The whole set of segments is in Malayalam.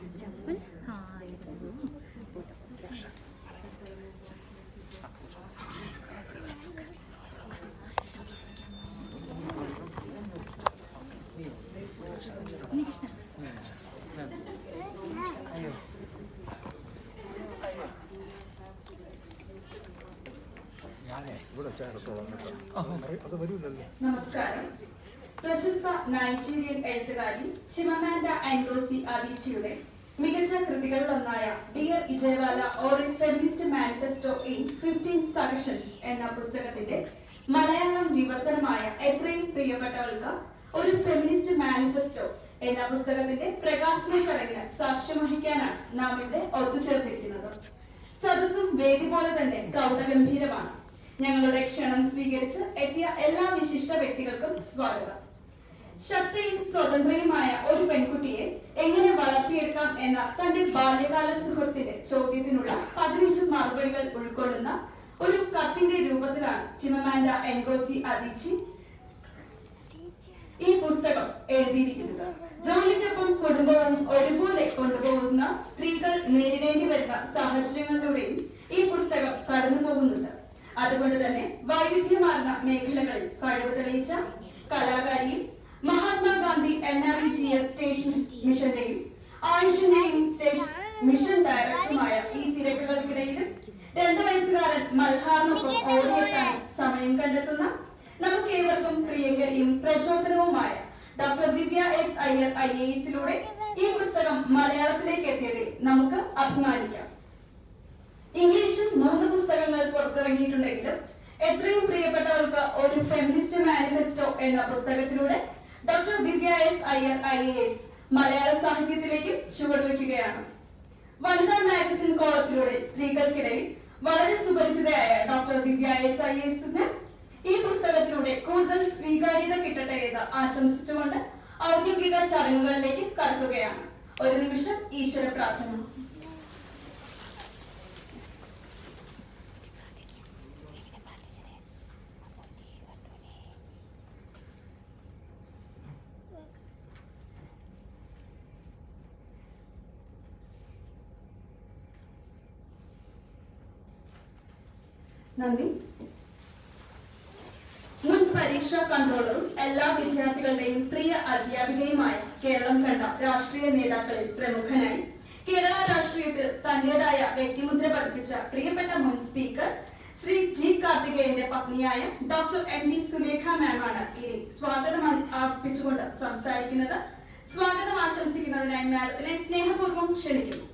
चप्पल हाँ നമസ്കാരം. പ്രശസ്ത നൈജീരിയൻ എഴുത്തുകാരി ചിമമാൻഡ ആൻഗോസി അദീച്ചിയുടെ മികച്ച കൃതികളിലൊന്നായ dear Ijeawele or a feminist manifesto in 15 suggestions എന്ന പുസ്തകത്തിന്റെ മലയാളം വിവർത്തനമായ എത്രയും പ്രിയപ്പെട്ടവൾക്ക് ഒരു ഫെമിനിസ്റ്റ് മാനിഫെസ്റ്റോ എന്ന പുസ്തകത്തിന്റെ പ്രകാശന ചടങ്ങിന് സാക്ഷ്യം വഹിക്കാനാണ് നാം ഇവിടെ ഒത്തുചേർന്നിരിക്കുന്നത്. സദസ്സും വേദി പോലെ തന്നെ പ്രൗഢഗംഭീരമാണ്. ഞങ്ങളുടെ ക്ഷണം സ്വീകരിച്ച് എത്തിയ എല്ലാ വിശിഷ്ട വ്യക്തികൾക്കും സ്വാഗതം. ശക്തിയും സ്വതന്ത്രയുമായ ഒരു പെൺകുട്ടിയെ എങ്ങനെ വളർത്തിയെടുക്കാം എന്ന തന്റെ ബാല്യകാല സുഹൃത്തിന്റെ ചോദ്യത്തിനുള്ള 15 മറുപടികൾ ഉൾക്കൊള്ളുന്ന ഒരു കത്തിന്റെ രൂപത്തിലാണ് ചിമമാൻഡ എൻഗോസി അദീച്ചി ഈ പുസ്തകം എഴുതിയിരിക്കുന്നത്. ജോലിക്കൊപ്പം കുടുംബവും ഒരുപോലെ കൊണ്ടുപോകുന്ന സ്ത്രീകൾ നേരിടേണ്ടി വരുന്ന സാഹചര്യങ്ങളിലൂടെയും ഈ പുസ്തകം കടന്നു പോകുന്നുണ്ട്. അതുകൊണ്ട് തന്നെ വൈവിധ്യമാർന്ന മേഖലകളിൽ കഴിവ് തെളിയിച്ച കലാകാരിയും മഹാത്മാഗാന്ധി NREGS സ്റ്റേഷൻ മിഷന്റെയും ആയുഷിന്റെയും മിഷൻ ഡയറക്ടറുമായ ഈ തിരക്കുകൾക്കിടയിലും 2 വയസ്സുകാരൻ മൽഹാറിനൊപ്പം ഓടിയെത്താൻ സമയം കണ്ടെത്തുന്ന നമുക്ക് ഏവർക്കും പ്രിയങ്കരിയും പ്രചോദനവുമായ ഡോക്ടർ ദിവ്യ എസ് അയ്യർ IAS ഈ പുസ്തകം മലയാളത്തിലേക്ക് എത്തിയതിൽ നമുക്ക് അഭിമാനിക്കാം. ഇംഗ്ലീഷിൽ 3 പുസ്തകങ്ങൾ പുറത്തിറങ്ങിയിട്ടുണ്ടെങ്കിലും എത്രയും പ്രിയപ്പെട്ടവർക്ക് ഒരു ഫെമിനിസ്റ്റ് മാനിഫെസ്റ്റോ എന്ന പുസ്തകത്തിലൂടെ ഡോക്ടർ ദിവ്യ എസ് അയ്യർ IAS മലയാള സാഹിത്യത്തിലേക്കും ചുവടുവെക്കുകയാണ്. വനിതാ മാഗസിൻ കോളത്തിലൂടെ സ്ത്രീകൾക്കിടയിൽ വളരെ സുപരിചിതയായ ഡോക്ടർ ദിവ്യ എസ് IAS ഈ പുസ്തകത്തിലൂടെ കൂടുതൽ സ്വീകാര്യത കിട്ടട്ടെ എന്ന് ആശംസിച്ചുകൊണ്ട് ഔദ്യോഗിക ചടങ്ങുകളിലേക്ക് കടക്കുകയാണ്. ഒരു നിമിഷം ഈശ്വര പ്രാർത്ഥന. നന്ദി. മുൻ പരീക്ഷാ കൺട്രോളറും എല്ലാ വിദ്യാർത്ഥികളുടെയും പ്രിയ അധ്യാപികയുമായ കേരളം കണ്ട രാഷ്ട്രീയ നേതാക്കളിൽ പ്രമുഖനായി കേരള രാഷ്ട്രീയത്തിൽ തന്റേതായ വ്യക്തിമുദ്ര പതിപ്പിച്ച പ്രിയപ്പെട്ട മുൻ സ്പീക്കർ ശ്രീ G. കാർത്തികേയന്റെ പത്നിയായ ഡോക്ടർ MD സുലേഖ മാമാണ് ഇനി സ്വാഗതം അർപ്പിച്ചുകൊണ്ട് സംസാരിക്കുന്നത്. സ്വാഗതം ആശംസിക്കുന്നതിനായി മാഡത്തിനെ സ്നേഹപൂർവ്വം ക്ഷണിക്കുന്നു.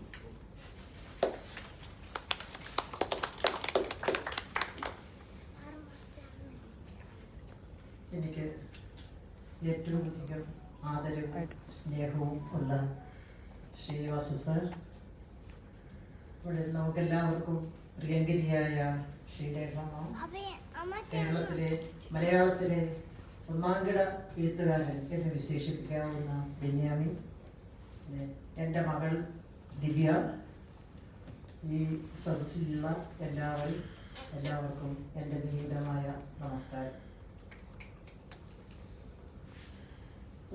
എനിക്ക് ഏറ്റവും അധികം ആദരവും സ്നേഹവും ഉള്ള ശ്രീനിവാസ സാർ, ഇവിടെ നമുക്കെല്ലാവർക്കും പ്രിയങ്കരിയായ ശ്രീലേഖ, കേരളത്തിലെ മലയാളത്തിലെ ഒന്നാംകിട എഴുത്തുകാരൻ എന്ന് വിശേഷിപ്പിക്കാവുന്ന ബെന്യാമിൻ, എൻ്റെ മകൾ ദിവ്യ, ഈ സദസ്സിലുള്ള എല്ലാവർക്കും എൻ്റെ വിനീതമായ നമസ്കാരം.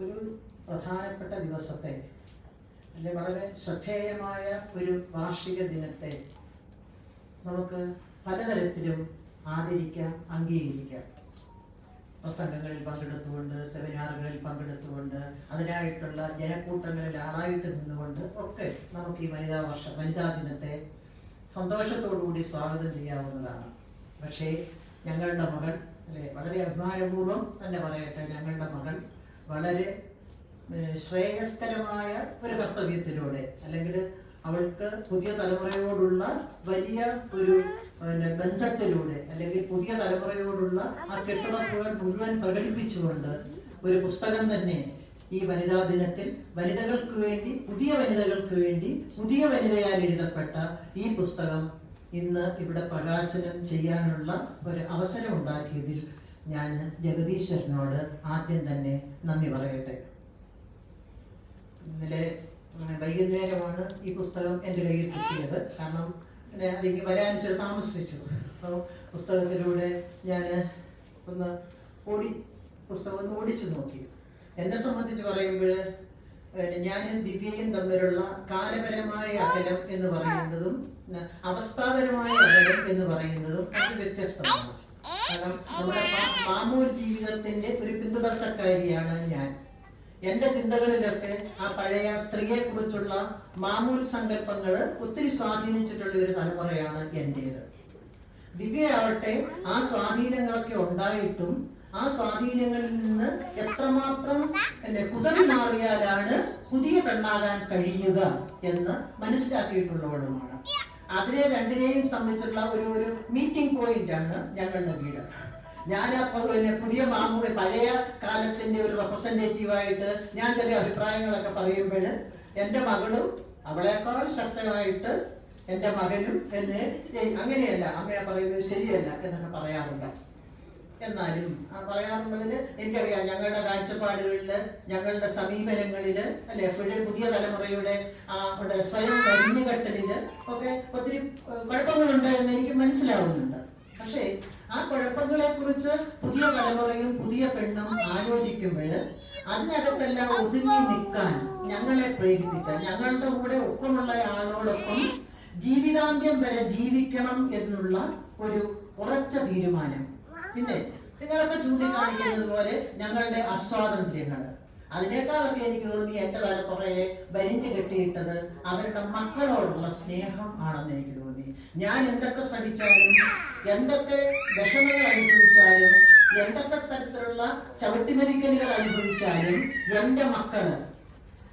ഒരു പ്രധാനപ്പെട്ട ദിവസത്തെ, അല്ലെ വളരെ ശ്രദ്ധേയമായ ഒരു വാർഷിക ദിനത്തെ നമുക്ക് പലതരത്തിലും ആദരിക്കാം, അംഗീകരിക്കാം. പ്രസംഗങ്ങളിൽ പങ്കെടുത്തുകൊണ്ട്, സെമിനാറുകളിൽ പങ്കെടുത്തുകൊണ്ട്, അതിനായിട്ടുള്ള ജനക്കൂട്ടങ്ങളിൽ ആളായിട്ട് നിന്നുകൊണ്ട് ഒക്കെ നമുക്ക് ഈ വനിതാ ദിനത്തെ സന്തോഷത്തോടുകൂടി സ്വാഗതം ചെയ്യാവുന്നതാണ്. പക്ഷേ ഞങ്ങളുടെ മകൾ, അല്ലെ, വളരെ അഭിമാനപൂർവ്വം തന്നെ പറയട്ടെ, ഞങ്ങളുടെ മകൾ വളരെ ശ്രേയസ്കരമായ ഒരു കർത്തവ്യത്തിലൂടെ, അല്ലെങ്കിൽ അവൾക്ക് പുതിയ തലമുറയോടുള്ള വലിയ ഒരു ബന്ധത്തിലൂടെ, അല്ലെങ്കിൽ പുതിയ തലമുറയോടുള്ള ആ കെട്ടുറപ്പുകൾ മുഴുവൻ പ്രകടിപ്പിച്ചുകൊണ്ട് ഒരു പുസ്തകം തന്നെ ഈ വനിതാ ദിനത്തിൽ വനിതകൾക്ക് വേണ്ടി, പുതിയ വനിതയാൽ എഴുതപ്പെട്ട ഈ പുസ്തകം ഇന്ന് ഇവിടെ പ്രകാശനം ചെയ്യാനുള്ള ഒരു അവസരം ഉണ്ടാക്കിയതിൽ ഞാൻ ജഗദീശ്വരനോട് ആദ്യം തന്നെ നന്ദി പറയട്ടെ. ഇന്നലെ വൈകുന്നേരമാണ് ഈ പുസ്തകം എൻ്റെ കയ്യിൽ കിട്ടിയത്. കാരണം അതിലേക്ക് വരാൻ താമസിച്ചു. അപ്പോൾ പുസ്തകത്തിലൂടെ ഞാൻ പുസ്തകം ഒന്ന് ഓടിച്ചു നോക്കി. എന്നെ സംബന്ധിച്ച് പറയുമ്പോൾ ഞാനും ദിവ്യയും തമ്മിലുള്ള കാലപരമായ അകലം എന്ന് പറയുന്നതും അവസ്ഥാപരമായ അകലം എന്ന് പറയുന്നതും അത് വ്യത്യസ്തമാണ്. കാരണം നമ്മുടെ മാമൂൽ ജീവിതത്തിന്റെ ഒരു പിന്തുടർച്ചക്കാരിയാണ് ഞാൻ. എന്റെ ചിന്തകളിലൊക്കെ ആ പഴയ സ്ത്രീയെ കുറിച്ചുള്ള മാമൂൽ സങ്കല്പങ്ങൾ ഒത്തിരി സ്വാധീനിച്ചിട്ടുള്ള ഒരു തലമുറയാണ് എന്റേത്. ദിവ്യയാവട്ടെ ആ സ്വാധീനങ്ങളൊക്കെ ഉണ്ടായിട്ടും ആ സ്വാധീനങ്ങളിൽ നിന്ന് എത്രമാത്രം കുതറി മാറിയാലാണ് പുതിയ പെണ്ണാകാൻ കഴിയുക എന്ന് മനസ്സിലാക്കിയിട്ടുള്ളവളുമാണ്. അതിനെ രണ്ടിനെയും സംബന്ധിച്ചുള്ള ഒരു മീറ്റിംഗ് പോയിന്റ് ആണ് ഞങ്ങളുടെ വീട്. ഞാൻ പുതിയ പഴയ കാലത്തിന്റെ ഒരു റെപ്രസെന്റേറ്റീവായിട്ട് ഞാൻ ചില അഭിപ്രായങ്ങളൊക്കെ പറയുമ്പോൾ എന്റെ മകളും അവളെക്കാൾ ശക്തമായിട്ട് എന്റെ മകനും എന്നെ അങ്ങനെയല്ല അമ്മയെ പറയുന്നത് ശരിയല്ല എന്നൊക്കെ പറയാറുണ്ട്. എന്നാലും പറയാറുള്ളതിന് എനിക്കറിയാം ഞങ്ങളുടെ കാഴ്ചപ്പാടുകളില്, ഞങ്ങളുടെ സമീപനങ്ങളില്, അല്ലെ പുതിയ തലമുറയുടെ സ്വയം വരിഞ്ഞുകെട്ടലില് ഒക്കെ ഒത്തിരി കുഴപ്പങ്ങളുണ്ട് എന്ന് എനിക്ക് മനസ്സിലാവുന്നുണ്ട്. പക്ഷേ ആ കുഴപ്പങ്ങളെ കുറിച്ച് പുതിയ തലമുറയും പുതിയ പെണ്ണും ആലോചിക്കുമ്പോൾ അതിനകത്തെല്ലാം ഒതുങ്ങി നിൽക്കാൻ ഞങ്ങളെ പ്രേരിപ്പിച്ച, ഞങ്ങളുടെ കൂടെ ഒപ്പമുള്ള ആളോടൊപ്പം ജീവിതാന്ത്യം വരെ ജീവിക്കണം എന്നുള്ള ഒരു ഉറച്ച തീരുമാനം. പിന്നെ നിങ്ങളൊക്കെ ചൂണ്ടിക്കാണിക്കുന്നത് പോലെ ഞങ്ങളുടെ അസ്വാതന്ത്ര്യങ്ങൾ, അതിനേക്കാളൊക്കെ എനിക്ക് തോന്നി എന്റെ തലമുറയെ വരിഞ്ഞു കെട്ടിയിട്ടത് അവരുടെ മക്കളോടുള്ള സ്നേഹം ആണെന്ന് എനിക്ക് തോന്നി. ഞാൻ എന്തൊക്കെ സഹിച്ചാലും, എന്തൊക്കെ വിഷമങ്ങൾ അനുഭവിച്ചാലും, എന്തൊക്കെ തരത്തിലുള്ള ചവിട്ടിമരിക്കലുകൾ അനുഭവിച്ചാലും എന്റെ മക്കള്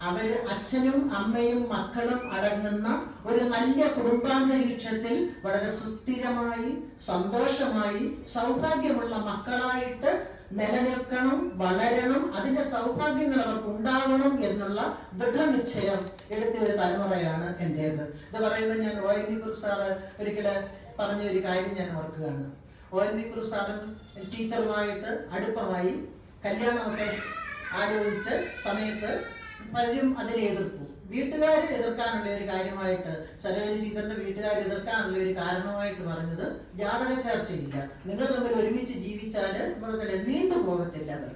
അവര് അച്ഛനും അമ്മയും മക്കളും അടങ്ങുന്ന ഒരു നല്ല കുടുംബാന്തരീക്ഷത്തിൽ വളരെ സുസ്ഥിരമായി, സന്തോഷമായി, സൗഭാഗ്യമുള്ള മക്കളായിട്ട് നിലനിൽക്കണം, വളരണം, അതിന്റെ സൗഭാഗ്യങ്ങൾ അവർക്ക് ഉണ്ടാവണം എന്നുള്ള ദൃഢനിശ്ചയം എടുത്ത ഒരു തലമുറയാണ് എന്റേത്. ഇത് പറയുമ്പോൾ ഞാൻ ONV കുറുപ്പ് സാറ് ഒരിക്കല് പറഞ്ഞ ഒരു കാര്യം ഞാൻ ഓർക്കുകയാണ്. ONV കുറുപ്പ് സാറും ടീച്ചറുമായിട്ട് അടുപ്പമായി കല്യാണമൊക്കെ ആലോചിച്ച സമയത്ത് പലരും അതിനെ എതിർത്തു. വീട്ടുകാർ എതിർക്കാനുള്ള ഒരു കാര്യമായിട്ട്, സരോജിനി ടീച്ചറിന്റെ വീട്ടുകാർ എതിർക്കാനുള്ള ഒരു കാരണമായിട്ട് പറഞ്ഞത് ജാതക ചർച്ചയില്ല, നിങ്ങൾ തമ്മിൽ ഒരുമിച്ച് ജീവിച്ചാല് നമ്മളെ നീണ്ടു പോകത്തില്ല അത്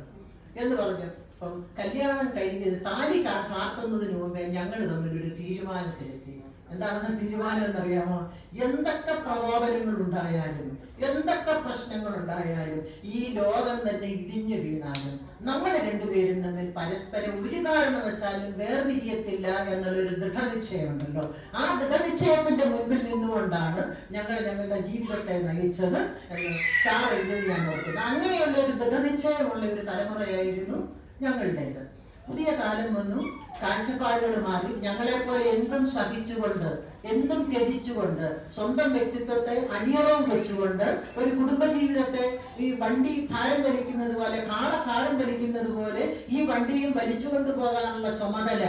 എന്ന് പറഞ്ഞു. അപ്പം കല്യാണം കഴിഞ്ഞത് താലി ചാർത്തുന്നതിന് മുമ്പേ ഞങ്ങൾ തമ്മിൽ ഒരു തീരുമാനത്തിലെത്തി. എന്താണെന്ന് തീരുമാനം എന്നറിയാമോ? എന്തൊക്കെ പ്രകോപനങ്ങൾ ഉണ്ടായാലും, എന്തൊക്കെ പ്രശ്നങ്ങൾ ഉണ്ടായാലും, ഈ ലോകം തന്നെ ഇടിഞ്ഞു വീണാലും നമ്മൾ രണ്ടുപേരും തമ്മിൽ പരസ്പരം ഒരു കാരണവശാലും വേർപിരിയത്തില്ല എന്നുള്ളൊരു ദൃഢനിശ്ചയമുണ്ടല്ലോ. ആ ദൃഢനിശ്ചയത്തിന്റെ മുൻപിൽ നിന്നുകൊണ്ടാണ് ഞങ്ങൾ ഞങ്ങളുടെ ജീവിതത്തെ നയിച്ചത് എന്ന് സാർ എഴുതി ഞാൻ ഓർക്കുന്നത്. അങ്ങനെയുള്ള ഒരു ദൃഢനിശ്ചയമുള്ള ഒരു തലമുറയായിരുന്നു ഞങ്ങളുടേത്. പുതിയ കാലം വന്നു, കാഴ്ചപ്പാടുകൾ മാറി. ഞങ്ങളെ പോലെ എന്തും സഹിച്ചുകൊണ്ട്, എന്തും ത്യജിച്ചുകൊണ്ട്, സ്വന്തം വ്യക്തിത്വത്തെ അടിയറവും വെച്ചുകൊണ്ട് ഒരു കുടുംബജീവിതത്തെ ഈ വണ്ടി ഭാരം വലിക്കുന്നത് പോലെ, കാള ഭാരം വലിക്കുന്നത് പോലെ ഈ വണ്ടിയും വലിച്ചുകൊണ്ട് പോകാനുള്ള ചുമതല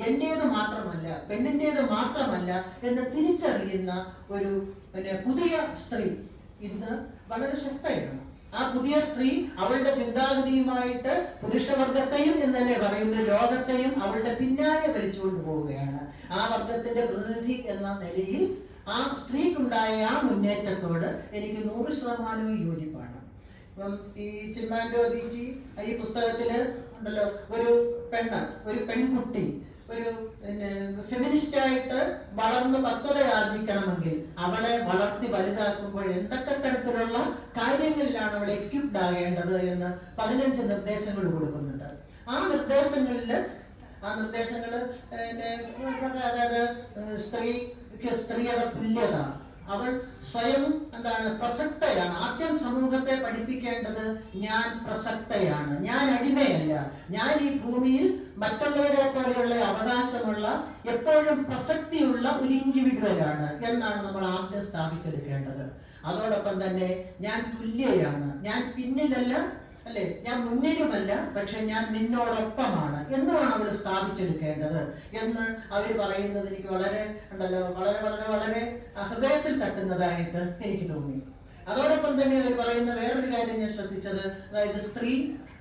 എന്റേത് മാത്രമല്ല, പെണ്ണിന്റേത് മാത്രമല്ല എന്ന് തിരിച്ചറിയുന്ന ഒരു പുതിയ സ്ത്രീ ഇന്ന് വളരെ ശക്തയാണ്. ആ പുതിയ സ്ത്രീ അവളുടെ ചിന്താഗതിയുമായിട്ട് പുരുഷവർഗത്തെയും എന്ന് തന്നെ പറയുന്ന ലോകത്തെയും അവളുടെ പിന്നാലെ വലിച്ചുകൊണ്ട് പോവുകയാണ്. ആ വർഗത്തിന്റെ പ്രതിനിധി എന്ന നിലയിൽ ആ സ്ത്രീക്കുണ്ടായ ആ മുന്നേറ്റത്തോട് എനിക്ക് 100% യോജിപ്പാണ്. ഇപ്പം ഈ ചിമ്മാൻഡോ ദീജി ഈ പുസ്തകത്തില് ഉണ്ടല്ലോ, ഒരു പെൺകുട്ടി ഒരു ഫെമിനിസ്റ്റായിട്ട് വളർന്ന് പക്വത ആർജിക്കണമെങ്കിൽ അവളെ വളർത്തി വലുതാക്കുമ്പോൾ എന്തൊക്കെ തരത്തിലുള്ള കാര്യങ്ങളിലാണ് അവൾ എക്യുപ്ഡ് ആകേണ്ടത് എന്ന് 15 നിർദ്ദേശങ്ങൾ കൊടുക്കുന്നുണ്ട്. ആ നിർദ്ദേശങ്ങള് അതായത് സ്ത്രീയുടെ തുല്യത, അവൾ സ്വയം പ്രസക്തയാണ്. ആദ്യം സമൂഹത്തെ പഠിപ്പിക്കേണ്ടത് ഞാൻ പ്രസക്തയാണ്, ഞാൻ അടിമയല്ല, ഞാൻ ഈ ഭൂമിയിൽ മറ്റുള്ളവരെ പോലെയുള്ള അവകാശമുള്ള എപ്പോഴും പ്രസക്തിയുള്ള ഒരു ഇൻഡിവിജ്വലാണ് എന്നാണ് നമ്മൾ ആദ്യം സ്ഥാപിച്ചെടുക്കേണ്ടത്. അതോടൊപ്പം തന്നെ ഞാൻ തുല്യയാണ്, ഞാൻ പിന്നിലല്ല, അല്ലെ, ഞാൻ മുന്നിലുമല്ല, പക്ഷെ ഞാൻ നിന്നോടൊപ്പമാണ് എന്നുമാണ് അവൾ സ്ഥാപിച്ചെടുക്കേണ്ടത് എന്ന് അവർ പറയുന്നത് എനിക്ക് വളരെ വളരെ ഹൃദയത്തിൽ തട്ടുന്നതായിട്ട് എനിക്ക് തോന്നി. അതോടൊപ്പം തന്നെ അവർ പറയുന്ന വേറൊരു കാര്യം ഞാൻ ശ്രദ്ധിച്ചത്, അതായത് സ്ത്രീ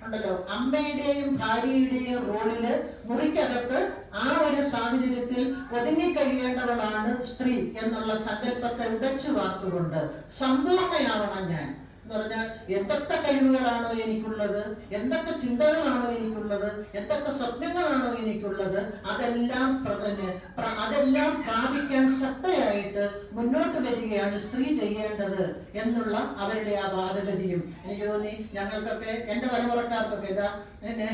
ഉണ്ടല്ലോ അമ്മയുടെയും ഭാര്യയുടെയും റോളില് മുറിക്കകത്ത് ആ ഒരു സാഹചര്യത്തിൽ ഒതുങ്ങിക്കഴിയേണ്ടവളാണ് സ്ത്രീ എന്നുള്ള സങ്കല്പത്തെ ഉടച്ചു വാർത്തുകൊണ്ട് സമ്പൂർണ്ണയാവണം ഞാൻ എന്ന് പറഞ്ഞാൽ എന്തൊക്കെ കഴിവുകളാണോ എനിക്കുള്ളത്, എന്തൊക്കെ ചിന്തകളാണോ എനിക്കുള്ളത്, എന്തൊക്കെ സ്വപ്നങ്ങളാണോ എനിക്ക് എനിക്കുള്ളത് അതെല്ലാം പ്രാപിക്കാൻ ശക്തയായിട്ട് മുന്നോട്ട് വരികയാണ് സ്ത്രീ ചെയ്യേണ്ടത് എന്നുള്ള അവരുടെ ആ വാദഗതിയും എനിക്ക് തോന്നി ഞങ്ങൾക്കൊക്കെ എന്റെ തലമുറക്കാർക്കൊക്കെ ഇതാ എന്നെ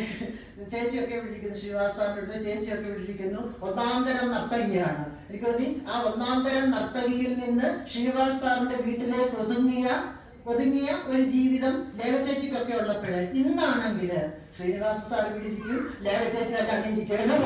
ചേച്ചിയൊക്കെ വിളിക്കുന്നു, ശ്രീവാസാറിന്റെ ചേച്ചിയൊക്കെ വിളിക്കുന്നു ഒന്നാം തരം നർത്തകിയാണ്. എനിക്ക് തോന്നി ആ ഒന്നാം തരം നർത്തകിയിൽ നിന്ന് ശ്രീവാസ് സാറിന്റെ വീട്ടിലേക്ക് ഒതുങ്ങിയ ഒരു ജീവിതം ലേഖചേച്ചിക്കൊക്കെ ഉള്ളപ്പോഴ് ഇന്നാണെങ്കിൽ ശ്രീനിവാസ സാർ ഇവിടെ ഇരിക്കും, ലേഖചേച്ചി അല്ലാണ്ട് ഇരിക്കണോ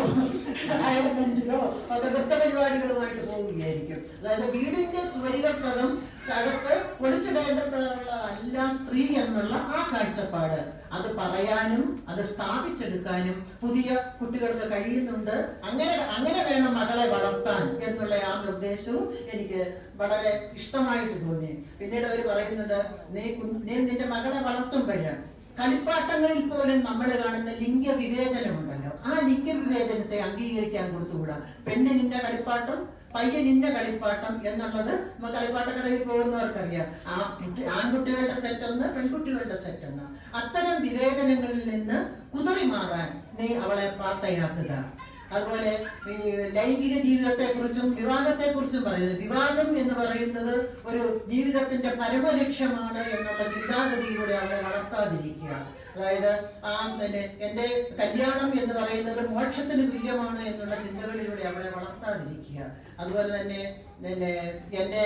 അയർലൻഡിലോ ഒക്കെ നൃത്ത പരിപാടികളുമായിട്ട് പോവുകയായിരിക്കും. അതായത് വീടിന്റെ ചുവരുകൾക്കകം അകത്ത് ഒളിച്ചിടേണ്ടപ്പോഴുള്ള അല്ല സ്ത്രീ എന്നുള്ള ആ കാഴ്ചപ്പാട് അത് പറയാനും അത് സ്ഥാപിച്ചെടുക്കാനും പുതിയ കുട്ടികൾക്ക് കഴിയുന്നുണ്ട്. അങ്ങനെ വേണം മകളെ വളർത്താൻ എന്നുള്ള ആ നിർദ്ദേശവും എനിക്ക് വളരെ ഇഷ്ടമായിട്ട് തോന്നി. പിന്നീട് അവർ പറയുന്നുണ്ട്, നീ നിന്റെ മകളെ വളർത്തുമ്പോഴ് കളിപ്പാട്ടങ്ങളിൽ പോലും നമ്മൾ കാണുന്ന ലിംഗവിവേചനമുണ്ടല്ലോ, ആ ലിംഗവിവേചനത്തെ അംഗീകരിക്കാൻ കൊടുത്തുകൂടാ. പെണ്ണിനിന്റെ കളിപ്പാട്ടം, പയ്യനിന്റെ കളിപ്പാട്ടം എന്നുള്ളത് നമ്മൾ കളിപ്പാട്ടക്കടയിൽ പോകുന്നവർക്കറിയാം. ആൺകുട്ടികളുടെ സെറ്റ് ഒന്ന്, പെൺകുട്ടികളുടെ സെറ്റ് ഒന്ന്. അത്തരം വിവേചനങ്ങളിൽ നിന്ന് കുതറി മാറാൻ നീ അവളെ പ്രാപ്തയാക്കുക. അതുപോലെ ഈ ലൈംഗിക ജീവിതത്തെ കുറിച്ചും വിവാഹത്തെ കുറിച്ചും പറയുന്നത്, വിവാഹം എന്ന് പറയുന്നത് ഒരു ജീവിതത്തിന്റെ പരമലക്ഷ്യമാണ് എന്നുള്ള ചിന്താഗതിയിലൂടെ അവളെ വളർത്താതിരിക്കുക. അതായത് എന്റെ കല്യാണം എന്ന് പറയുന്നത് മോക്ഷത്തിന് തുല്യമാണ് എന്നുള്ള ചിന്തകളിലൂടെ അവളെ വളർത്താതിരിക്കുക. അതുപോലെ തന്നെ എന്റെ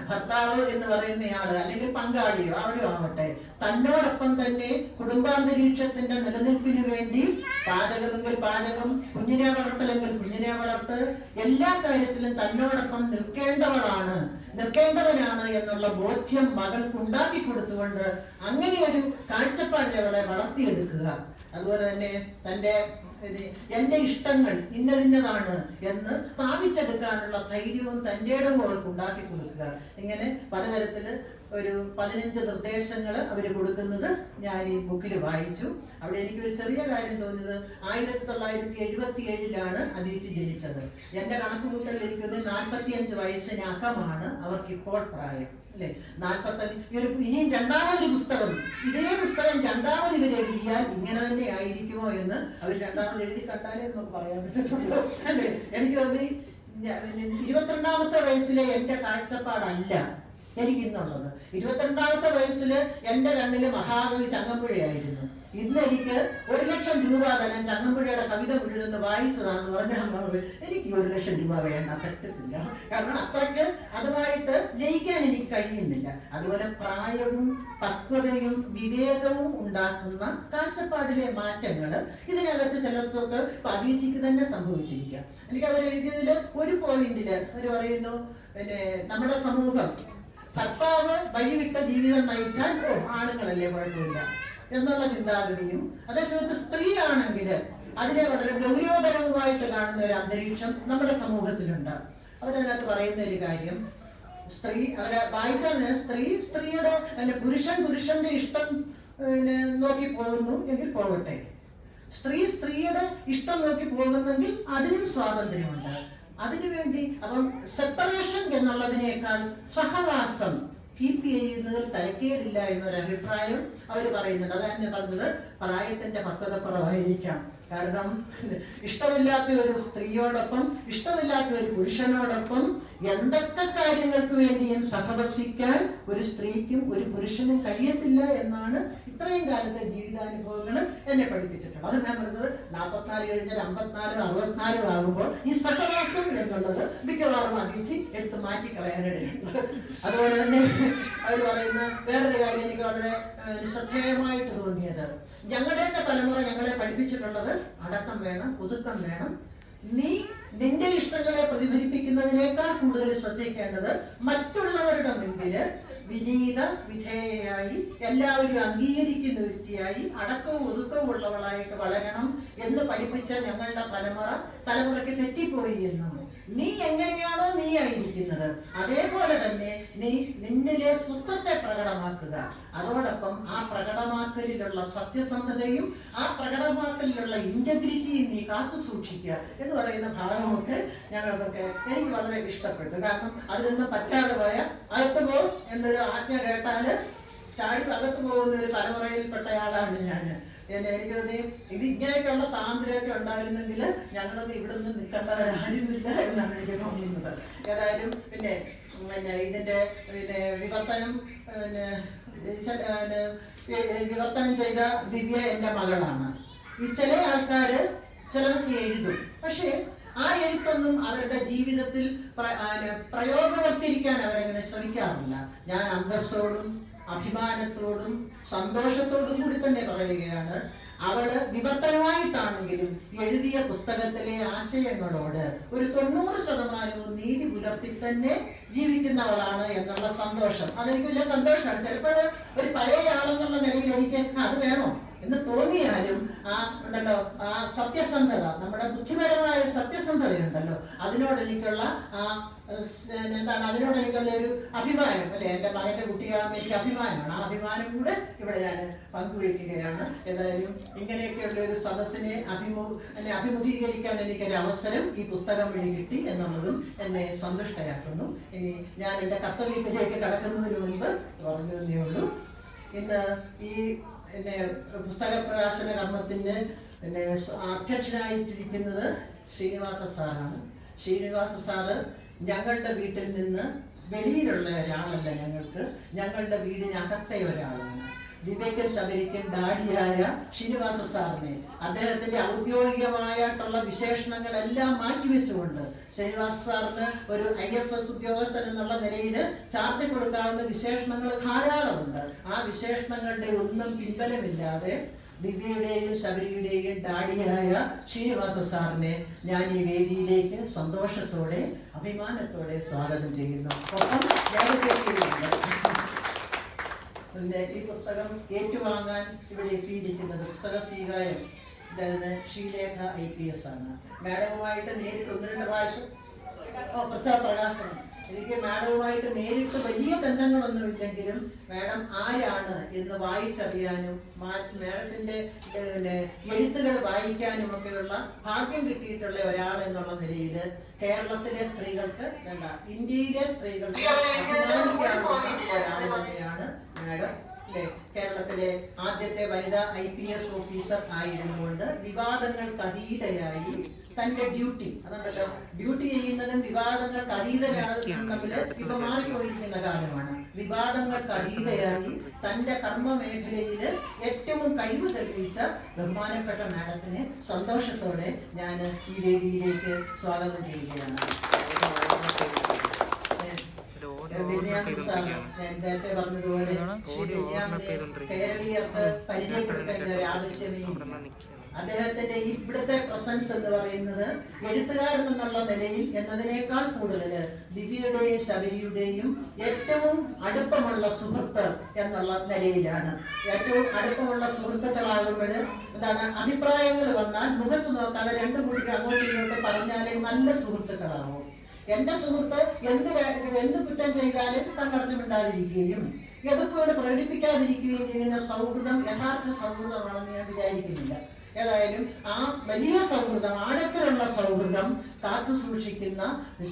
ഭർത്താവ് എന്ന് പറയുന്നയാള് അല്ലെങ്കിൽ പങ്കാളിയോ ആരും ആവട്ടെ, തന്നോടൊപ്പം തന്നെ കുടുംബാന്തരീക്ഷത്തിന്റെ നിലനിൽപ്പിന് വേണ്ടി പാചകമെങ്കിൽ പാചകം, കുഞ്ഞിനെ വളർത്തലെങ്കിൽ കുഞ്ഞിനെ വളർത്ത്, എല്ലാ കാര്യത്തിലും തന്നോടൊപ്പം നിൽക്കേണ്ടവനാണ് എന്നുള്ള ബോധ്യം മകൾക്ക് ഉണ്ടാക്കി കൊടുത്തുകൊണ്ട് അങ്ങനെ ഒരു കാഴ്ചപ്പാടുകളെ വളർത്തിയെടുക്കുക. അതുപോലെ തന്നെ എന്റെ ഇഷ്ടങ്ങൾ ഇന്നതാണ് എന്ന് സ്ഥാപിച്ചെടുക്കാനുള്ള ധൈര്യവും തന്റെ ഇടവും അവൾക്ക് ഉണ്ടാക്കി കൊടുക്കുക. ഇങ്ങനെ പലതരത്തില് ഒരു 15 നിർദ്ദേശങ്ങൾ അവര് കൊടുക്കുന്നത് ഞാൻ ഈ ബുക്കിൽ വായിച്ചു. അവിടെ എനിക്കൊരു ചെറിയ കാര്യം തോന്നിയത്, 1977 അദീച്ചി ജനിച്ചത്. എന്റെ കണക്കുകൂട്ടൽ എനിക്കൊന്ന് 45 വയസ്സിനകമാണ് അവർക്ക് ഇപ്പോൾ പ്രായം, അല്ലെ? 45. ഇനിയും രണ്ടാമതൊരു പുസ്തകം, ഇതേ പുസ്തകം രണ്ടാമത് ഇവർ എഴുതിയാൽ ഇങ്ങനെ തന്നെ ആയിരിക്കുമോ എന്ന് അവർ രണ്ടാമത് എഴുതി കണ്ടാലേ നമുക്ക് പറയാൻ പറ്റത്തുള്ളൂ, അല്ലേ? എനിക്ക് തോന്നി 22ാമത്തെ വയസ്സിലെ എന്റെ കാഴ്ചപ്പാടല്ല എനിക്കിന്നുള്ളത്. 22ാമത്തെ വയസ്സില് എന്റെ കണ്ണില് മഹാകവി ചങ്ങമ്പുഴയായിരുന്നു. ഇന്ന് എനിക്ക് 1 ലക്ഷം രൂപ തന്നെ ചങ്ങമ്പുഴയുടെ കവിത മുഴുവൻ വായിച്ചതാണെന്ന് പറഞ്ഞാൽ എനിക്ക് 1 ലക്ഷം രൂപ വേണ്ട, പറ്റത്തില്ല. കാരണം അത്രയ്ക്ക് അതുമായിട്ട് ജയിക്കാൻ എനിക്ക് കഴിയുന്നില്ല. അതുപോലെ പ്രായവും പക്വതയും വിവേകവും ഉണ്ടാക്കുന്ന കാഴ്ചപ്പാടിലെ മാറ്റങ്ങള് ഇതിനകത്ത് ചിലർക്കൊക്കെ അദീച്ചിക്ക് തന്നെ സംഭവിച്ചിരിക്കാം. എനിക്ക് അവരെഴുതിയതില് ഒരു പോയിന്റില് അവര് പറയുന്നു, നമ്മുടെ സമൂഹം ഭർത്താവ് വഴിവിട്ട ജീവിതം നയിച്ചാൽ ആണുങ്ങളല്ലേ കുഴപ്പമില്ല എന്നുള്ള ചിന്താഗതിയും, അതേസമയത്ത് സ്ത്രീ ആണെങ്കിൽ അതിനെ വളരെ ഗൗരവപരവുമായിട്ട് കാണുന്ന ഒരു അന്തരീക്ഷം നമ്മുടെ സമൂഹത്തിലുണ്ട്. അവരതിനകത്ത് പറയുന്ന ഒരു കാര്യം, അവരെ വായിച്ചാൽ സ്ത്രീയുടെ പുരുഷന്റെ ഇഷ്ടം നോക്കി പോകുന്നു എങ്കിൽ പോകട്ടെ, സ്ത്രീയുടെ ഇഷ്ടം നോക്കി പോകുന്നെങ്കിൽ അതിനും സ്വാതന്ത്ര്യമുണ്ട്. അതിനുവേണ്ടി അപ്പം സെപ്പറേഷൻ എന്നുള്ളതിനേക്കാൾ സഹവാസം കീപ്പ് ചെയ്യുന്നതിൽ തലക്കേടില്ല എന്നൊരു അഭിപ്രായം അവർ പറയുന്നുണ്ട്. അതാണ് ഞാൻ പറഞ്ഞത്, പ്രായത്തിന്റെ പക്വതക്കുറവായിരിക്കാം. കാരണം ഇഷ്ടമില്ലാത്ത ഒരു സ്ത്രീയോടൊപ്പം, ഇഷ്ടമില്ലാത്ത ഒരു പുരുഷനോടൊപ്പം എന്തൊക്കെ കാര്യങ്ങൾക്ക് വേണ്ടിയും സഹവസിക്കാൻ ഒരു സ്ത്രീക്കും ഒരു പുരുഷനും കഴിയത്തില്ല എന്നാണ് ഇത്രയും കാലത്തെ ജീവിതാനുഭവങ്ങൾ എന്നെ പഠിപ്പിച്ചിട്ടുള്ളത്. അത് ഞാൻ പറഞ്ഞത് 44 കഴിഞ്ഞാൽ 54, 64 ആകുമ്പോൾ ഈ സഹവാസം എന്നുള്ളത് മിക്കവാറും അദീച്ചി എടുത്ത് മാറ്റിക്കളയാനിടയുണ്ട്. അതുപോലെ തന്നെ അവർ പറയുന്ന വേറൊരു കാര്യം എനിക്ക് വളരെ ശ്രദ്ധേയമായിട്ട് തോന്നിയത്, ഞങ്ങളുടെയൊക്കെ തലമുറ ഞങ്ങളെ പഠിപ്പിച്ചിട്ടുള്ളത് അടക്കം വേണം, ഒതുക്കം വേണം. നീ നിന്റെ ഇഷ്ടങ്ങളെ പ്രതിഫലിപ്പിക്കുന്നതിനേക്കാൾ കൂടുതൽ ശ്രദ്ധിക്കേണ്ടത് മറ്റുള്ളവരുടെ മുൻപില് വിനീത വിധേയയായി എല്ലാവരും അംഗീകരിക്കുന്ന വ്യക്തിയായി അടക്കവും ഒതുക്കവും ഉള്ളവളായിട്ട് വളരണം എന്ന് പഠിപ്പിച്ച ഞങ്ങളുടെ തലമുറയ്ക്ക് തെറ്റിപ്പോയി എന്നും, നീ എങ്ങനെയാണോ നീ ആയിരിക്കുന്നത് അതേപോലെ തന്നെ നീ നിന്നിലെ സ്വത്വത്തെ പ്രകടമാക്കുക. അതോടൊപ്പം ആ പ്രകടമാക്കലിലുള്ള സത്യസന്ധതയും ആ പ്രകടമാക്കലിലുള്ള ഇന്റഗ്രിറ്റിയും നീ കാത്തു സൂക്ഷിക്കുക എന്ന് പറയുന്ന ഭാഗമൊക്കെ ഞങ്ങൾക്കൊക്കെ എനിക്ക് വളരെ ഇഷ്ടപ്പെട്ടു. കാരണം അതിലൊന്നും പറ്റാതെ പോയ അകത്ത് എന്നൊരു ആജ്ഞ കേട്ടാല് ചാടി അകത്ത് പോകുന്ന ഒരു തലമുറയിൽപ്പെട്ടയാളാണ് ഞാൻ. എനിക്ക് തോന്നി ഇത് ഇങ്ങനെയൊക്കെയുള്ള സ്വാതന്ത്ര്യമൊക്കെ ഉണ്ടായിരുന്നെങ്കിൽ ഞങ്ങളൊന്നും ഇവിടെ നിന്ന് നിൽക്കേണ്ടവരായിരുന്നില്ല എന്നാണ് എനിക്ക് തോന്നുന്നത്. ഏതായാലും പിന്നെ ഇതിന്റെ വിവർത്തനം വിവർത്തനം ചെയ്ത ദിവ്യ എന്റെ മകളാണ്. ഈ ചില ആൾക്കാര് ചിലർക്ക് എഴുതും, പക്ഷെ ആ എഴുത്തൊന്നും അവരുടെ ജീവിതത്തിൽ പ്രയോഗവൽക്കരിക്കാൻ അവരങ്ങനെ ശ്രമിക്കാറില്ല. ഞാൻ അന്തസ്സോടും അഭിമാനത്തോടും സന്തോഷത്തോടും കൂടി തന്നെ പറയുകയാണ്, അവള് വിവർത്തനമായിട്ടാണെങ്കിലും എഴുതിയ പുസ്തകത്തിലെ ആശയങ്ങളോട് ഒരു 90% നീതി പുലർത്തി തന്നെ ജീവിക്കുന്നവളാണ് എന്നുള്ള സന്തോഷം. അതെനിക്ക് വലിയ സന്തോഷമാണ്. ചിലപ്പോൾ ഒരു പഴയ ആളെന്നുള്ള നിലയിൽ എനിക്ക് അത് വേണോ എന്ന് തോന്നിയാലും ഉണ്ടല്ലോ ആ സത്യസന്ധത, നമ്മുടെ ബുദ്ധിപരമായ സത്യസന്ധതയുണ്ടല്ലോ, അതിനോട് എനിക്കുള്ള അതിനോട് എനിക്കുള്ള ഒരു അഭിമാനം അല്ലെ, എന്റെ മകന്റെ കുട്ടിയാകുമ്പോൾ എനിക്ക് അഭിമാനമാണ്. ആ അഭിമാനം കൂടെ ഇവിടെ ഞാൻ പങ്കുവയ്ക്കുകയാണ്. ഏതായാലും ഇങ്ങനെയൊക്കെയുള്ള ഒരു സദസ്സിനെ അഭിമുഖീകരിക്കാൻ എനിക്കൊരു അവസരം ഈ പുസ്തകം വഴി കിട്ടി എന്നുള്ളതും എന്നെ സന്തുഷ്ടയാക്കുന്നു. ഇനി ഞാൻ എന്റെ കർത്തവ്യത്തിലേക്ക് കടക്കുന്നതിന് മുൻപ് പറഞ്ഞതേ ഉള്ളൂ. ഇന്ന് ഈ പുസ്തക പ്രകാശന കർമ്മത്തിന് അധ്യക്ഷനായിട്ടിരിക്കുന്നത് ശ്രീനിവാസ സാറാണ്. ശ്രീനിവാസ സാറ് ഞങ്ങളുടെ വീട്ടിൽ നിന്ന് വെളിയിലുള്ള ഒരാളല്ല, ഞങ്ങളുടെ വീടിനകത്തെ ഒരാളാണ്. ദിവ്യയ്ക്കും ശബരിക്കും ഡാഡിയായ ശ്രീനിവാസ സാറിനെ അദ്ദേഹത്തിന്റെ ഔദ്യോഗികമായിട്ടുള്ള വിശേഷണങ്ങളെല്ലാം മാറ്റിവെച്ചുകൊണ്ട് ശ്രീനിവാസ സാറിന് ഒരു IFS ഉദ്യോഗസ്ഥൻ എന്നുള്ള നിലയിൽ ചാർത്തി കൊടുക്കാവുന്ന വിശേഷണങ്ങൾ ധാരാളമുണ്ട്. ആ വിശേഷണങ്ങളുടെ ഒന്നും പിൻബലമില്ലാതെ ദിവ്യയുടെയും ശബരിയുടെയും ഡാഡിയായ ശ്രീനിവാസ സാറിനെ ഞാൻ ഈ വേദിയിലേക്ക് സന്തോഷത്തോടെ അഭിമാനത്തോടെ സ്വാഗതം ചെയ്യുന്നു. ഒപ്പം ഈ പുസ്തകം ഏറ്റുവാങ്ങാൻ ഇവിടെ എത്തിയിരിക്കുന്നത് പുസ്തക സ്വീകാരം ശ്രീലേഖ IPS ആണ്. മാഡവുമായിട്ട് നേരിട്ട് 1-2 പ്രാവശ്യം പ്രകാശനം എനിക്ക് മാഡവുമായിട്ട് നേരിട്ട് വലിയ ബന്ധങ്ങളൊന്നുമില്ലെങ്കിലും മാഡം ആരാണ് എന്ന് വായിച്ചറിയാനും മാഡത്തിന്റെ എഴുത്തുകൾ വായിക്കാനും ഒക്കെയുള്ള ഭാഗ്യം കിട്ടിയിട്ടുള്ള ഒരാൾ എന്നുള്ള നിലയിൽ കേരളത്തിലെ സ്ത്രീകൾക്ക് വേണ്ട, ഇന്ത്യയിലെ സ്ത്രീകൾക്ക് അഭിമാനിക്കാവുന്ന ഒരാൾ തന്നെയാണ് മാഡം. കേരളത്തിലെ ആദ്യത്തെ വനിതാ IPS ഓഫീസർ ആയിരുന്നുകൊണ്ട് വിവാദങ്ങൾക്ക് അതീതയായി തന്റെ ഡ്യൂട്ടി, അതുണ്ടല്ലോ ഡ്യൂട്ടി ചെയ്യുന്നതും വിവാദങ്ങൾക്ക് അതീതരാകുന്നതും തമ്മിൽ ഇപ്പൊ മാറിപ്പോയിരിക്കുന്ന കാലമാണ്. വിവാദങ്ങൾക്ക് അതീതയായി തന്റെ കർമ്മ മേഖലയിൽ ഏറ്റവും കഴിവ് തെളിയിച്ച ബഹുമാനപ്പെട്ട മാഡത്തിനെ സന്തോഷത്തോടെ ഞാൻ ഈ വേദിയിലേക്ക് സ്വാഗതം ചെയ്യുകയാണ്. നേരത്തെ പറഞ്ഞതുപോലെ കേരളീയർക്ക് പരിചയപ്പെടുത്തേണ്ട ഒരു ആവശ്യമേ അദ്ദേഹത്തിന്റെ ഇവിടുത്തെ പ്രസൻസ് എന്ന് പറയുന്നത് എഴുത്തുകാരൻ എന്നുള്ള നിലയിൽ എന്നതിനേക്കാൾ കൂടുതൽ ദിവ്യയുടെയും ശബരിയുടെയും ഏറ്റവും അടുപ്പമുള്ള സുഹൃത്ത് എന്നുള്ള നിലയിലാണ്. ഏറ്റവും അടുപ്പമുള്ള സുഹൃത്തുക്കളാകുമ്പോൾ അഭിപ്രായങ്ങൾ വന്നാൽ മുഖത്ത് നോക്കാതെ രണ്ടു കൂട്ടരും അങ്ങോട്ടും ഇങ്ങോട്ടും പറഞ്ഞാലേ നല്ല സുഹൃത്തുക്കളാവും. എന്റെ സുഹൃത്ത് എന്ത് കുറ്റം ചെയ്താലും തങ്ങർച്ചമിണ്ടാതിരിക്കുകയും എതിർപ്പുകൾ പ്രകടിപ്പിക്കാതിരിക്കുകയും ചെയ്യുന്ന സൗഹൃദം യഥാർത്ഥ സൗഹൃദമാണെന്ന് ഞാൻ വിചാരിക്കുന്നില്ല. ഏതായാലും ആ വലിയ സൗഹൃദം, ആഴത്തിലുള്ള സൗഹൃദം കാത്തു സൂക്ഷിക്കുന്ന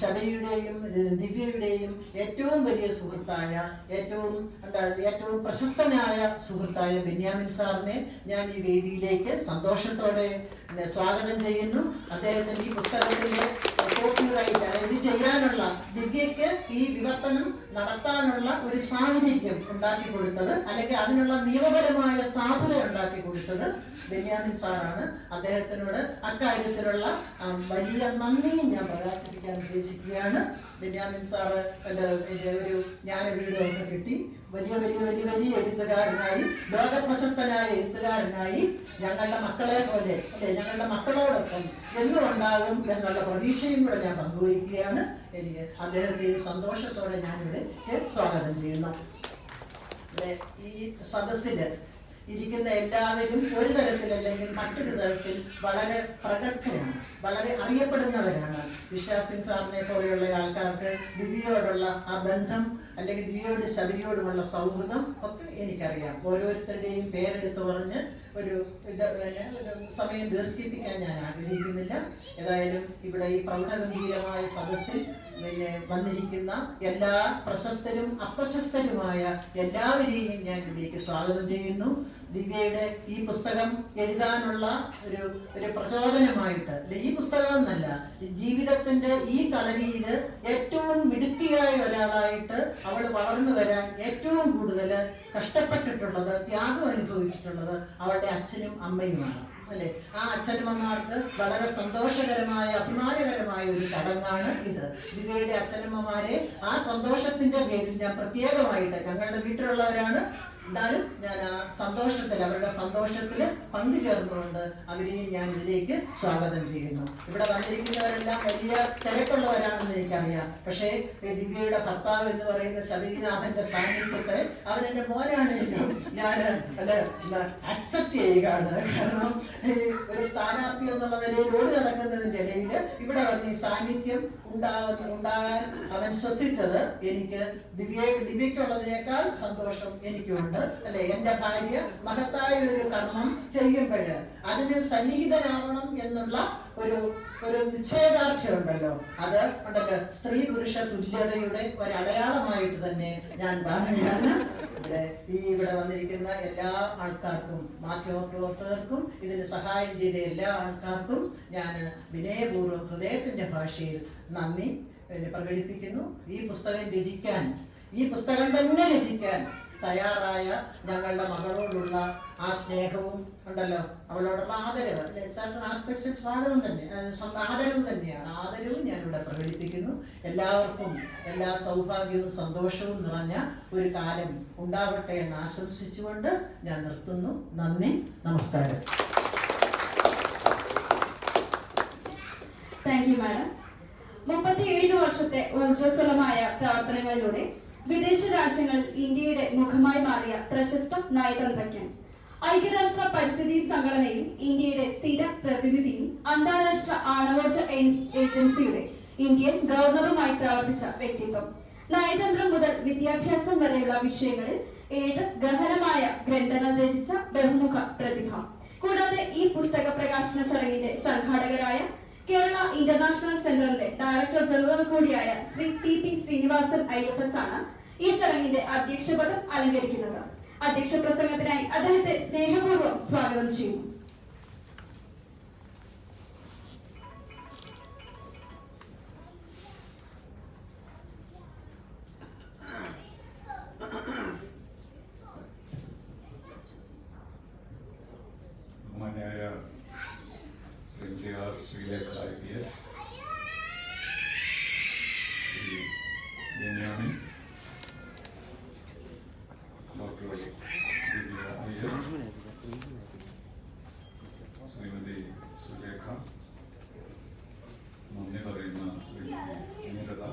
ശബരിയുടെയും ദിവ്യയുടെയും ഏറ്റവും വലിയ സുഹൃത്തായ ഏറ്റവും പ്രശസ്തനായ സുഹൃത്തായ ബെന്യാമിൻ സാറിനെ ഞാൻ ഈ വേദിയിലേക്ക് സന്തോഷത്തോടെ സ്വാഗതം ചെയ്യുന്നു. അദ്ദേഹത്തിന്റെ ഈ പുസ്തകത്തിന്റെ കോപ്പിറൈറ്റ് ഇത് ചെയ്യാനുള്ള ദിവ്യയ്ക്ക് ഈ വിവർത്തനം നടത്താനുള്ള ഒരു സാഹചര്യം ഉണ്ടാക്കി കൊടുത്തത്, അല്ലെങ്കിൽ അതിനുള്ള നിയമപരമായ സാധുത ഉണ്ടാക്കി കൊടുത്തത് ബെന്യാമിൻ സാറാണ്. അദ്ദേഹത്തിനോട് അക്കാര്യത്തിലുള്ള വലിയ നന്ദിയും ഞാൻ പ്രകാശിപ്പിക്കാൻ ഉദ്ദേശിക്കുകയാണ്. ബെന്യാമിൻ സാറ് ഒരു ജ്ഞാനപീഠമൊക്കെ കിട്ടി വലിയ വലിയ വലിയ വലിയ എഴുത്തുകാരനായി, ലോകപ്രശസ്തനായ എഴുത്തുകാരനായി ഞങ്ങളുടെ മക്കളെ പോലെ ഞങ്ങളുടെ മക്കളോടൊപ്പം എന്നും ഉണ്ടാകും എന്നുള്ള പ്രതീക്ഷയും കൂടെ ഞാൻ പങ്കുവയ്ക്കുകയാണ്. എനിക്ക് അദ്ദേഹത്തെ സന്തോഷത്തോടെ ഞാനിവിടെ സ്വാഗതം ചെയ്യുന്നു. ഈ സദസ്സില് ഇരിക്കുന്ന എല്ലാവരും ഒരു തരത്തിലല്ലെങ്കിൽ മറ്റൊരു തരത്തിൽ വളരെ പ്രഗത്ഭരാണ്, വളരെ അറിയപ്പെടുന്നവരാണ്. വിശ്വാസിംഗ് സാറിനെ പോലെയുള്ള ആൾക്കാർക്ക് ദിവ്യയോടുള്ള ആ ബന്ധം, അല്ലെങ്കിൽ ദിവ്യയോട് ശബരിയോടുമുള്ള സൗഹൃദം ഒക്കെ എനിക്കറിയാം. ഓരോരുത്തരുടെയും പേരെടുത്ത് പറഞ്ഞ് ഒരു സമയം ദീർഘിപ്പിക്കാൻ ഞാൻ ആഗ്രഹിക്കുന്നില്ല. ഏതായാലും ഇവിടെ ഈ പ്രൗഢഗംഭീരമായ സദസ്സിൽ വന്നിരിക്കുന്ന എല്ലാ പ്രശസ്തരും അപ്രശസ്തരുമായ എല്ലാവരെയും ഞാൻ ഇവിടേക്ക് സ്വാഗതം ചെയ്യുന്നു. ദിവ്യയുടെ ഈ പുസ്തകം എഴുതാനുള്ള ഒരു ഒരു പ്രചോദനമായിട്ട്, ഈ പുസ്തകം എന്നല്ല, ജീവിതത്തിന്റെ ഈ കളരിയിൽ ഏറ്റവും മിടുക്കിയായ ഒരാളായിട്ട് അവൾ വളർന്നു വരാൻ ഏറ്റവും കൂടുതൽ കഷ്ടപ്പെട്ടിട്ടുള്ളത്, ത്യാഗം അനുഭവിച്ചിട്ടുള്ളത് അവളുടെ അച്ഛനും അമ്മയുമാണ് അല്ലെ. ആ അച്ഛനമ്മമാർക്ക് വളരെ സന്തോഷകരമായ അഭിമാനകരമായ ഒരു ചടങ്ങാണ് ഇത്. ദിവ്യയുടെ അച്ഛനമ്മമാരെ ആ സന്തോഷത്തിന്റെ പേരിൽ ഞാൻ പ്രത്യേകമായിട്ട്, ഞങ്ങളുടെ വീട്ടിലുള്ളവരാണ്, എന്നാലും ഞാൻ ആ സന്തോഷത്തിൽ, അവരുടെ സന്തോഷത്തിൽ പങ്കുചേർന്നുകൊണ്ട് അവരെ ഞാൻ ഇതിലേക്ക് സ്വാഗതം ചെയ്യുന്നു. ഇവിടെ വന്നിരിക്കുന്നവരെല്ലാം വലിയ തിരക്കുള്ളവരാണെന്ന് എനിക്കറിയാം. പക്ഷേ ദിവ്യയുടെ ഭർത്താവ് എന്ന് പറയുന്ന ശബരിനാഥന്റെ സാന്നിധ്യത്തെ, അവൻ എന്റെ മോനാണെങ്കിലും ഞാൻ അക്സെപ്റ്റ് ചെയ്യുകയാണ്. കാരണം ഒരു സ്ഥാനാർത്ഥി എന്നുള്ള നിലയിൽ ഓടി നടക്കുന്നതിന്റെ ഇടയിൽ ഇവിടെ വന്ന് ഈ സാന്നിധ്യം ഉണ്ടാകാൻ അവൻ ശ്രദ്ധിച്ചത് എനിക്ക് ദിവ്യക്കുള്ളതിനേക്കാൾ സന്തോഷം എനിക്കുണ്ട് അല്ലെ. എന്റെ ഭാര്യ മഹത്തായ ഒരു കർമ്മം ചെയ്യുമ്പോൾ അതിന് സന്നിഹിതനാവണം എന്നുള്ള ഒരു നിശ്ചയദാർഢ്യം ഉണ്ടല്ലോ, അത് ഉണ്ടല്ലോ, സ്ത്രീ പുരുഷ തുല്യതയുടെ ഒരടയാളമായിട്ട് തന്നെ ഞാൻ കാണുകയാണ്. ഇവിടെ വന്നിരിക്കുന്ന എല്ലാ ആൾക്കാർക്കും, മാധ്യമപ്രവർത്തകർക്കും, ഇതിന് സഹായം ചെയ്ത എല്ലാ ആൾക്കാർക്കും ഞാൻ വിനയപൂർവ്വം ഹൃദയത്തിന്റെ ഭാഷയിൽ നന്ദി പ്രകടിപ്പിക്കുന്നു. ഈ പുസ്തകം രചിക്കാൻ, ഈ പുസ്തകം തന്നെ രചിക്കാൻ തയ്യാറായ ഞങ്ങളുടെ മകളോടുള്ള ആ സ്നേഹവും ഉണ്ടല്ലോ, അവളോടുള്ള ആദരവ്, ആ സ്പെഷ്യൽ സ്വാഗതം തന്നെ, ആദരവ് തന്നെയാണ്. ആദരവും ഞാനിവിടെ പ്രകടിപ്പിക്കുന്നു. എല്ലാവർക്കും എല്ലാ സൗഭാഗ്യവും സന്തോഷവും നിറഞ്ഞ ഒരു കാലം ഉണ്ടാവട്ടെ എന്ന് ആശംസിച്ചുകൊണ്ട് ഞാൻ നിർത്തുന്നു. നന്ദി, നമസ്കാരം. Thank you madam. 37 വർഷത്തെ ഊർജ്ജസ്വലമായ പ്രവർത്തനങ്ങളിലൂടെ വിദേശ രാജ്യങ്ങളിൽ ഇന്ത്യയുടെ മുഖമായി മാറിയ പ്രശസ്ത നയതന്ത്രജ്ഞൻ, ഐക്യരാഷ്ട്ര പരിസ്ഥിതി സംഘടനയിൽ ഇന്ത്യയുടെ സ്ഥിര പ്രതിനിധിയും അന്താരാഷ്ട്ര ആണവോർജ്ജ ഏജൻസിയുടെ ഇന്ത്യൻ ഗവർണറുമായി പ്രവർത്തിച്ച വ്യക്തിത്വം, നയതന്ത്രം മുതൽ വിദ്യാഭ്യാസം വരെയുള്ള വിഷയങ്ങളിൽ 7 ഗഹനമായ ഗ്രന്ഥങ്ങൾ രചിച്ച ബഹുമുഖ പ്രതിഭ. കൂടാതെ ഈ പുസ്തക പ്രകാശന ചടങ്ങിന്റെ സംഘാടകരായ കേരള ഇന്റർനാഷണൽ സെന്ററിന്റെ ഡയറക്ടർ ജനറൽ കൂടിയായ Shri T P Sreenivasan IFS ആണ് ഈ ചടങ്ങിന്റെ അധ്യക്ഷപദം അലങ്കരിക്കുന്നത്. അധ്യക്ഷ പ്രസംഗത്തിനായി അദ്ദേഹത്തെ സ്നേഹപൂർവ്വം സ്വാഗതം ചെയ്യുന്നു. ബഹുമാന്യായ ശ്രീലേഖ IPS, ശ്രീ ബെന്യാമിൻ, ഡോക്ടർ ദിവ്യ അയ്യർ, ശ്രീമതി സുലേഖ, നന്ദി പറയുന്ന ശ്രീമതി നീരത,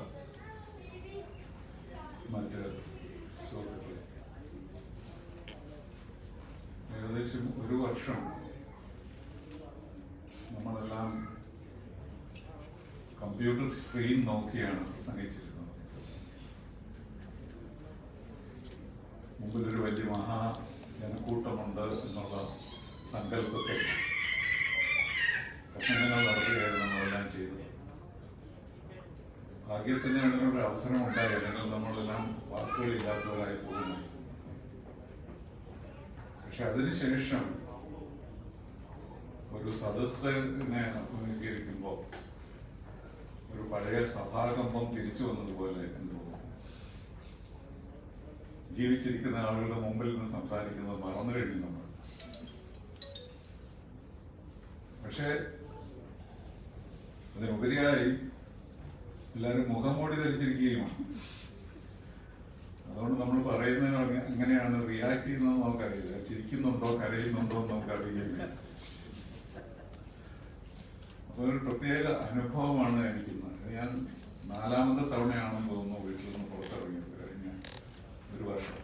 മറ്റ് സുഹൃത്തുക്കളെ, ഏകദേശം 1 വർഷം നമ്മളെല്ലാം കമ്പ്യൂട്ടർ സ്ക്രീൻ നോക്കിയാണ് പ്രസംഗിച്ചിരുന്നത്. മുമ്പിലൊരു വലിയ ജനക്കൂട്ടമുണ്ട് എന്നുള്ള സങ്കല്പത്തിൽ പ്രസംഗങ്ങൾ നടത്തുകയാണ് നമ്മളെല്ലാം ചെയ്തത്. ഭാഗ്യത്തിന് അതിനൊരു അവസരം ഉണ്ടായി, അല്ലെങ്കിൽ നമ്മളെല്ലാം വാക്കുകളില്ലാത്തവരായി പോകുന്നു. പക്ഷെ അതിനുശേഷം ഒരു സദസ്സിനെ അഭിമുഖീകരിക്കുമ്പോൾ ഒരു പഴയ സഭാകമ്പം തിരിച്ചു വന്നതുപോലെ എന്ന് തോന്നുന്നു. ജീവിച്ചിരിക്കുന്ന ആളുകളുടെ മുമ്പിൽ നിന്ന് സംസാരിക്കുന്നത് മറന്നു കഴിഞ്ഞു നമ്മൾ. പക്ഷെ അതിനുപരിയായി എല്ലാവരും മുഖംമൂടി ധരിച്ചിരിക്കുകയുമാണ്. അതുകൊണ്ട് നമ്മൾ പറയുന്നതിന് എങ്ങനെയാണ് റിയാക്ട് ചെയ്യുന്നത് നമുക്കറിയില്ല. ചിരിക്കുന്നുണ്ടോ കരയുന്നുണ്ടോ എന്ന് നമുക്കറിയില്ല. അപ്പൊ ഒരു പ്രത്യേക അനുഭവമാണ് എനിക്കുന്നത്. ഞാൻ 4ാമത്തെ തവണയാണെന്ന് തോന്നുന്നു വീട്ടിൽ നിന്ന് പുറത്തിറങ്ങിയത് കഴിഞ്ഞ 1 വർഷം.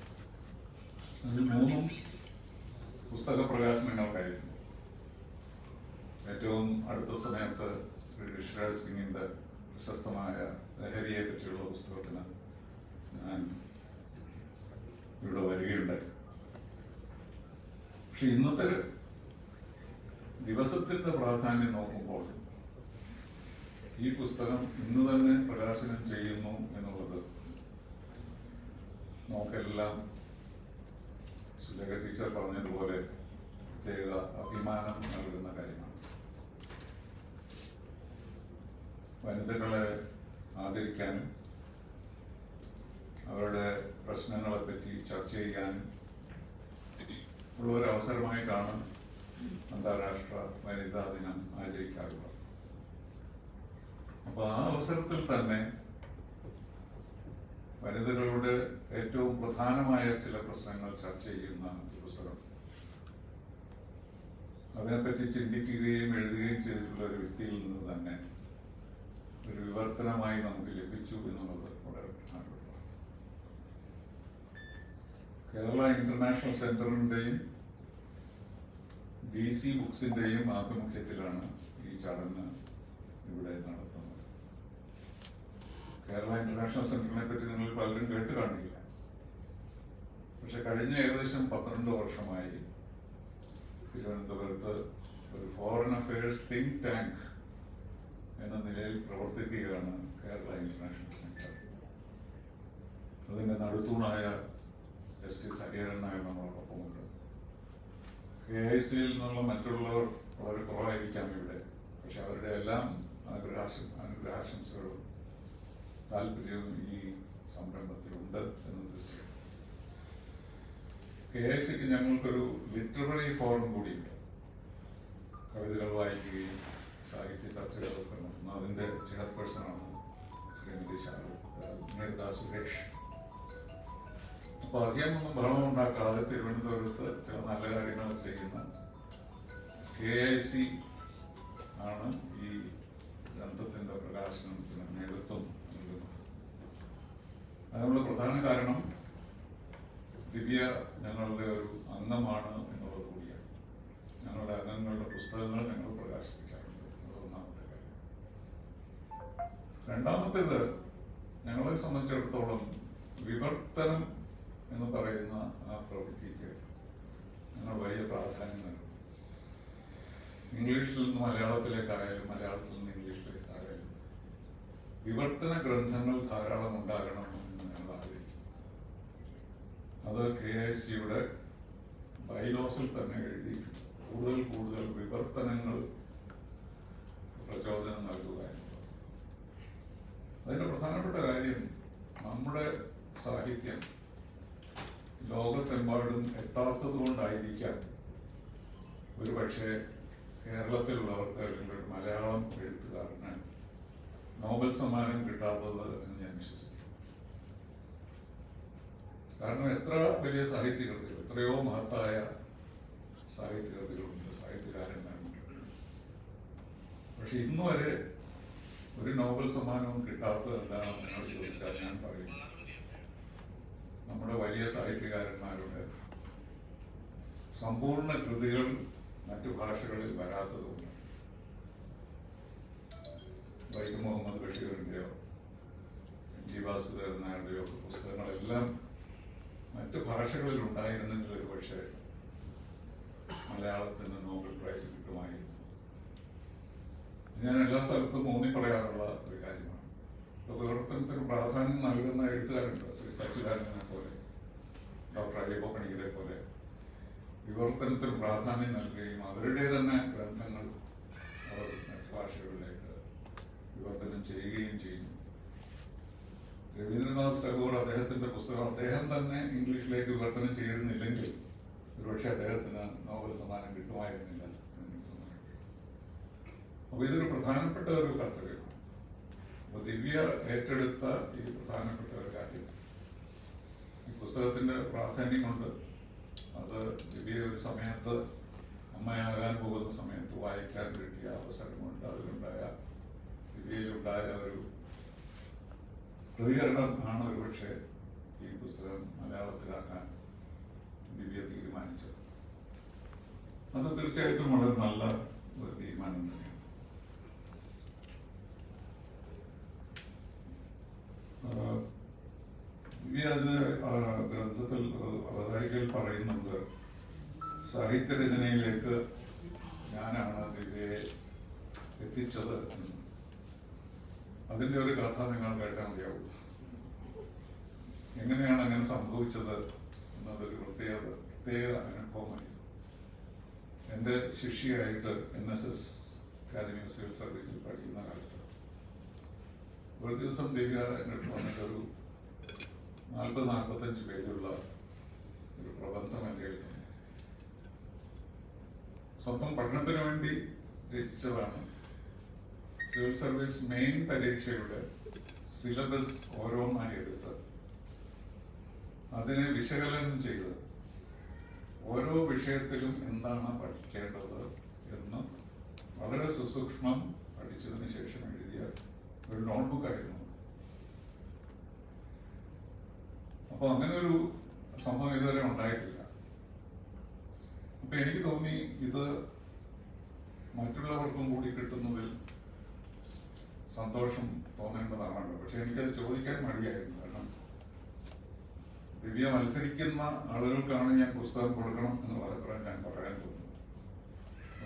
അതിൽ 3 പുസ്തക പ്രകാശനങ്ങൾക്കായിരുന്നു. ഏറ്റവും അടുത്ത സമയത്ത് ശ്രീ ഋഷിരാജ് സിംഗിന്റെ പ്രശസ്തമായ ലഹരിയെ പറ്റിയുള്ള പുസ്തകത്തിന് ഞാൻ ഇവിടെ വരികയുണ്ടായി. പക്ഷെ ഇന്നത്തെ ദിവസത്തിന്റെ പ്രാധാന്യം നോക്കുമ്പോൾ ഈ പുസ്തകം ഇന്ന് തന്നെ പ്രകാശനം ചെയ്യുന്നു എന്നുള്ളത് നമുക്കെല്ലാം ലേഖ ടീച്ചർ പറഞ്ഞതുപോലെ പ്രത്യേക അഭിമാനം നൽകുന്ന കാര്യമാണ്. വനിതകളെ ആദരിക്കാനും അവരുടെ പ്രശ്നങ്ങളെപ്പറ്റി ചർച്ച ചെയ്യാനും ഉള്ള ഒരു അവസരമായിട്ടാണ് അന്താരാഷ്ട്ര വനിതാ ദിനം ആചരിക്കാറുള്ളത്. അപ്പൊ ആ അവസരത്തിൽ തന്നെ വനിതകളുടെ ഏറ്റവും പ്രധാനമായ ചില പ്രശ്നങ്ങൾ ചർച്ച ചെയ്യുന്ന ഒരു പുസ്തകം, അതിനെപ്പറ്റി ചിന്തിക്കുകയും എഴുതുകയും ചെയ്തിട്ടുള്ള ഒരു വ്യക്തിയിൽ നിന്ന് തന്നെ ഒരു വിവർത്തനമായി നമുക്ക് ലഭിച്ചു എന്നുള്ളത് വളരെ പ്രധാനപ്പെട്ടതാണ്. കേരള ഇന്റർനാഷണൽ സെന്ററിന്റെയും DC ബുക്സിന്റെയും ആഭിമുഖ്യത്തിലാണ് ഈ ചടങ്ങ് ഇവിടെ നടത്തുന്നത്. കേരള ഇന്റർനാഷണൽ സെന്ററിനെ പറ്റി നിങ്ങൾ പലരും കേട്ട് കാണില്ല. പക്ഷെ കഴിഞ്ഞ ഏകദേശം 12 വർഷമായി തിരുവനന്തപുരത്ത് ഒരു ഫോറിൻ അഫയേഴ്സ് തിങ്ക് ടാങ്ക് എന്ന നിലയിൽ പ്രവർത്തിക്കുകയാണ് കേരള ഇന്റർനാഷണൽ സെന്റർ. അതിന്റെ നടുത്തൂണായ ജസ്റ്റിസ് ഹരിഹരൻ നായർ നമ്മളോടൊപ്പമുണ്ട്. KICയിൽ നിന്നുള്ള മറ്റുള്ളവർ വളരെ കുറവായിരിക്കാം ഇവിടെ, പക്ഷെ അവരുടെ എല്ലാം അനുഗ്രഹാശംസകളും താല്പര്യവും ഈ സംരംഭത്തിലുണ്ട് എന്ന് തീർച്ചയായും. KICക്ക് ഞങ്ങൾക്കൊരു ലിറ്റററി ഫോറം കൂടിയുണ്ട്. കവിതകൾ വായിക്കുകയും സാഹിത്യ ചർച്ചകളൊക്കെ നടത്തുന്നു. അതിന്റെ ചെയർപേഴ്സണാണ് ശ്രീമതി മേഘ സുരേഷ്. അപ്പൊ അധികമൊന്നും ബഹളം ഉണ്ടാക്കാതെ തിരുവനന്തപുരത്ത് ചില നല്ല കാര്യങ്ങൾ ചെയ്യുന്ന KIC ആണ് ഈ ഗ്രന്ഥത്തിന്റെ പ്രകാശനത്തിന് നേതൃത്വം നൽകുന്നത്. അതിനുള്ള പ്രധാന കാരണം ദിവ്യ ഞങ്ങളുടെ ഒരു അംഗമാണ് എന്നുള്ളത് കൂടിയാണ്. ഞങ്ങളുടെ അംഗങ്ങളുടെ പുസ്തകങ്ങൾ ഞങ്ങൾ പ്രകാശിപ്പിക്കാറുണ്ട്. അത് ഒന്നാമത്തെ കാര്യം. രണ്ടാമത്തേത്, ഞങ്ങളെ സംബന്ധിച്ചിടത്തോളം വിവർത്തനം എന്ന് പറയുന്ന ആ പ്രവൃത്തിക്ക് ഞങ്ങൾ വലിയ പ്രാധാന്യം നൽകും. ഇംഗ്ലീഷിൽ നിന്ന് മലയാളത്തിലേക്കായാലും മലയാളത്തിൽ നിന്ന് ഇംഗ്ലീഷിലേക്കായാലും വിവർത്തന ഗ്രന്ഥങ്ങൾ ധാരാളം ഉണ്ടാകണം എന്ന് ഞങ്ങൾ ആഗ്രഹിക്കും. അത് KICയുടെ ബൈലോസിൽ തന്നെ എഴുതിയിട്ടുണ്ട്. കൂടുതൽ വിവർത്തനങ്ങൾ പ്രചോദനം നൽകുക എന്നുള്ളത്. അതിന്റെ പ്രധാനപ്പെട്ട കാര്യം, നമ്മുടെ സാഹിത്യം ലോകത്തെമ്പാടും എത്താത്തത് കൊണ്ടായിരിക്കാം ഒരു പക്ഷേ കേരളത്തിലുള്ളവർക്ക് അല്ലെങ്കിൽ ഒരു മലയാളം എഴുത്തുകാരന് നോബൽ സമ്മാനം കിട്ടാത്തത് എന്ന് ഞാൻ വിശ്വസിക്കുന്നു. കാരണം എത്ര വലിയ സാഹിത്യകൃതികൾ, എത്രയോ മഹത്തായ സാഹിത്യകൃതികളുണ്ട്, സാഹിത്യകാരന്മാരുണ്ട്. പക്ഷെ ഇന്നുവരെ ഒരു നോബൽ സമ്മാനവും കിട്ടാത്തത് എന്താണെന്ന് നിങ്ങൾ ചോദിച്ചാൽ ഞാൻ പറയും, നമ്മുടെ വലിയ സാഹിത്യകാരന്മാരുടെ സമ്പൂർണ്ണ കൃതികൾ മറ്റു ഭാഷകളിൽ വരാത്തതുകൊണ്ട്. വൈക്കം മുഹമ്മദ് ബഷീറിന്റെയോ MG വാസുദേവൻ നായരുടെയോ പുസ്തകങ്ങളെല്ലാം മറ്റു ഭാഷകളിൽ ഉണ്ടായിരുന്നെങ്കിൽ ഒരു പക്ഷേ മലയാളത്തിന് നോബൽ പ്രൈസ് കിട്ടുമായിരുന്നു. ഞാൻ എല്ലാ സ്ഥലത്തും ഊന്നി പറയാറുള്ള ഒരു കാര്യമാണ്. വിവർത്തനത്തിന് പ്രാധാന്യം നൽകുന്ന എഴുത്തുകാരുണ്ട്. ശ്രീ സച്ചിദാനന്ദനെ പോലെ, ഡോക്ടർ അയ്യപ്പ പണിക്കരെ പോലെ വിവർത്തനത്തിന് പ്രാധാന്യം നൽകുകയും അവരുടെ തന്നെ ഗ്രന്ഥങ്ങൾ അവർ മറ്റു ഭാഷകളിലേക്ക് വിവർത്തനം ചെയ്യുകയും ചെയ്യുന്നു. രവീന്ദ്രനാഥ് ടാഗോർ അദ്ദേഹത്തിന്റെ പുസ്തകം അദ്ദേഹം തന്നെ ഇംഗ്ലീഷിലേക്ക് വിവർത്തനം ചെയ്യുന്നില്ലെങ്കിൽ ഒരുപക്ഷെ അദ്ദേഹത്തിന് നോബൽ സമ്മാനം കിട്ടുമായിരുന്നില്ല. അപ്പൊ ഇതൊരു പ്രധാനപ്പെട്ട ഒരു കർത്തവ്യമാണ്. അപ്പൊ ദിവ്യ ഏറ്റെടുത്ത ഈ പ്രധാനപ്പെട്ട ഒരു കാര്യം, ഈ പുസ്തകത്തിന്റെ പ്രാധാന്യം കൊണ്ട് അത് ദിവ്യ ഒരു സമയത്ത് അമ്മയാകാൻ പോകുന്ന സമയത്ത് വായിക്കാൻ കിട്ടിയ അവസരം കൊണ്ട് അതിലുണ്ടായ ദിവ്യയിലുണ്ടായ ഒരു പ്രതികരണം ആണ് ഒരുപക്ഷെ ഈ പുസ്തകം മലയാളത്തിലാക്കാൻ ദിവ്യ തീരുമാനിച്ചത്. അത് തീർച്ചയായിട്ടും വളരെ നല്ല ഒരു തീരുമാനം തന്നെയാണ്. ദിവ്യ അതിന് ഗ്രന്ഥത്തിൽ അവതാരികയിൽ പറയുന്നുണ്ട്, സാഹിത്യരചനയിലേക്ക് ഞാനാണ് ദിവ്യയെ എത്തിച്ചത് എന്ന്. അതിന്റെ ഒരു കഥ നിങ്ങൾ കേട്ടാൽ മതിയാവും. എങ്ങനെയാണ് അങ്ങനെ സംഭവിച്ചത് എന്നതൊരു പ്രത്യേകത. പ്രത്യേക അനുഭവമായി. എൻ്റെ ശിഷ്യയായിട്ട് NSS അക്കാദമി ഓഫ് സിവിൽ സർവീസിൽ പഠിക്കുന്ന കാലത്ത് ഒരു ദിവസം ദിവ്യ എൻ്റെ അടുത്ത് വന്നിട്ട് ഒരു 40-45 പേജുള്ള ഒരു പ്രബന്ധം എൻ്റെ കയ്യിൽ തന്നു. സ്വന്തം പഠനത്തിന് വേണ്ടി രചിച്ചതാണ്. സിവിൽ സർവീസ് മെയിൻ പരീക്ഷയുടെ സിലബസ് ഓരോന്നായി എടുത്ത് അതിനെ വിശകലനം ചെയ്ത് ഓരോ വിഷയത്തിലും എന്താണ് പഠിക്കേണ്ടത് എന്ന് വളരെ സുസൂക്ഷ്മം പഠിച്ചതിന് ശേഷം എഴുതിയ ഒരു നോട്ട്ബുക്ക് ആയിരുന്നു. അപ്പൊ അങ്ങനെ ഒരു സംഭവം ഇതുവരെ ഉണ്ടായിട്ടില്ല. അപ്പൊ എനിക്ക് തോന്നി ഇത് മറ്റുള്ളവർക്കും കൂടി കിട്ടുന്നതിൽ സന്തോഷം തോന്നേണ്ടതാണല്ലോ. പക്ഷെ എനിക്കത് ചോദിക്കാൻ മടിയായിരുന്നു. കാരണം ദിവ്യ മത്സരിക്കുന്ന ആളുകൾക്കാണ് ഞാൻ പുസ്തകം കൊടുക്കണം എന്ന് പലപ്പോഴും ഞാൻ പറയാൻ തോന്നുന്നു.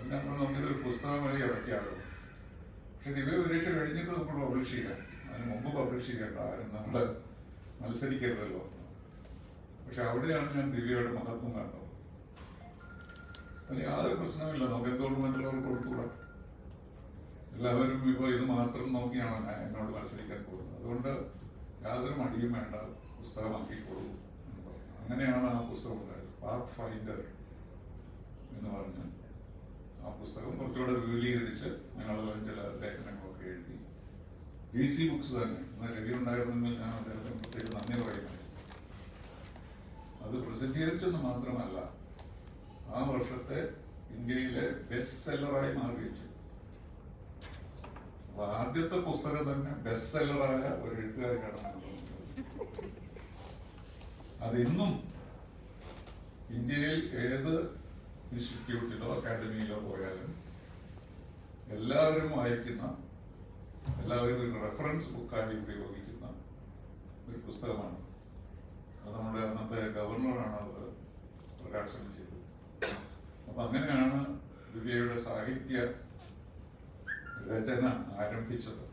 ഞാൻ നമുക്കിതൊരു പുസ്തകമായി ഇറക്കിയാലോ. പക്ഷെ ദിവ്യ പരീക്ഷ കഴിഞ്ഞിട്ട് നമ്മൾ പബ്ലിഷ് ചെയ്യാം. അതിന് മുമ്പ് പബ്ലിഷ് ചെയ്യേണ്ട, ആരും നമ്മൾ മത്സരിക്കരുതല്ലോ. പക്ഷെ അവിടെയാണ് ഞാൻ ദിവ്യയുടെ മഹത്വം കണ്ടത്. അതിന് യാതൊരു പ്രശ്നമില്ല. നമുക്ക് എന്തുകൊണ്ട് മറ്റുള്ളവർക്ക് കൊടുത്തുകൂടാ. എല്ലാവരും ഇപ്പൊ ഇത് മാത്രം നോക്കിയാണ് ഞാൻ എന്നോട് മത്സരിക്കാൻ പോകുന്നത്. അതുകൊണ്ട് യാതൊരു മടിയും വേണ്ട, പുസ്തകമാക്കിക്കോളൂ എന്ന് പറഞ്ഞു. അങ്ങനെയാണ് ആ പുസ്തകം ഉണ്ടായത്. പാത്ത് ഫൈൻഡർ എന്ന് പറഞ്ഞ് ആ പുസ്തകം കുറച്ചുകൂടെ വിപുലീകരിച്ച് ഞങ്ങളെല്ലാം ചില ലേഖനങ്ങളൊക്കെ എഴുതി. DC ബുക്സ് തന്നെ. എന്നാൽ രവി ഉണ്ടായിരുന്നെങ്കിൽ ഞാൻ അദ്ദേഹത്തിന് പ്രത്യേക നന്ദി പറയുന്നത്. അത് പ്രസിദ്ധീകരിച്ചെന്ന് മാത്രമല്ല, ആ വർഷത്തെ ഇന്ത്യയിലെ ബെസ്റ്റ് സെല്ലറായി മാറിയിച്ചു. അപ്പൊ ആദ്യത്തെ പുസ്തകം തന്നെ ബെസ്റ്റ് സെല്ലറായ ഒരു എഴുത്തുകാരിക്കാണ് തോന്നുന്നത്. അതിന്നും ഇന്ത്യയിൽ ഏത് ഇൻസ്റ്റിറ്റ്യൂട്ടിലോ അക്കാദമിയിലോ പോയാലും എല്ലാവരും വായിക്കുന്ന, എല്ലാവരും ഒരു റെഫറൻസ് ബുക്കായി ഉപയോഗിക്കുന്ന ഒരു പുസ്തകമാണ്. അത് നമ്മുടെ അന്നത്തെ ഗവർണറാണ് അത് പ്രകാശനം ചെയ്തത്. അപ്പൊ അങ്ങനെയാണ് ദിവ്യയുടെ സാഹിത്യ രചന ആരംഭിച്ചത്.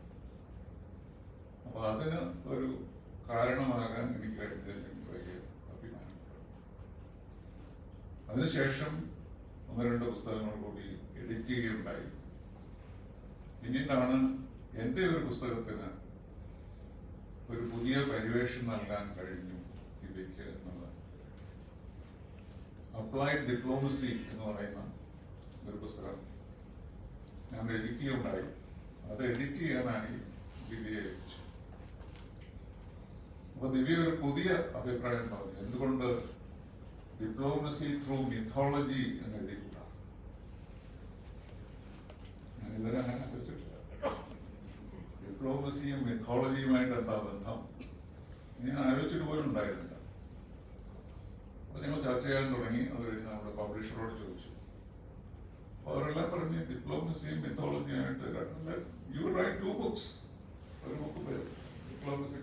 അപ്പൊ അതിന് ഒരു കാരണമാകാൻ എനിക്ക് കഴിഞ്ഞതിൽ എനിക്ക് വലിയ അഭിമാനം. അതിനുശേഷം 1-2 പുസ്തകങ്ങൾ കൂടി എഡിറ്റ് ചെയ്യുകയുണ്ടായി. പിന്നീടാണ് എന്റെ ഒരു പുസ്തകത്തിന് ഒരു പുതിയ പരിവേഷം നൽകാൻ കഴിഞ്ഞു ദിവ്യയ്ക്ക് എന്നുള്ളത്. അപ്ലൈഡ് ഡിപ്ലോമസി എന്ന് പറയുന്ന ഒരു പുസ്തകം ഞാൻ എഡിറ്റ് ചെയ്യുകയുണ്ടായി. അത് എഡിറ്റ് ചെയ്യാനായി ദിവ്യയെ ഏൽപ്പിച്ചു. അപ്പൊ ദിവ്യ ഒരു പുതിയ അഭിപ്രായം പറഞ്ഞു. എന്തുകൊണ്ട് ഡിപ്ലോമസി ത്രൂ മിഥോളജി എന്ന് എഴുതിക്കൂടാ? ഞാൻ ഇതുവരെ അങ്ങനെ വെച്ചിട്ടില്ല. ഡിപ്ലോമസിയും മിഥോളജിയുമായിട്ട് എന്താ ബന്ധം? ഞാൻ ആലോചിച്ചിട്ട് പോലും ഉണ്ടായിരുന്നില്ല. അപ്പൊ ഞങ്ങൾ ചർച്ച ചെയ്യാൻ തുടങ്ങി. അത് കഴിഞ്ഞ് നമ്മുടെ പബ്ലിഷറോട് ചോദിച്ചു. അവരെല്ലാം പറഞ്ഞ് ഡിപ്ലോമസിയും മിത്തോളജിയുമായിട്ട് യു റൈറ്റ് 2 books. ഒരു ബുക്ക് ഡിപ്ലോമസി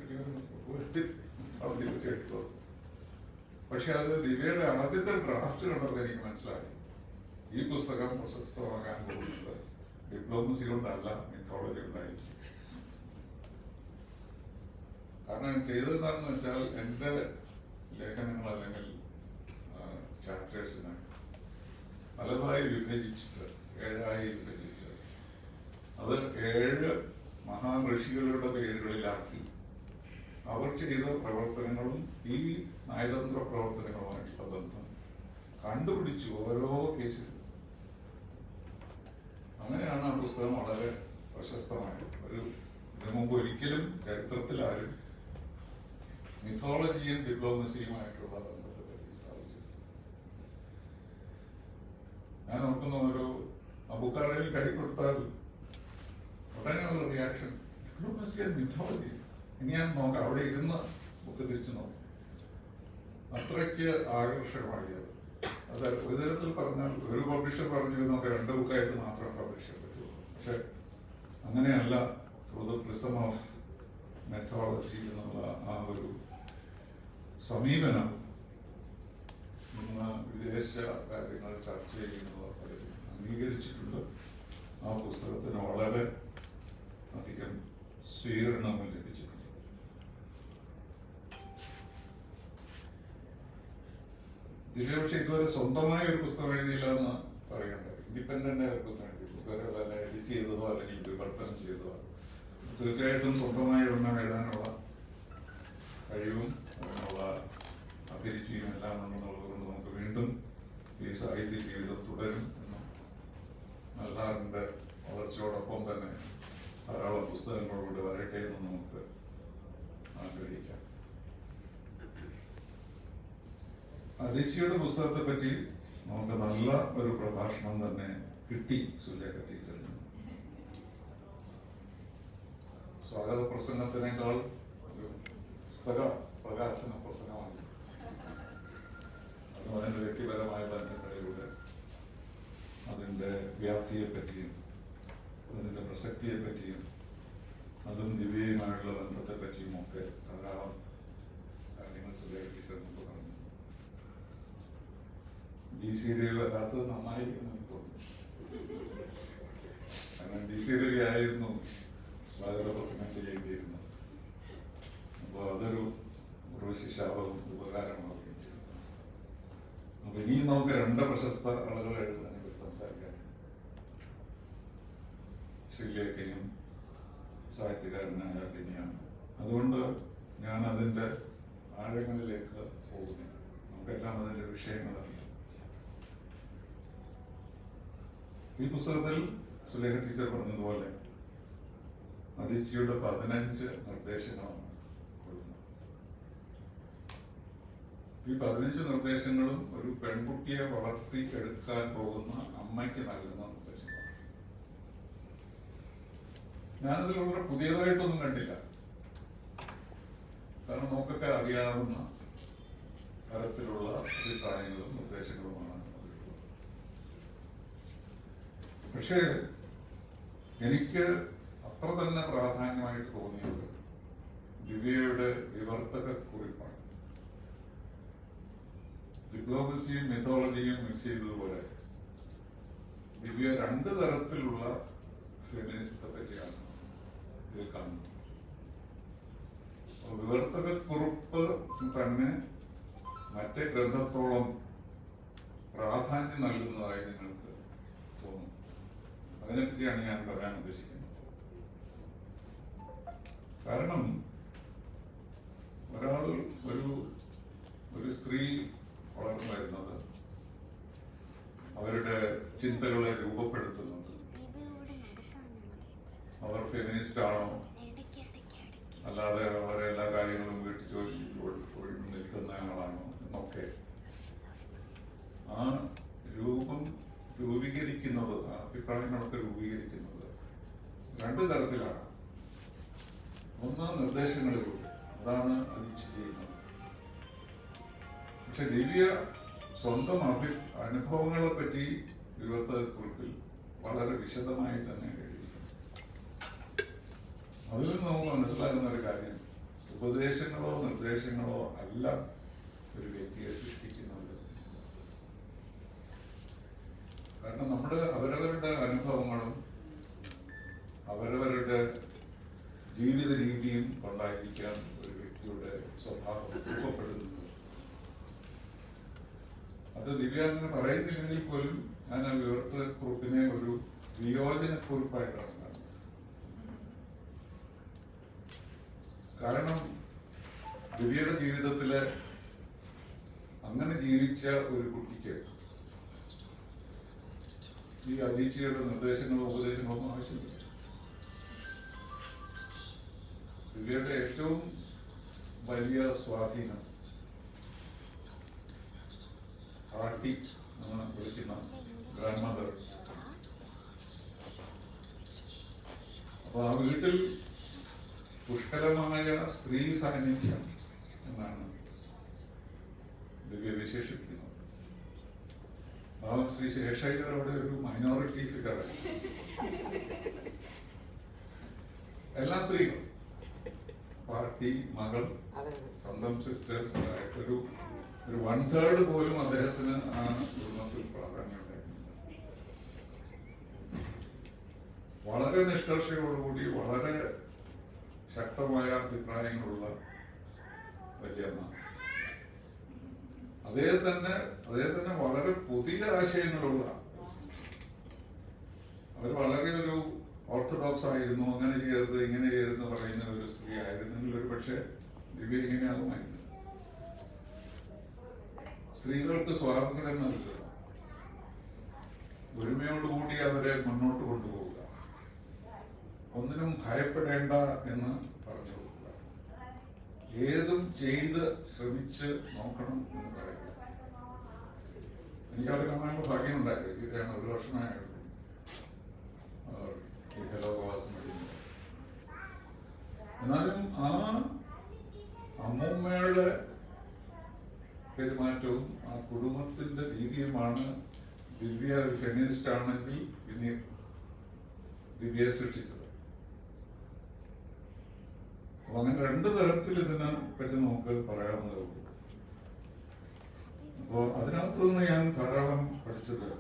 എടുത്തു. പക്ഷെ അത് ദിവ്യയുടെ ആദ്യത്തെ ഡ്രാഫ്റ്റ് കണ്ടപ്പോൾ എനിക്ക് മനസ്സിലായി ഈ പുസ്തകം പ്രശസ്തമാകാൻ പോകുന്നത് ഡിപ്ലോമസി കൊണ്ടല്ല, മിത്തോളജി കൊണ്ടായിരിക്കും. കാരണം ചെയ്തതെന്താണെന്ന് വെച്ചാൽ എന്റെ ലേഖനങ്ങൾ അല്ലെങ്കിൽ ചാപ്റ്റേഴ്സിനെ പലതായി വിഭജിച്ചിട്ട് 7ആയി വിഭജിച്ച് അത് 7 മഹാഋഷികളുടെ പേരുകളിലാക്കി അവർ ചെയ്ത പ്രവർത്തനങ്ങളും ഈ നയതന്ത്ര പ്രവർത്തനങ്ങളുമായിട്ടുള്ള ബന്ധം കണ്ടുപിടിച്ചു ഓരോ കേസിലും. അങ്ങനെയാണ് ആ പുസ്തകം വളരെ പ്രശസ്തമായത്. ഇതിനു മുമ്പ് ഒരിക്കലും ചരിത്രത്തിൽ ആരും മിഥോളജിയും ഡിപ്ലോമസിയുമായിട്ടുള്ള ബന്ധത്തെ പറ്റി സ്ഥാപിച്ചിട്ടില്ല. ഞാൻ ഓർക്കുന്ന ഒരു ബുക്കാറിൽ കൈ കൊടുത്താൽ ഉടനെയുള്ള റിയാക്ഷൻ ഡിപ്ലോമസി ആൻഡ് മിഥോളജി. ഇനി ഞാൻ നോക്കാം, അവിടെ ഇരുന്ന് ബുക്ക് തിരിച്ചു നോക്കാം. അത്രയ്ക്ക് ആകർഷകമായി അത്. ഒരു തരത്തിൽ പറഞ്ഞാൽ ഒരു പബ്ലിഷർ പറഞ്ഞു നമുക്ക് 2 ബുക്കായിട്ട് മാത്രം പബ്ലിഷ് ചെയ്യാൻ പറ്റുള്ളൂ. പക്ഷെ അങ്ങനെയല്ല. Through the prism of methodology എന്നുള്ള ആ ഒരു സമീപനം ഇന്ന് വിദേശ കാര്യങ്ങൾ ചർച്ച ചെയ്യുന്നവർ പലരും അംഗീകരിച്ചിട്ടുണ്ട്. ആ പുസ്തകത്തിന് വളരെ അധികം സ്വീകരണവും ലഭിച്ചിട്ടുണ്ട്. ദിവ്യ പക്ഷെ ഇതുവരെ സ്വന്തമായ ഒരു പുസ്തകം എഴുതിയില്ല എന്ന് പറയണ്ടത്. ഇൻഡിപെൻഡന്റ് ആയ ഒരു പുസ്തകം എഴുതിയില്ല. ഇതുവരെ വല്ല എഡിറ്റ് ചെയ്തതോ അല്ലെങ്കിൽ വിവർത്തനം ചെയ്തതോ. തീർച്ചയായിട്ടും സ്വന്തമായി ഒരെണ്ണം എഴുതാനുള്ള കഴിവും അതിനുള്ള അഭിരുചിയും എല്ലാം ഉണ്ടെന്നുള്ളത് കൊണ്ട് നമുക്ക് വീണ്ടും ഈ സാഹിത്യ ജീവിതം തുടരും എന്നും മൽഹാറിന്റെ വളർച്ചയോടൊപ്പം തന്നെ ധാരാളം പുസ്തകങ്ങളോട് വരട്ടെ എന്ന് നമുക്ക് ആഗ്രഹിക്കാം. അദിച്ചിയുടെ പുസ്തകത്തെ പറ്റി നമുക്ക് നല്ല ഒരു പ്രഭാഷണം തന്നെ കിട്ടി സുലേഖ ടീച്ചറിന്. സ്വാഗത പ്രസംഗത്തിനേക്കാൾ ഒരു പുസ്തക പ്രകാശന പ്രസംഗമാണ്. അതും അതിന്റെ വ്യക്തിപരമായ ബന്ധങ്ങളിലൂടെ അതിന്റെ വ്യാപ്തിയെ പറ്റിയും അതിന്റെ പ്രസക്തിയെ പറ്റിയും അതും ദിവ്യയുമായുള്ള ബന്ധത്തെ പറ്റിയും ഒക്കെ ധാരാളം കാര്യങ്ങൾ സുലേഖ ടീച്ചർ നമുക്ക് പറഞ്ഞു. ഡി സീരിയൽ വരാത്തത് നന്നായി എന്ന് എനിക്ക് തോന്നുന്നു. കാരണം ഡി സീരിയൽ ആയിരുന്നു സ്വാഗത പ്രസംഗം ചെയ്യേണ്ടിയിരുന്നത്. അപ്പോൾ അതൊരു ശാപവും ഉപകാരമാണ്. അപ്പൊ ഇനിയും നമുക്ക് രണ്ട് പ്രശസ്ത ആളുകളെ എഴുതാനും സംസാരിക്കാൻ, ശ്രീലേഖനും സാഹിത്യകാരനായ ലിനിയാണ്. അതുകൊണ്ട് ഞാൻ അതിന്റെ ആഴങ്ങളിലേക്ക് പോകുന്നില്ല. നമുക്കെല്ലാം അതിന്റെ വിഷയങ്ങളറിയാം. ഈ പുസ്തകത്തിൽ സുലേഖ ടീച്ചർ പറഞ്ഞതുപോലെ അദിച്ചിയുടെ 15 നിർദ്ദേശങ്ങളാണ് കൊടുക്കുന്നത്. ഈ 15 നിർദ്ദേശങ്ങളും ഒരു പെൺകുട്ടിയെ വളർത്തി എടുക്കാൻ പോകുന്ന അമ്മയ്ക്ക് നൽകുന്ന നിർദ്ദേശങ്ങളാണ്. ഞാനതിൽ വളരെ പുതിയതായിട്ടൊന്നും കണ്ടില്ല. കാരണം നമുക്കൊക്കെ അറിയാവുന്ന തരത്തിലുള്ള അഭിപ്രായങ്ങളും നിർദ്ദേശങ്ങളുമാണ്. പക്ഷേ എനിക്ക് അത്ര തന്നെ പ്രാധാന്യമായിട്ട് തോന്നിയത് ദിവ്യയുടെ വിവർത്തക കുറിപ്പാണ്. ഡിപ്ലോമസിയും മിത്തോളജിയും മിക്സ് ചെയ്തതുപോലെ ദിവ്യ 2 തരത്തിലുള്ള ഫെമിനിസത്തെ പറ്റിയാണ് ഇതിൽ കാണുന്നത്. വിവർത്തക കുറിപ്പ് തന്നെ മറ്റേ ഗ്രന്ഥത്തോളം പ്രാധാന്യം നൽകുന്നതായി നിങ്ങൾക്ക് തോന്നും. അതിനെപ്പറ്റിയാണ് ഞാൻ പറയാൻ ഉദ്ദേശിക്കുന്നത്. കാരണം ഒരാൾ ഒരു സ്ത്രീ വളർന്നു വരുന്നത്, അവരുടെ ചിന്തകളെ രൂപപ്പെടുത്തുന്നത്, അവർ ഫെമിനിസ്റ്റ് ആണോ അല്ലാതെ അവരെ എല്ലാ കാര്യങ്ങളും വീട്ടിൽ ജോലി നിൽക്കുന്ന ആളാണോ എന്നൊക്കെ ആ രൂപീകരിക്കുന്നത്, ആ അഭിപ്രായങ്ങളൊക്കെ രൂപീകരിക്കുന്നത് 2 തരത്തിലാണ്. ഒന്ന് നിർദ്ദേശങ്ങളിലൂടെ, അതാണ് അദിച്ചി ചെയ്യുന്നത്. പക്ഷെ ദിവ്യ സ്വന്തം അനുഭവങ്ങളെ പറ്റി വിവർത്തനക്കുറിപ്പിൽ വളരെ വിശദമായി തന്നെ എഴുതിയിട്ടുണ്ട്. അതിൽ നിന്ന് നമുക്ക് മനസ്സിലാകുന്ന ഒരു കാര്യം, ഉപദേശങ്ങളോ നിർദ്ദേശങ്ങളോ അല്ല ഒരു വ്യക്തിയെ സൃഷ്ടിക്കുന്നത്. കാരണം അവരവരുടെ അനുഭവങ്ങളും അവരവരുടെ ജീവിത രീതിയും കൊണ്ടായിരിക്കാൻ ഒരു വ്യക്തിയുടെ സ്വഭാവം രൂപപ്പെടുന്നത്. അത് ദിവ്യ അങ്ങനെ പറയുന്നില്ലെങ്കിൽ പോലും ഞാൻ ആ വിവർത്തനക്കുറിപ്പിനെ ഒരു വിയോജനക്കുറിപ്പായിട്ടാണ് കാണുന്നത്. കാരണം ദിവ്യയുടെ ജീവിതത്തില് അങ്ങനെ ജീവിച്ച ഒരു കുട്ടിക്ക് ഈ അദീച്ചിയുടെ നിർദ്ദേശങ്ങളോ ഉപദേശങ്ങളോ ഒന്നും ആവശ്യമില്ല. ദിവ്യയുടെ ഏറ്റവും വലിയ സ്വാധീനം ആട്ടി എന്ന് വിളിക്കുന്ന ഗ്രാൻഡ് മദർ. അപ്പൊ ആ വീട്ടിൽ പുഷ്കലമായ സ്ത്രീ സാന്നിധ്യം എന്നാണ് ദിവ്യ വിശേഷിപ്പിക്കുന്നത്. പാവം ശ്രീ ശേഷയ്യർ അവിടെ ഒരു മൈനോറിറ്റി ഫിഗറാണ്. എല്ലാ സ്ത്രീകളും, പാർട്ടി, മകൾ, സ്വന്തം സിസ്റ്റേഴ്സ്, ഒരു 1/3 പോലും അദ്ദേഹത്തിന് ആ കുടുംബത്തിൽ പ്രാധാന്യം ഉണ്ടായിരുന്നില്ല. വളരെ നിഷ്കർഷയോടുകൂടി വളരെ ശക്തമായ അഭിപ്രായങ്ങളുള്ള വല്യമ്മ. അദ്ദേഹത്തിന് വളരെ പുതിയ ആശയങ്ങളുള്ള, അവർ വളരെ ഒരു ഓർത്തഡോക്സ് ആയിരുന്നു, അങ്ങനെ ചെയ്യരുത് ഇങ്ങനെ ചെയ്യരുതെന്ന് പറയുന്ന ഒരു സ്ത്രീ ആയിരുന്നെങ്കിൽ ഒരു പക്ഷേ ദിവ്യ ഇങ്ങനെയാകുമായിരുന്നു. സ്ത്രീകൾക്ക് സ്വാതന്ത്ര്യം നൽകുക, ഒരുമയോടുകൂടി അവരെ മുന്നോട്ട് കൊണ്ടുപോവുക, ഒന്നിനും ഭയപ്പെടേണ്ട എന്ന് പറഞ്ഞു കൊടുക്കുക, ഏതും ചെയ്ത് ശ്രമിച്ച് നോക്കണം എന്ന് പറയുക. എനിക്കത് കാണാനുള്ള ഭാഗ്യമുണ്ടായി. ഇതാണ് 1 വർഷമായുള്ളൂ ഈ ഹലോകവാസം കഴിഞ്ഞത്. എന്നാലും ആ അമ്മൂമ്മയുടെ പെരുമാറ്റവും ആ കുടുംബത്തിന്റെ രീതിയുമാണ് ദിവ്യ ഒരു ഫെമിനിസ്റ്റ് ആണെങ്കിൽ പിന്നെ ദിവ്യയെ സൃഷ്ടിച്ചത്. അപ്പൊ അങ്ങനെ 2 തരത്തിൽ ഇതിനെ പറ്റി നമുക്ക് പറയാവുന്നതേ ഉള്ളൂ. അപ്പോ അതിനകത്ത് നിന്ന് ഞാൻ ധാരാളം പഠിച്ചത്,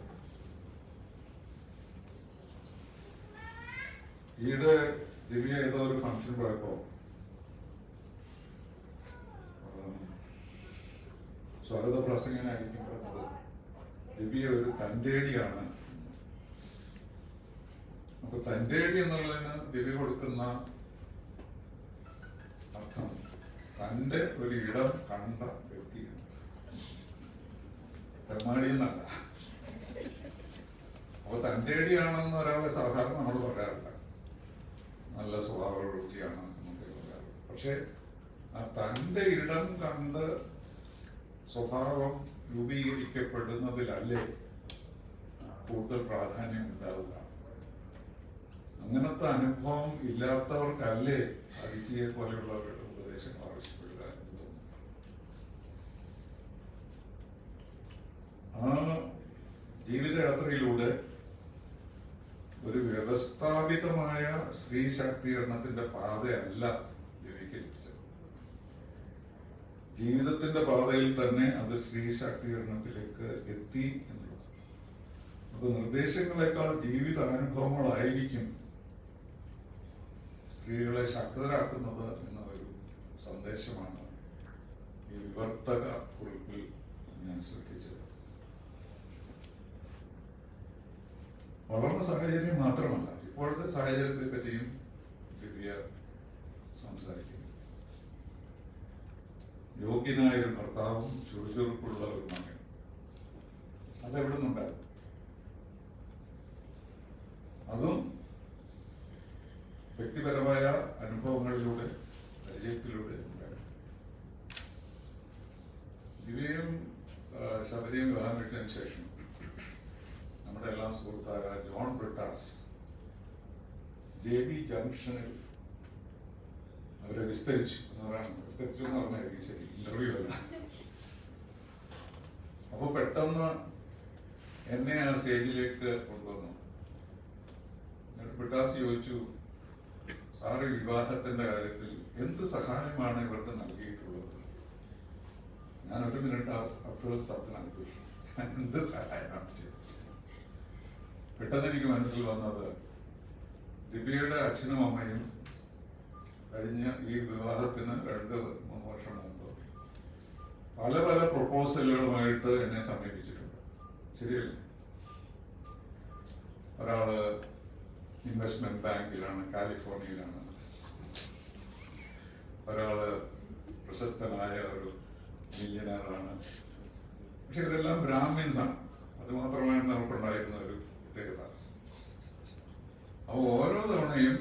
ഈയിടെ ദിവ്യ ഏതോ ഒരു ഫംഗ്ഷൻ പോയപ്പോ സ്വാഗത പ്രസംഗനായിരിക്കും പറഞ്ഞത് ദിവ്യ ഒരു തന്റേടിയാണ്. അപ്പൊ തന്റേടി എന്നുള്ളതിന് ദിവ്യ കൊടുക്കുന്ന അർത്ഥം തന്റെ ഒരു ഇടം കണ്ട വ്യക്തിയാണ്, തെമ്മാടി എന്നല്ല. അപ്പൊ തന്റേടിയാണെന്ന് ഒരാളെ സാധാരണ നമ്മൾ പറയാറില്ല, നല്ല സ്വഭാവവൃത്തിയാണ് എന്നൊക്കെ പറയാറ്. പക്ഷെ ആ തന്റെ ഇടം കണ്ട് സ്വഭാവം രൂപീകരിക്കപ്പെടുന്നതിലല്ലേ കൂടുതൽ പ്രാധാന്യം ഉണ്ടാവുക. അങ്ങനത്തെ അനുഭവം ഇല്ലാത്തവർക്കല്ലേ അരിജിയെ പോലെയുള്ളവരുടെ ഉപദേശങ്ങൾ ആവശ്യപ്പെടുക എന്ന് തോന്നുന്നു. ആ ജീവിതയാത്രയിലൂടെ ഒരു വ്യവസ്ഥാപിതമായ സ്ത്രീ ശാക്തീകരണത്തിന്റെ പാതയല്ല ദിവ്യയ്ക്ക് ലഭിച്ചത്. ജീവിതത്തിന്റെ പാതയിൽ തന്നെ അത് സ്ത്രീ ശാക്തീകരണത്തിലേക്ക് എത്തി എന്നുള്ളത്. അപ്പൊ നിർദ്ദേശങ്ങളെക്കാൾ ജീവിതാനുഭവങ്ങളായിരിക്കും സ്ത്രീകളെ ശക്തരാക്കുന്നത് എന്ന ഒരു സന്ദേശമാണ് ഈ വിവർത്തക കുറിപ്പിൽ ഞാൻ ശ്രദ്ധിച്ചത്. വളർന്ന സാഹചര്യം മാത്രമല്ല, ഇപ്പോഴത്തെ സാഹചര്യത്തെ പറ്റിയും ദിവ്യ സംസാരിക്കുന്നു. യോഗ്യനായ ഒരു ഭർത്താവും ചുറുചുറുക്കുള്ള ഒരു മകൻ, അതെവിടെ നിന്നുണ്ടാകും? അതും വ്യക്തിപരമായ അനുഭവങ്ങളിലൂടെ, പരിചയത്തിലൂടെ ഉണ്ടാകും. ദിവ്യയും ശബരിയും വിവാഹം കഴിച്ചതിന് ശേഷം നമ്മുടെ എല്ലാം സുഹൃത്തായ ജോൺ ബ്രിട്ടാസ് JB ജംഗ്ഷനിൽ അവരെ വിസ്തരിച്ചു എന്ന് പറഞ്ഞായിരിക്കും ശരി, ഇന്റർവ്യൂ അല്ല. അപ്പൊ പെട്ടെന്ന് എന്നെ ആ സ്റ്റേജിലേക്ക് കൊണ്ടുവന്നു. ബ്രിട്ടാസ് ചോദിച്ചു, സാറ് വിവാഹത്തിന്റെ കാര്യത്തിൽ എന്ത് സഹായമാണ് ഇവർക്ക് നൽകിയിട്ടുള്ളത്? ഞാൻ 1 മിനിറ്റ് അർത്ഥവസ്തത്തിനകത്തു എന്ത് സഹായമാണ് ചെയ്തത്? പെട്ടെന്ന് എനിക്ക് മനസ്സിൽ വന്നത്, ദിവ്യയുടെ അച്ഛനും അമ്മയും കഴിഞ്ഞ ഈ വിവാഹത്തിന് 2-3 വർഷം മുമ്പ് പല പല പ്രൊപ്പോസലുകളുമായിട്ട് എന്നെ സമീപിച്ചിട്ടുണ്ട്. ശരിയല്ലേ? ഒരാള് ഇൻവെസ്റ്റ്മെന്റ് ബാങ്കിലാണ്, കാലിഫോർണിയയിലാണ്. ഒരാള് പ്രശസ്തനായ ഒരു മില്യനറാണ്. പക്ഷെ ഇവരെല്ലാം ബ്രാഹ്മിൻസ് ആണ്. അത് മാത്രമാണ് നമുക്കുണ്ടായിരുന്ന ഒരു പ്രത്യേകത. അപ്പൊ ഓരോ തവണയും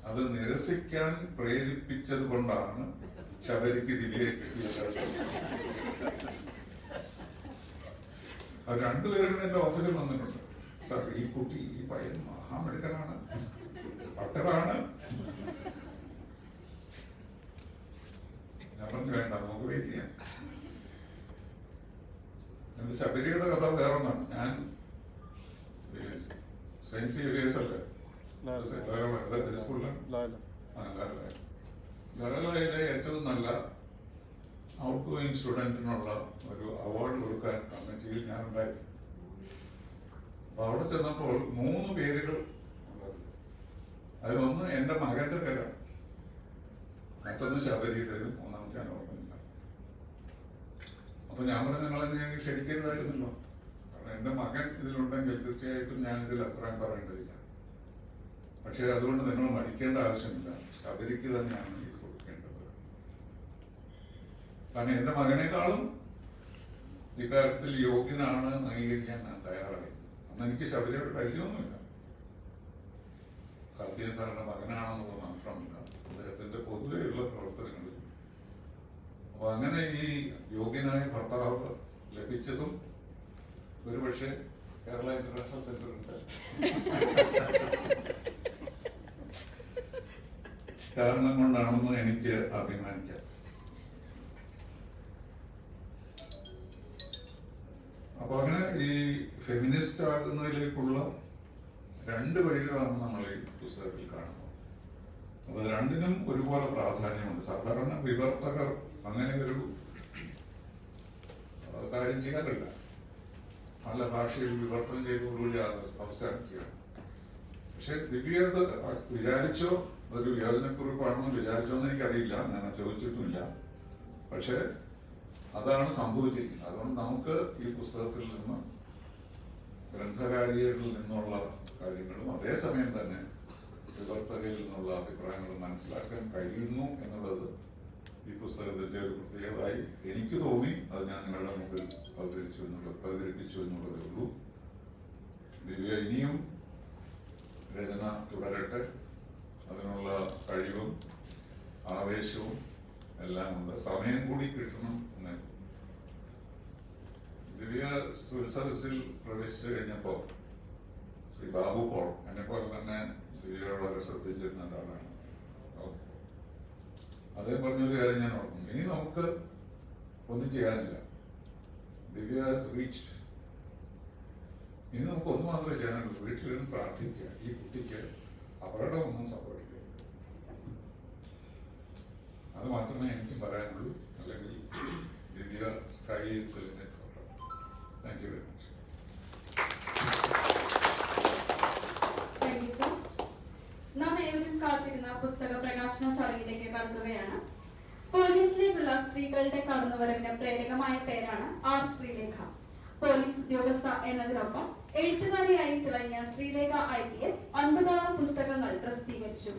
അത് നിരസിക്കാൻ പ്രേരിപ്പിച്ചത് കൊണ്ടാണ് ശബരിക്ക് ദിവ്യയെ കിട്ടിയത്. അവർ 2 പേരും എന്റെ ഓഫീസിൽ വന്നിട്ടുണ്ട്. സാർ, ഈ കുട്ടി, ഈ പയ്യൻ മഹാമെടുക്കനാണ്, പട്ടറാണ്. ഞാൻ പറഞ്ഞു, വേണ്ട, നമുക്ക് വെയിറ്റ് ചെയ്യാം. ശബരിയുടെ കഥ വേറൊന്നാണ്. ഞാൻ സെന്റ് സേവിയേഴ്സ് അല്ലേ സ്കൂളിലാണ്, ലൊയോളയിലെ ഏറ്റവും നല്ല ഔട്ട് ഗോയിങ് സ്റ്റുഡന്റിനുള്ള ഒരു അവാർഡ് കൊടുക്കാൻ കമ്മിറ്റിയിൽ ഞാൻ ഉണ്ടായിരുന്നു. അപ്പൊ അവിടെ ചെന്നപ്പോൾ 3 പേരുകൾ ഉണ്ടായിരുന്നു. അതിലൊന്ന് എന്റെ മകന്റെ പേരാണ്, മറ്റൊന്ന് ശബരിയുടേതും, 3ാമത്തെ ഞാൻ ഓർക്കുന്നില്ല. അപ്പൊ ഞാൻ പറഞ്ഞ നിങ്ങളെ ക്ഷണിക്കരുതായിരുന്നല്ലോ. കാരണം എന്റെ മകൻ ഇതിലുണ്ടെങ്കിൽ തീർച്ചയായിട്ടും ഞാൻ ഇതിൽ അഭിപ്രായം പറയേണ്ടതില്ല. പക്ഷെ അതുകൊണ്ട് നിങ്ങൾ മടിക്കേണ്ട ആവശ്യമില്ല. ശബരിക്ക് തന്നെയാണ് ഇത് കൊടുക്കേണ്ടത്. കാരണം എന്റെ മകനേക്കാളും ഇക്കാര്യത്തിൽ യോഗ്യനാണ് അംഗീകരിക്കാൻ ഞാൻ തയ്യാറായി. അന്ന് എനിക്ക് ശബരിയോട് പരിചയമൊന്നുമില്ല. കാർത്തികൻ സാറിന്റെ മകനാണെന്നുള്ളത് മാത്രമല്ല, അദ്ദേഹത്തിന്റെ പൊതുവെയുള്ള പ്രവർത്തനങ്ങളിൽ. അപ്പൊ അങ്ങനെ ഈ യോഗ്യനായ ഭർത്താവ് ലഭിച്ചതും ഒരുപക്ഷെ കേരള ഇന്റർനാഷണൽ സെന്ററിന്റെ കാരണം കൊണ്ടാണെന്ന് എനിക്ക് അഭിമാനിക്കാം. അപ്പൊ അങ്ങനെ ഈ ഫെമിനിസ്റ്റ് ആകുന്നതിലേക്കുള്ള രണ്ട് വഴികളാണ് നമ്മൾ ഈ പുസ്തകത്തിൽ കാണുന്നത്. അപ്പൊ രണ്ടിനും ഒരുപോലെ പ്രാധാന്യമുണ്ട്. സാധാരണ വിവർത്തകർ അങ്ങനെ ഒരു കാര്യം ചെയ്യാറില്ല. നല്ല ഭാഷയിൽ വിവർത്തനം ചെയ്തതോടുകൂടി അവസാനിക്കുകയാണ്. പക്ഷെ ദിവ്യ വിചാരിച്ചോ, അതൊരു യോജനക്കുറിപ്പാണെന്ന് വിചാരിച്ചോന്ന് എനിക്കറിയില്ല, ഞാൻ ചോദിച്ചിട്ടുമില്ല. പക്ഷെ അതാണ് സംഭവിച്ചിരിക്കുന്നത്. അതുകൊണ്ട് നമുക്ക് ഈ പുസ്തകത്തിൽ നിന്ന് ഗ്രന്ഥകാരികളിൽ നിന്നുള്ള കാര്യങ്ങളും അതേസമയം തന്നെ വിവർത്തകയിൽ നിന്നുള്ള അഭിപ്രായങ്ങളും മനസ്സിലാക്കാൻ കഴിയുന്നു എന്നുള്ളത് ഈ പുസ്തകത്തിന്റെ ഒരു പ്രത്യേകതയായി എനിക്ക് തോന്നി. അത് ഞാൻ നിങ്ങളുടെ മുമ്പിൽ അവതരിപ്പിച്ചു എന്നുള്ളതേ ഉള്ളൂ. ദിവ്യ ഇനിയും രചന തുടരട്ടെ. അതിനുള്ള കഴിവും ആവേശവും എല്ലാം ഉണ്ട്. സമയം കൂടി കിട്ടണം എന്ന്. ദിവ്യ സിവിൽ സർവീസിൽ പ്രവേശിച്ചു കഴിഞ്ഞപ്പോ ശ്രീ ബാബു പോൾ എന്നെ പോലെ തന്നെ ദിവ്യയെ വളരെ ശ്രദ്ധിച്ചിരുന്ന ഒരാളാണ്. അദ്ദേഹം പറഞ്ഞൊരു കാര്യം ഞാൻ ഓർക്കുന്നു. ഇനി നമുക്ക് ഒന്നും ചെയ്യാനില്ല. ദിവ്യ റീച്ച്. ഇനി നമുക്ക് ഒന്ന് മാത്രമേ ചെയ്യാനുള്ളൂ. വീട്ടിലിരുന്ന് പ്രാർത്ഥിക്കുക. ഈ കുട്ടിക്ക് അപകടമൊന്നും സംഭവിക്കുക. അത് മാത്രമേ എനിക്ക് പറയാനുള്ളൂ. അല്ലെങ്കിൽ Divya sky is the limit. Thank you very much. നാം ഏവരും കാത്തിരുന്ന പുസ്തക പ്രകാശന ചടങ്ങിലേക്ക് കടക്കുകയാണ്. പോലീസിലേക്കുള്ള സ്ത്രീകളുടെ കടന്നുവരവിന് പ്രേരകമായ പേരാണ് ആർ ശ്രീലേഖ. പോലീസ് ഉദ്യോഗസ്ഥ എന്നതിനൊപ്പം എഴുത്തുകാരിയായി തിളങ്ങിയ ശ്രീലേഖ IPS 9 പുസ്തകങ്ങൾ പ്രസിദ്ധീകരിച്ചു.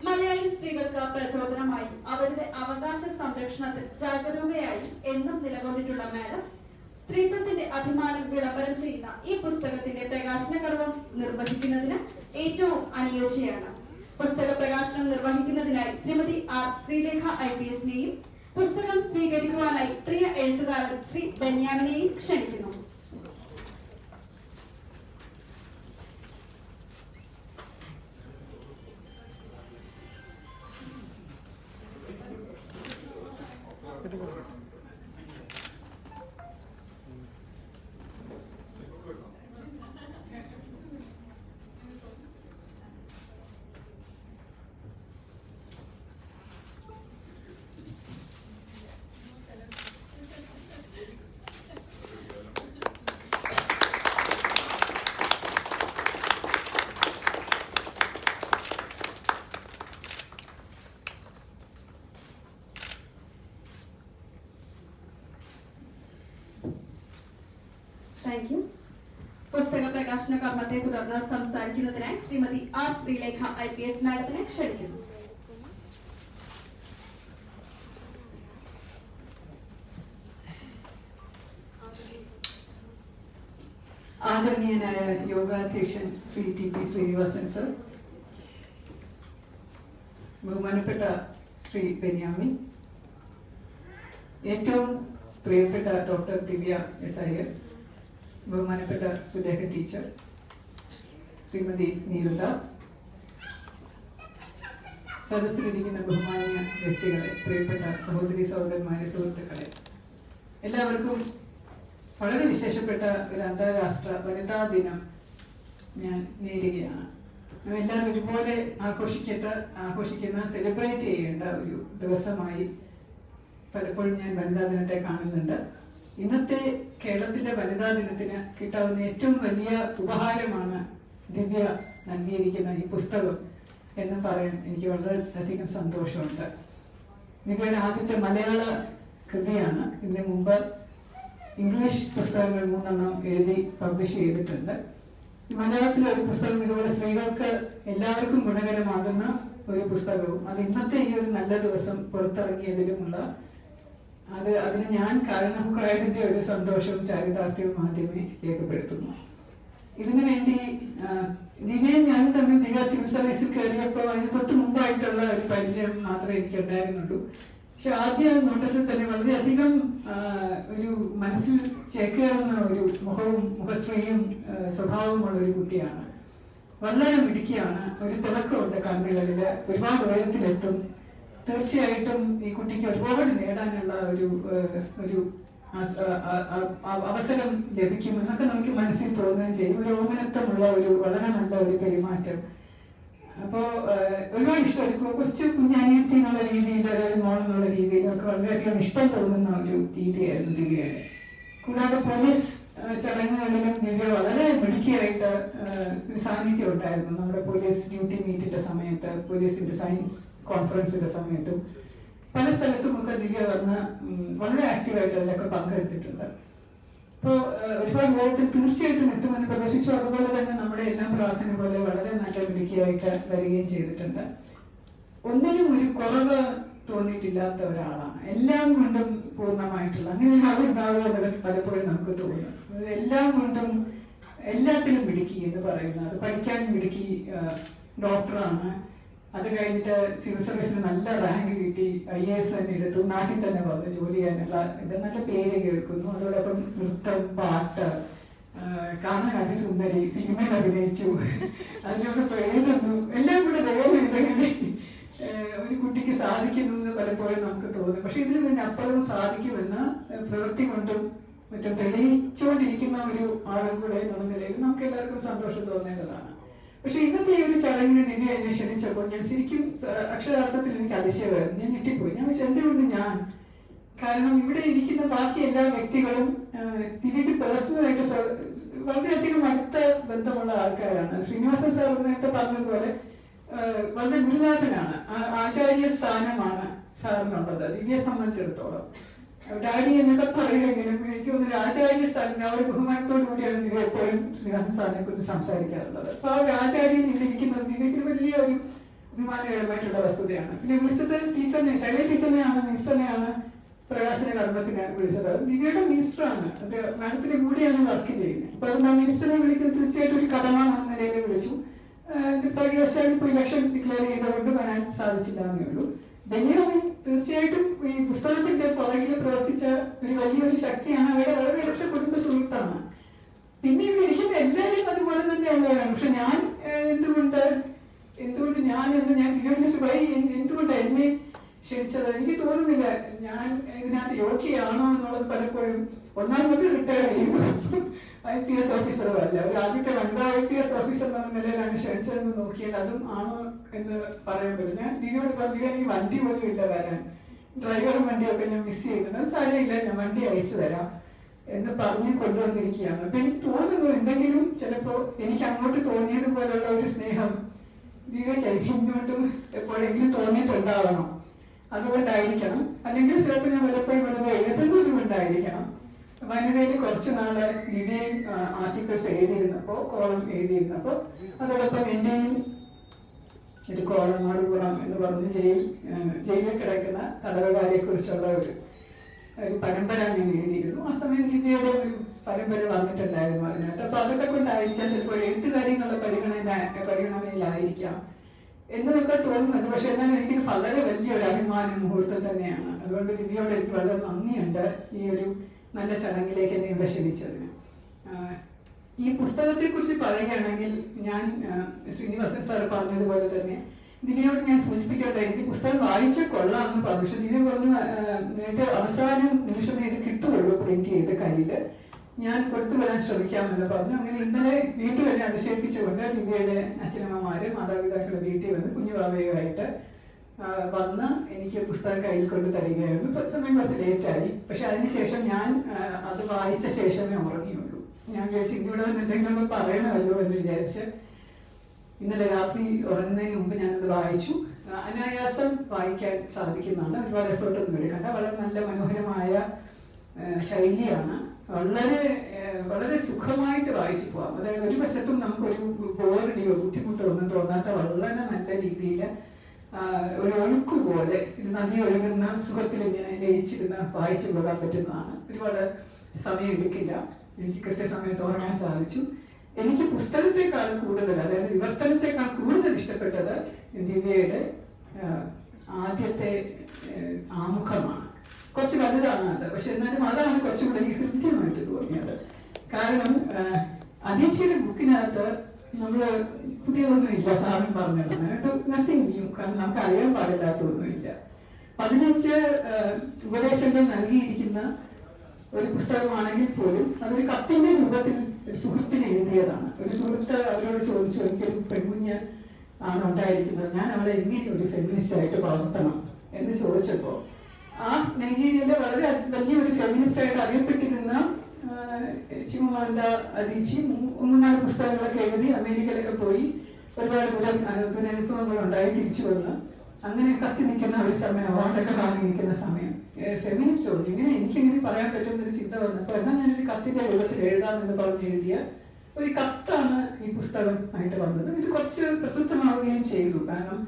മലയാളി സ്ത്രീകൾക്ക് പ്രചോദനമായി അവരുടെ അവകാശ സംരക്ഷണത്തിൽ ജാഗരൂകയായി എന്നും നിലകൊണ്ടിട്ടുള്ള മാഡം സ്ത്രീത്വത്തിന്റെ അഭിമാനം വിളംബരം ചെയ്യുന്ന ഈ പുസ്തകത്തിന്റെ പ്രകാശന കർമ്മം നിർവഹിക്കുന്നതിന് ഏറ്റവും അനുയോജ്യയാണ്. പുസ്തക പ്രകാശനം നിർവഹിക്കുന്നതിനായി ശ്രീമതി ആർ ശ്രീലേഖ IPSനെയും പുസ്തകം സ്വീകരിക്കുവാനായി പ്രിയ എഴുത്തുകാരൻ ശ്രീ ബെന്യാമിനെയും ക്ഷണിക്കുന്നു. Thank you. പുസ്തക പ്രകാശന കർമ്മത്തെ തുടർന്ന് സംസാരിക്കുന്നതിനായി ശ്രീമതി ആർ ശ്രീലേഖ IPS മാഡത്തിനെ ക്ഷണിക്കുന്നു. ആദരണീയനായ യോഗാധ്യക്ഷൻ ശ്രീ TP ശ്രീനിവാസൻ സർ, ബഹുമാനപ്പെട്ട ശ്രീ ബെന്യാമിൻ, ഏറ്റവും പ്രിയപ്പെട്ട ഡോക്ടർ ദിവ്യ SIL, ബഹുമാനപ്പെട്ട സുലേഖ ടീച്ചർ, ശ്രീമതി നീരുത, സദസ്സിലിരിക്കുന്ന ബഹുമാന്യ വ്യക്തികളെ, പ്രിയപ്പെട്ട സഹോദരി സഹോദരന്മാരെ, സുഹൃത്തുക്കളെ, എല്ലാവർക്കും വളരെ വിശേഷപ്പെട്ട ഒരു അന്താരാഷ്ട്ര വനിതാ ദിനം ഞാൻ നേരുകയാണ്. എല്ലാവരും ഒരുപോലെ ആഘോഷിക്കുന്ന സെലിബ്രേറ്റ് ചെയ്യേണ്ട ഒരു ദിവസമായി പലപ്പോഴും ഞാൻ വനിതാ ദിനത്തെ കാണുന്നുണ്ട്. ഇന്നത്തെ കേരളത്തിന്റെ വനിതാ ദിനത്തിന് കിട്ടാവുന്ന ഏറ്റവും വലിയ ഉപഹാരമാണ് ദിവ്യ നൽകിയിരിക്കുന്ന ഈ പുസ്തകം എന്ന് പറയാൻ എനിക്ക് വളരെയധികം സന്തോഷമുണ്ട്. ദിവ്യയുടെ ആദ്യത്തെ മലയാള കൃതിയാണ്. ഇതിനു മുമ്പ് ഇംഗ്ലീഷ് പുസ്തകങ്ങൾ 3 എഴുതി പബ്ലിഷ് ചെയ്തിട്ടുണ്ട്. മലയാളത്തിലെ ഒരു പുസ്തകം ഇതുപോലെ സ്ത്രീകൾക്ക് എല്ലാവർക്കും ഗുണകരമാകുന്ന ഒരു പുസ്തകവും അത് ഇന്നത്തെ ഈ ഒരു നല്ല ദിവസം പുറത്തിറങ്ങിയതിലുമുള്ള അതിന് ഞാൻ കാരണക്കാരന്റെ ഒരു സന്തോഷവും ചാരിതാർത്ഥ്യവും ആദ്യമേ രേഖപ്പെടുത്തുന്നു. ഇതിനു വേണ്ടി ദിവ്യയും ഞാനും തമ്മിൽ ദിവ്യ സിവിൽ സർവീസിൽ കയറിയപ്പോൾ അതിന് തൊട്ട് മുമ്പായിട്ടുള്ള ഒരു പരിചയം മാത്രമേ എനിക്ക് ഉണ്ടായിരുന്നുള്ളൂ. പക്ഷെ ആദ്യ നോട്ടത്തിൽ തന്നെ വളരെയധികം ഒരു മനസ്സിൽ ചേക്കേറുന്ന ഒരു മുഖശ്രീയും സ്വഭാവമുള്ള ഒരു കുട്ടിയാണ്. വളരെ മിടുക്കിയാണ്. ഒരു തിളക്കമുണ്ട് കണ്ണുകളില്. ഒരുപാട് ഉയരത്തിലെത്തും. തീർച്ചയായിട്ടും ഈ കുട്ടിക്ക് ഒരുപാട് നേടാനുള്ള ഒരു അവസരം ലഭിക്കും എന്നൊക്കെ നമുക്ക് മനസ്സിൽ തോന്നുകയും ചെയ്യും. ഒരു ഓമനത്വമുള്ള ഒരു വളരെ നല്ല ഒരു പെരുമാറ്റം. അപ്പോ ഒരുപാട് ഇഷ്ടം കുഞ്ഞനിയത്തി എന്നുള്ള രീതിയിൽ ഒരു മോളെന്നുള്ള രീതിയിലൊക്കെ വളരെയധികം ഇഷ്ടം തോന്നുന്ന ഒരു രീതിയായിരുന്നു ദിവ്യയുടെ. കൂടാതെ പോലീസ് ചടങ്ങുകളിലും ദിവ്യ വളരെ മിടുക്കിയായിട്ട് ഒരു സാന്നിധ്യം ഉണ്ടായിരുന്നു. നമ്മുടെ പോലീസ് ഡ്യൂട്ടി മീറ്റിന്റെ സമയത്ത്, പോലീസിന്റെ സയൻസ് കോൺഫറൻസിന്റെ സമയത്തും പല സ്ഥലത്തുമൊക്കെ ദിവ്യ വന്ന് വളരെ ആക്റ്റീവായിട്ട് അതിലൊക്കെ പങ്കെടുത്തിട്ടുണ്ട്. അപ്പോൾ ഒരുപാട് നേരത്തിൽ തീർച്ചയായിട്ടും എത്തുമെന്ന് പ്രതീക്ഷിച്ചു. അതുപോലെ തന്നെ നമ്മുടെ എല്ലാം പ്രാർത്ഥന പോലെ വളരെ നല്ല മിടുക്കിയായിട്ട് വരികയും ചെയ്തിട്ടുണ്ട്. ഒന്നിനും ഒരു കുറവ് തോന്നിയിട്ടില്ലാത്ത ഒരാളാണ്. എല്ലാം കൊണ്ടും പൂർണ്ണമായിട്ടുള്ള അങ്ങനെ ഒരാളുണ്ടാവുക പലപ്പോഴും നമുക്ക് തോന്നും. എല്ലാം കൊണ്ടും എല്ലാത്തിലും മിടുക്കി എന്ന് പറയുന്നത്. പഠിക്കാൻ മിടുക്കി, ഡോക്ടറാണ്. അത് കഴിഞ്ഞിട്ട് സിവിൽ സർവീസിന് നല്ല റാങ്ക് കിട്ടി, IAS തന്നെ എടുത്തു, നാട്ടിൽ തന്നെ വന്ന് ജോലി ചെയ്യാനുള്ള നല്ല പേര് കേൾക്കുന്നു. അതോടൊപ്പം നൃത്തം, പാട്ട്, കാണാൻ അതിസുന്ദരി, സിനിമയിൽ അഭിനയിച്ചു, അതിനോടൊപ്പം എഴുതുന്നു. എല്ലാം കൂടെ ദൈവം എന്തെങ്കിലും ഒരു കുട്ടിക്ക് സാധിക്കുന്നു എന്ന് പലപ്പോഴും നമുക്ക് തോന്നും. പക്ഷെ ഇതിൽ നിന്ന് അപ്പുറവും സാധിക്കുമെന്ന് പ്രവൃത്തി കൊണ്ടും മറ്റും തെളിയിച്ചുകൊണ്ടിരിക്കുന്ന ഒരു ആളും കൂടെ എന്നുള്ള നിലയിൽ നമുക്ക് എല്ലാവർക്കും സന്തോഷം തോന്നേണ്ടതാണ്. പക്ഷെ ഇന്നത്തെ ഈ ഒരു ചടങ്ങിന് ദിവ്യ എന്നെ ക്ഷണിച്ചപ്പോൾ ഞാൻ ശരിക്കും അക്ഷരാർത്ഥത്തിൽ എനിക്ക് അതിശയമായിരുന്നു. ഞാൻ ഞെട്ടിപ്പോയി. ഞാൻ എന്തുകൊണ്ട് ഞാൻ? കാരണം ഇവിടെ ഇരിക്കുന്ന ബാക്കി എല്ലാ വ്യക്തികളും ദിവ്യക്ക് പേഴ്സണലായിട്ട് വളരെയധികം അടുത്ത ബന്ധമുള്ള ആൾക്കാരാണ്. ശ്രീനിവാസൻ സാർ നേരത്തെ പറഞ്ഞതുപോലെ വളരെ ഗുരുനാഥനാണ്. ആചാര്യ സ്ഥാനമാണ് സാറിനുള്ളത് ദിവ്യയെ സംബന്ധിച്ചിടത്തോളം. ഡാഡി എന്നൊക്കെ പറയുമെങ്കിലും എനിക്ക് തോന്നുന്നു ആചാര്യ സ്ഥാനം ആ ഒരു ബഹുമാനത്തോടു കൂടിയാണ് ദിവ്യ എപ്പോഴും ശ്രീനിവാസൻ സാറിനെ കുറിച്ച് സംസാരിക്കാറുള്ളത്. അപ്പൊ ആ ഒരു ആചാര്യൻ ഇവിടെ ഇരിക്കുന്നത് ദിവ്യക്ക് വലിയ ഒരു അഭിമാനകരമായിട്ടുള്ള വസ്തുതയാണ്. പിന്നെ വിളിച്ചത് ടീച്ചറിനെ, ശൈല ടീച്ചറിനെയാണ്, മിനിസ്റ്ററിനെയാണ് പ്രകാശന കർമ്മത്തിന് വിളിച്ചത്. ദിവ്യയുടെ മിനിസ്റ്ററാണ്. അത് മാഡത്തിന്റെ കൂടെയാണ് വർക്ക് ചെയ്യുന്നത്. അപ്പൊ അത് മിനിസ്റ്ററിനെ വിളിക്കുന്നത് തീർച്ചയായിട്ടും ഒരു കടമ എന്ന നിലയിൽ വിളിച്ചു. നിർഭാഗ്യവശാൽ ഇപ്പൊ ഇലക്ഷൻ ഡിക്ലെയർ ചെയ്തുകൊണ്ട് വരാൻ സാധിച്ചില്ല എന്നേ ഉള്ളൂ. ബെന്യാമിൻ തീർച്ചയായിട്ടും ഈ പുസ്തകത്തിന്റെ പുറകിൽ പ്രവർത്തിച്ച ഒരു വലിയൊരു ശക്തിയാണ്. അവരുടെ വളരെ അടുത്ത കുടുംബ സുഹൃത്താണ്. പിന്നെ ഇവിടെ ഇരിക്കുന്ന എല്ലാവരും അതുപോലെ തന്നെയുള്ളവരാണ്. പക്ഷെ ഞാൻ എന്തുകൊണ്ട് ഞാൻ എന്തുകൊണ്ട് എന്നെ ക്ഷണിച്ചത് എനിക്ക് തോന്നുന്നില്ല. ഞാൻ ഇതിനകത്ത് യോഗ്യയാണോ എന്നുള്ളത് പലപ്പോഴും ഒന്നാമത് റിട്ടയർ ചെയ്തു IPS ഓഫീസറും അല്ല, ഒരു ആദ്യത്തെ വനിതാ IPS ഓഫീസർ എന്ന നിലയിലാണ് ക്ഷണിച്ചതെന്ന് നോക്കിയാൽ അതും ആണോ എന്ന് പറയാൻ പറ്റും. ഞാൻ ദിവ്യയോട് പറഞ്ഞു, എനിക്ക് വണ്ടി പോലും ഇല്ല വരാൻ, ഡ്രൈവറും വണ്ടിയൊക്കെ ഞാൻ മിസ് ചെയ്യുന്നത്, സാരമില്ല ഞാൻ വണ്ടി അയച്ചു തരാം എന്ന് പറഞ്ഞ് കൊണ്ടുവന്നിരിക്കുകയാണ്. അപ്പൊ എനിക്ക് തോന്നുന്നു എന്തെങ്കിലും ചിലപ്പോ എനിക്ക് അങ്ങോട്ട് തോന്നിയതുപോലുള്ള ഒരു സ്നേഹം ദിവ്യയ്ക്ക് ഇങ്ങോട്ടും എപ്പോഴെങ്കിലും തോന്നിയിട്ടുണ്ടാവണം. അതുകൊണ്ടായിരിക്കണം. അല്ലെങ്കിൽ ചിലപ്പോൾ ഞാൻ പലപ്പോഴും വലുത് എഴുതുന്നത് കൊണ്ടായിരിക്കണം. വനിതയിൽ കുറച്ചു നാള് ദിവ്യയും ആർട്ടിക്കിൾസ് കോളം എഴുതിയിരുന്നപ്പോ അതോടൊപ്പം എന്റെയും ഒരു കോളം മറുപുറം എന്ന് പറഞ്ഞ് ജയിലിൽ കിടക്കുന്ന തടവുകാരെ കുറിച്ചുള്ള ഒരു പരമ്പര ഞാൻ എഴുതിയിരുന്നു. ആ സമയം ദിവ്യയുടെ ഒരു പരമ്പര വന്നിട്ടുണ്ടായിരുന്നു അതിനകത്ത്. അപ്പൊ അതൊക്കെ കൊണ്ടായിരിക്കാം ചിലപ്പോൾ എഴുത്തുകാരി എന്നുള്ള പരിഗണനയിലായിരിക്കാം എന്നതൊക്കെ തോന്നുന്നുണ്ട്. പക്ഷെ എന്നാലും എനിക്ക് വളരെ വലിയൊരു അഭിമാന മുഹൂർത്തം തന്നെയാണ്. അതുകൊണ്ട് ദിവ്യയോട് എനിക്ക് വളരെ നന്ദിയുണ്ട് ഈ ഒരു നല്ല ചടങ്ങിലേക്ക് എന്നെ ഇവിടെ ക്ഷണിച്ചതിന്. ഈ പുസ്തകത്തെ കുറിച്ച് പറയുകയാണെങ്കിൽ ഞാൻ ശ്രീനിവാസൻ സാർ പറഞ്ഞതുപോലെ തന്നെ ദിവ്യയോട് ഞാൻ സൂചിപ്പിക്കേണ്ടായിരുന്നു ഈ പുസ്തകം വായിച്ച കൊള്ളാമെന്ന് പറഞ്ഞു. പക്ഷെ ദിവ്യ പറഞ്ഞു നേരത്തെ അവസാന നിമിഷം ഇത് കിട്ടുകയുള്ളൂ പ്രിന്റ് ചെയ്ത് കയ്യില്, ഞാൻ കൊടുത്തുവിടാൻ ശ്രമിക്കാമെന്ന് പറഞ്ഞു. അങ്ങനെ ഇന്നലെ വീട്ടിൽ തന്നെ അതിശയിപ്പിച്ചുകൊണ്ട് ദിവ്യയുടെ അച്ഛനമ്മമാര് മാതാപിതാക്കളുടെ വീട്ടിൽ വന്ന് കുഞ്ഞുവാവയുമായിട്ട് വന്ന് എനിക്ക് പുസ്തകം കയ്യിൽ കൊണ്ട് തരികയായിരുന്നു. സമയം കുറച്ച് ലേറ്റായി. പക്ഷെ അതിനുശേഷം ഞാൻ അത് വായിച്ച ശേഷമേ ഉറങ്ങിയുള്ളൂ. ഞാൻ വിചാരിച്ചു ഇവിടെ വന്ന് എന്തെങ്കിലും പറയണമല്ലോ എന്ന് വിചാരിച്ച് ഇന്നലെ രാത്രി ഉറങ്ങുന്നതിന് മുമ്പ് ഞാനത് വായിച്ചു. അനായാസം വായിക്കാൻ സാധിക്കുന്നതാണ്. ഒരുപാട് എഫേർട്ടൊന്നും എടുക്കണ്ട. വളരെ നല്ല മനോഹരമായ ശൈലിയാണ്. വളരെ വളരെ സുഖമായിട്ട് വായിച്ചു പോവാം. അതായത് ഒരു വശത്തും നമുക്കൊരു ബോറടിയോ ബുദ്ധിമുട്ടോ ഒന്നും തോന്നാത്ത വളരെ നല്ല രീതിയിൽ ഒരു ഒഴുക്ക് പോലെ ഇത് നദി ഒഴുകുന്ന സുഖത്തിൽ ഇങ്ങനെ ലയിച്ചിരുന്ന് വായിച്ചു പോകാൻ പറ്റുന്നതാണ്. ഒരുപാട് സമയം എടുക്കില്ല. എനിക്ക് കൃത്യസമയത്ത് ഉറങ്ങാൻ സാധിച്ചു. എനിക്ക് പുസ്തകത്തെക്കാൾ കൂടുതൽ, അതായത് വിവർത്തനത്തെക്കാൾ കൂടുതൽ ഇഷ്ടപ്പെട്ടത് ദിവ്യയുടെ ആദ്യത്തെ ആമുഖമാണ്. കുറച്ച് വലുതാണ് അത്, പക്ഷെ എന്നാലും അതാണ് കുറച്ചുകൂടെ എനിക്ക് ഹൃദ്യമായിട്ട് തോന്നിയത്. കാരണം അദീച്ചിയുടെ ബുക്കിനകത്ത് നമ്മള് പുതിയതൊന്നും ഇല്ല, സാറിന് പറഞ്ഞതാണ് നത്തിങ് ന്യൂ. കാരണം നമുക്ക് അറിയാൻ പാടില്ലാത്തൊന്നുമില്ല. 15 ഉപദേശങ്ങൾ നൽകിയിരിക്കുന്ന ഒരു പുസ്തകമാണെങ്കിൽ പോലും അതൊരു കത്തിന്റെ രൂപത്തിൽ ഒരു സുഹൃത്തിന് എഴുതിയതാണ്. ഒരു സുഹൃത്ത് അവരോട് ചോദിച്ചു, എനിക്കൊരു പെൺകുഞ്ഞ് ആണ് ഉണ്ടായിരിക്കുന്നത്, ഞാൻ അവളെ എങ്ങനെ ഒരു ഫെമിനിസ്റ്റ് ആയിട്ട് വളർത്തണം എന്ന് ചോദിച്ചപ്പോ ആ നൈജീരിയയിലെ വളരെ വലിയൊരു ഫെമിനിസ്റ്റ് ആയിട്ട് അറിയപ്പെട്ടിരുന്ന ചിമമാൻഡ അദീച്ചി 3-4 പുസ്തകങ്ങളൊക്കെ എഴുതി അമേരിക്കയിലൊക്കെ പോയി ഒരുപാട് ദുരനുഭവങ്ങൾ ഉണ്ടായി തിരിച്ചു വന്ന് അങ്ങനെ കത്തി നിൽക്കുന്ന ഒരു സമയം, അവാർഡൊക്കെ വാങ്ങി നിൽക്കുന്ന സമയം ഫെമിനിസ്റ്റ് തോന്നി. ഇങ്ങനെ എനിക്കിങ്ങനെ പറയാൻ പറ്റുന്നൊരു ചിന്ത വന്നപ്പോ എന്നാൽ ഞാനൊരു കത്തിന്റെ രൂപത്തിൽ എഴുതാമെന്ന് പറഞ്ഞ് എഴുതിയ ഒരു കത്താണ് ഈ പുസ്തകം ആയിട്ട് വന്നത്. ഇത് കുറച്ച് പ്രശസ്തമാവുകയും ചെയ്തു. കാരണം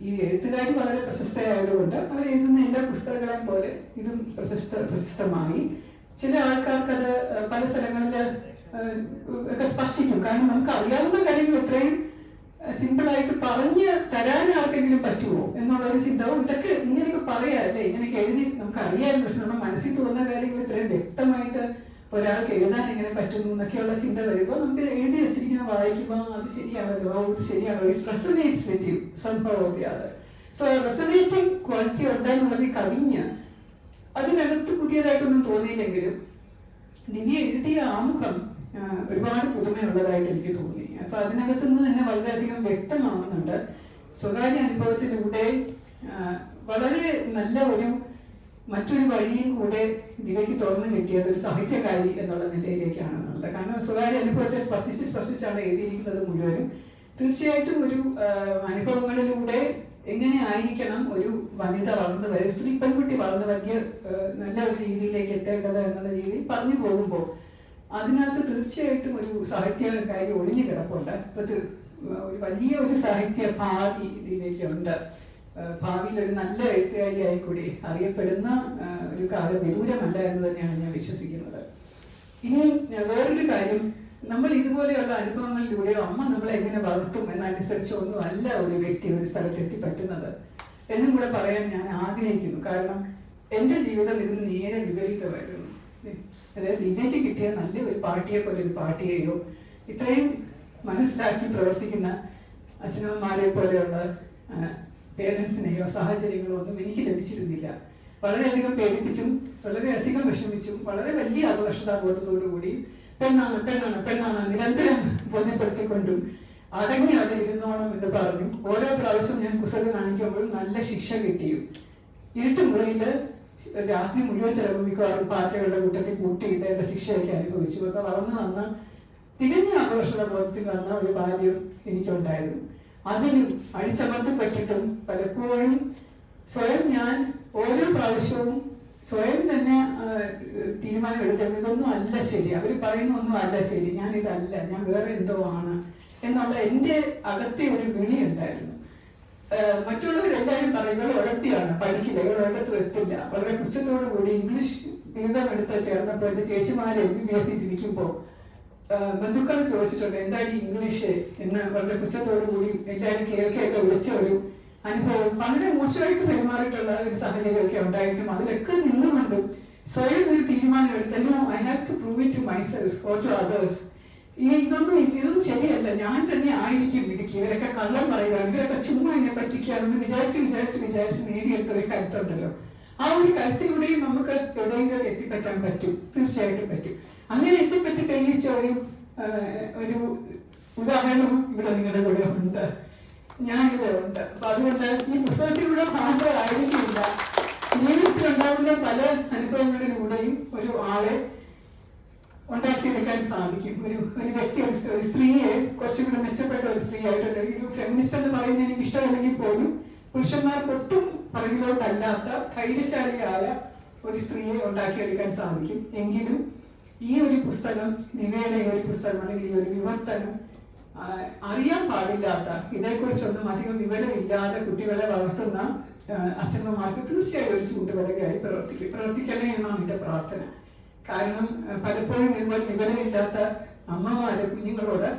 ഈ എഴുത്തുകാരി വളരെ പ്രശസ്തയായതുകൊണ്ട് അവർ എഴുതുന്ന എല്ലാ പുസ്തകങ്ങളെയും പോലെ ഇതും പ്രശസ്തമായി. ചില ആൾക്കാർക്ക് അത് പല സ്ഥലങ്ങളിൽ ഒക്കെ സ്പർശിക്കും. കാരണം നമുക്ക് അറിയാവുന്ന കാര്യങ്ങൾ ഇത്രയും സിമ്പിളായിട്ട് പറഞ്ഞ് തരാൻ ആർക്കെങ്കിലും പറ്റുമോ എന്നുള്ളൊരു ചിന്തവും, ഇതൊക്കെ ഇങ്ങനെയൊക്കെ പറയാല്ലേ, ഇങ്ങനെയൊക്കെ എഴുതി നമുക്ക് അറിയാമായിരുന്നു, പക്ഷെ നമ്മുടെ മനസ്സിൽ തോന്നുന്ന കാര്യങ്ങൾ ഇത്രയും വ്യക്തമായിട്ട് ഒരാൾക്ക് എഴുതാൻ എങ്ങനെ പറ്റുന്നു എന്നൊക്കെയുള്ള ചിന്ത വരുമ്പോൾ നമുക്ക് എഴുതി വെച്ചിരിക്കുന്ന വായിക്കുമ്പോൾ അത് ശരിയാണല്ലോ, ഇത് ശരിയാണല്ലോ, ഇറ്റ് റെസൊനേറ്റ്സ് വിത്ത് യു സംഭവം ഓടിയാതെ. സോ റെസൊനേറ്റിംഗ് ക്വാളിറ്റി ഉണ്ടെന്നുള്ളത് കവിഞ്ഞ് അതിനകത്ത് പുതിയതായിട്ടൊന്നും തോന്നിയില്ലെങ്കിലും ദിവ്യ എഴുതിയ ആമുഖം ഒരുപാട് പുതുമയുള്ളതായിട്ട് എനിക്ക് തോന്നി. അപ്പൊ അതിനകത്ത് നിന്ന് തന്നെ വളരെയധികം വ്യക്തമാവുന്നുണ്ട്. സ്വകാര്യ അനുഭവത്തിലൂടെ വളരെ നല്ല മറ്റൊരു വഴിയും കൂടെ ദിവ്യക്ക് തുറന്നു കിട്ടിയത് ഒരു സാഹിത്യകാരി എന്നുള്ള നിലയിലേക്കാണെന്നുള്ളത്. കാരണം സ്വകാര്യ അനുഭവത്തെ സ്പർശിച്ചാണ് എഴുതിയിരിക്കുന്നത് മുഴുവനും. തീർച്ചയായിട്ടും ഒരു അനുഭവങ്ങളിലൂടെ എങ്ങനെ ആയിരിക്കണം ഒരു വനിത വളർന്നു വരും, സ്ത്രീ പെൺകുട്ടി വളർന്നു വലിയ നല്ല ഒരു രീതിയിലേക്ക് എത്തേണ്ടത് എന്നുള്ള രീതിയിൽ പറഞ്ഞു പോകുമ്പോൾ അതിനകത്ത് തീർച്ചയായിട്ടും ഒരു സാഹിത്യകാരി ഒളിഞ്ഞു കിടപ്പുണ്ട്. ഇപ്പൊ ഒരു വലിയ ഒരു സാഹിത്യ ഭാവി ഇതിലേക്കുണ്ട്. ഭാവിയിൽ ഒരു നല്ല എഴുത്തുകാരിയായി കൂടി അറിയപ്പെടുന്ന ഒരു കാലം വിദൂരമല്ല എന്ന് തന്നെയാണ് ഞാൻ വിശ്വസിക്കുന്നത്. ഇനിയും വേറൊരു കാര്യം, നമ്മൾ ഇതുപോലെയുള്ള അനുഭവങ്ങളിലൂടെയോ അമ്മ നമ്മളെ എങ്ങനെ വളർത്തും എന്നനുസരിച്ചോ ഒന്നും അല്ല ഒരു വ്യക്തി ഒരു സ്ഥലത്തെത്തി പറ്റുന്നത് എന്നും കൂടെ പറയാൻ ഞാൻ ആഗ്രഹിക്കുന്നു. കാരണം എന്റെ ജീവിതം ഇതിന് നേരെ വിപരീതമായിരുന്നു. അതായത് ഇതിലേക്ക് കിട്ടിയ നല്ലൊരു പാർട്ടിയെ പോലെ ഒരു പാർട്ടിയെയോ ഇത്രയും മനസ്സിലാക്കി പ്രവർത്തിക്കുന്ന അച്ഛനമ്മമാരെ പോലെയുള്ള പേരൻസിനെയോ സാഹചര്യങ്ങളോ ഒന്നും എനിക്ക് ലഭിച്ചിരുന്നില്ല. വളരെയധികം പേടിപ്പിച്ചും വളരെയധികം വിഷമിച്ചും വളരെ വലിയ അപകർഷതാബോധത്തോടുകൂടി പെണ്ണാണ് നിരന്തരം ബോധ്യപ്പെടുത്തിക്കൊണ്ടും അടങ്ങി അവിടെ ഇരുന്നോണം എന്ന് പറഞ്ഞു. ഓരോ പ്രാവശ്യം ഞാൻ കുസൃതി കാണിക്കുമ്പോഴും നല്ല ശിക്ഷ കിട്ടിയും ഇരുട്ടുമുറിയില് രാത്രി മുഴുവൻ ചിലവ് മിക്കവാറും പാറ്റകളുടെ കൂട്ടത്തിൽ കൂട്ടിയിട്ട് എന്റെ ശിക്ഷയൊക്കെ അനുഭവിച്ചു. ഒക്കെ വളർന്നു വന്ന തികഞ്ഞ അപകർഷതാബോധത്തിൽ വന്ന ഒരു ബാല്യം എനിക്കുണ്ടായിരുന്നു. അതിലും അടിച്ചമർത്തപ്പെട്ടിട്ടും പലപ്പോഴും സ്വയം ഞാൻ ഓരോ പ്രാവശ്യവും സ്വയം തന്നെ തീരുമാനം എടുത്തിരുന്നു, ഇതൊന്നും അല്ല ശരി, അവർ പറയുന്ന ഒന്നും അല്ല ശരി, ഞാൻ ഇതല്ല, ഞാൻ വേറെ എന്തോ ആണ് എന്നുള്ള എന്റെ അകത്തെ ഒരു വിളി ഉണ്ടായിരുന്നു. മറ്റുള്ളവരെല്ലാവരും പറയുന്നത് ഉഴപ്പിയാണ്, പഠിക്കില്ല, ഒരിടത്തും എത്തില്ല. വളരെ പുച്ഛത്തോടു കൂടി ഇംഗ്ലീഷ് ബിരുദം എടുത്ത് ചേർന്നപ്പോൾ എന്റെ ചേച്ചിമാരെ MBBS ഇരിക്കുമ്പോൾ ബന്ധുക്കൾ ചോദിച്ചിട്ടുണ്ട് എന്താണ് ഈ ഇംഗ്ലീഷ് എന്ന് വളരെ പുച്ഛത്തോടു കൂടി എല്ലാവരും കേൾക്കൊക്കെ വിളിച്ച ഒരു അനുഭവം. വളരെ മോശമായിട്ട് പെരുമാറിയിട്ടുള്ള ഒരു സാഹചര്യമൊക്കെ ഉണ്ടായിട്ടും അതിലൊക്കെ നിന്നുകൊണ്ടും സ്വയം ഒരു തീരുമാനം എടുത്തല്ലോ, I have to prove it to myself or to others. ഇതൊന്നും ശരിയല്ല, ഞാൻ തന്നെ ആയിരിക്കും ഇടുക്കി, ഇവരൊക്കെ കള്ളം പറയുകയാണ്, ഇവരൊക്കെ ചുമ്മാ എന്നെ പറ്റിക്കുകയാണെന്ന് വിചാരിച്ച് നേടിയെടുത്ത ഒരു കരുത്തുണ്ടല്ലോ. ആ ഒരു കരുത്തിലൂടെയും നമുക്ക് എവിടെയെങ്കിലും എത്തിപ്പറ്റാൻ പറ്റും, തീർച്ചയായിട്ടും പറ്റും. അങ്ങനെ എത്തിപ്പറ്റി തെളിയിച്ച ഒരു ഉദാഹരണം ഇവിടെ നിങ്ങളുടെ കൂടെ ഉണ്ട്, ഞാനിവിടെ ഉണ്ട്. അപ്പൊ അതുകൊണ്ട് ഈ പുസ്തകത്തിലൂടെ മാത്രമായിരിക്കില്ല, ജീവിതത്തിലുണ്ടാകുന്ന പല അനുഭവങ്ങളിലൂടെയും ഒരു ആളെ ഉണ്ടാക്കിയെടുക്കാൻ സാധിക്കും. ഒരു വ്യക്തി, ഒരു സ്ത്രീയെ കുറച്ചുകൂടെ മെച്ചപ്പെട്ട ഒരു സ്ത്രീ ആയിട്ട്, ഒരു ഫെമിനിസ്റ്റ് എന്ന് പറയുന്നത് എനിക്ക് ഇഷ്ടമല്ലെങ്കിൽ പോലും പുരുഷന്മാർക്കൊട്ടും പുറകിലോട്ടല്ലാത്ത ധൈര്യശാലിയായ ഒരു സ്ത്രീയെ ഉണ്ടാക്കിയെടുക്കാൻ സാധിക്കും. എങ്കിലും ഈ ഒരു പുസ്തകം, ദിവ്യയുടെ ഈ ഒരു പുസ്തകം അല്ലെങ്കിൽ ഈ ഒരു വിവർത്തനം അറിയാൻ പാടില്ലാത്ത, ഇതേക്കുറിച്ചൊന്നും അധികം വിവരമില്ലാതെ കുട്ടികളെ വളർത്തുന്ന അച്ഛനമ്മമാർക്ക് തീർച്ചയായും ഒരു ചൂണ്ടുവലകയായി പ്രവർത്തിക്കണേ എന്നാണ് എന്റെ പ്രാർത്ഥന. കാരണം പലപ്പോഴും ഇതുപോലെ വിവരമില്ലാത്ത അമ്മമാര് കുഞ്ഞുങ്ങളോട്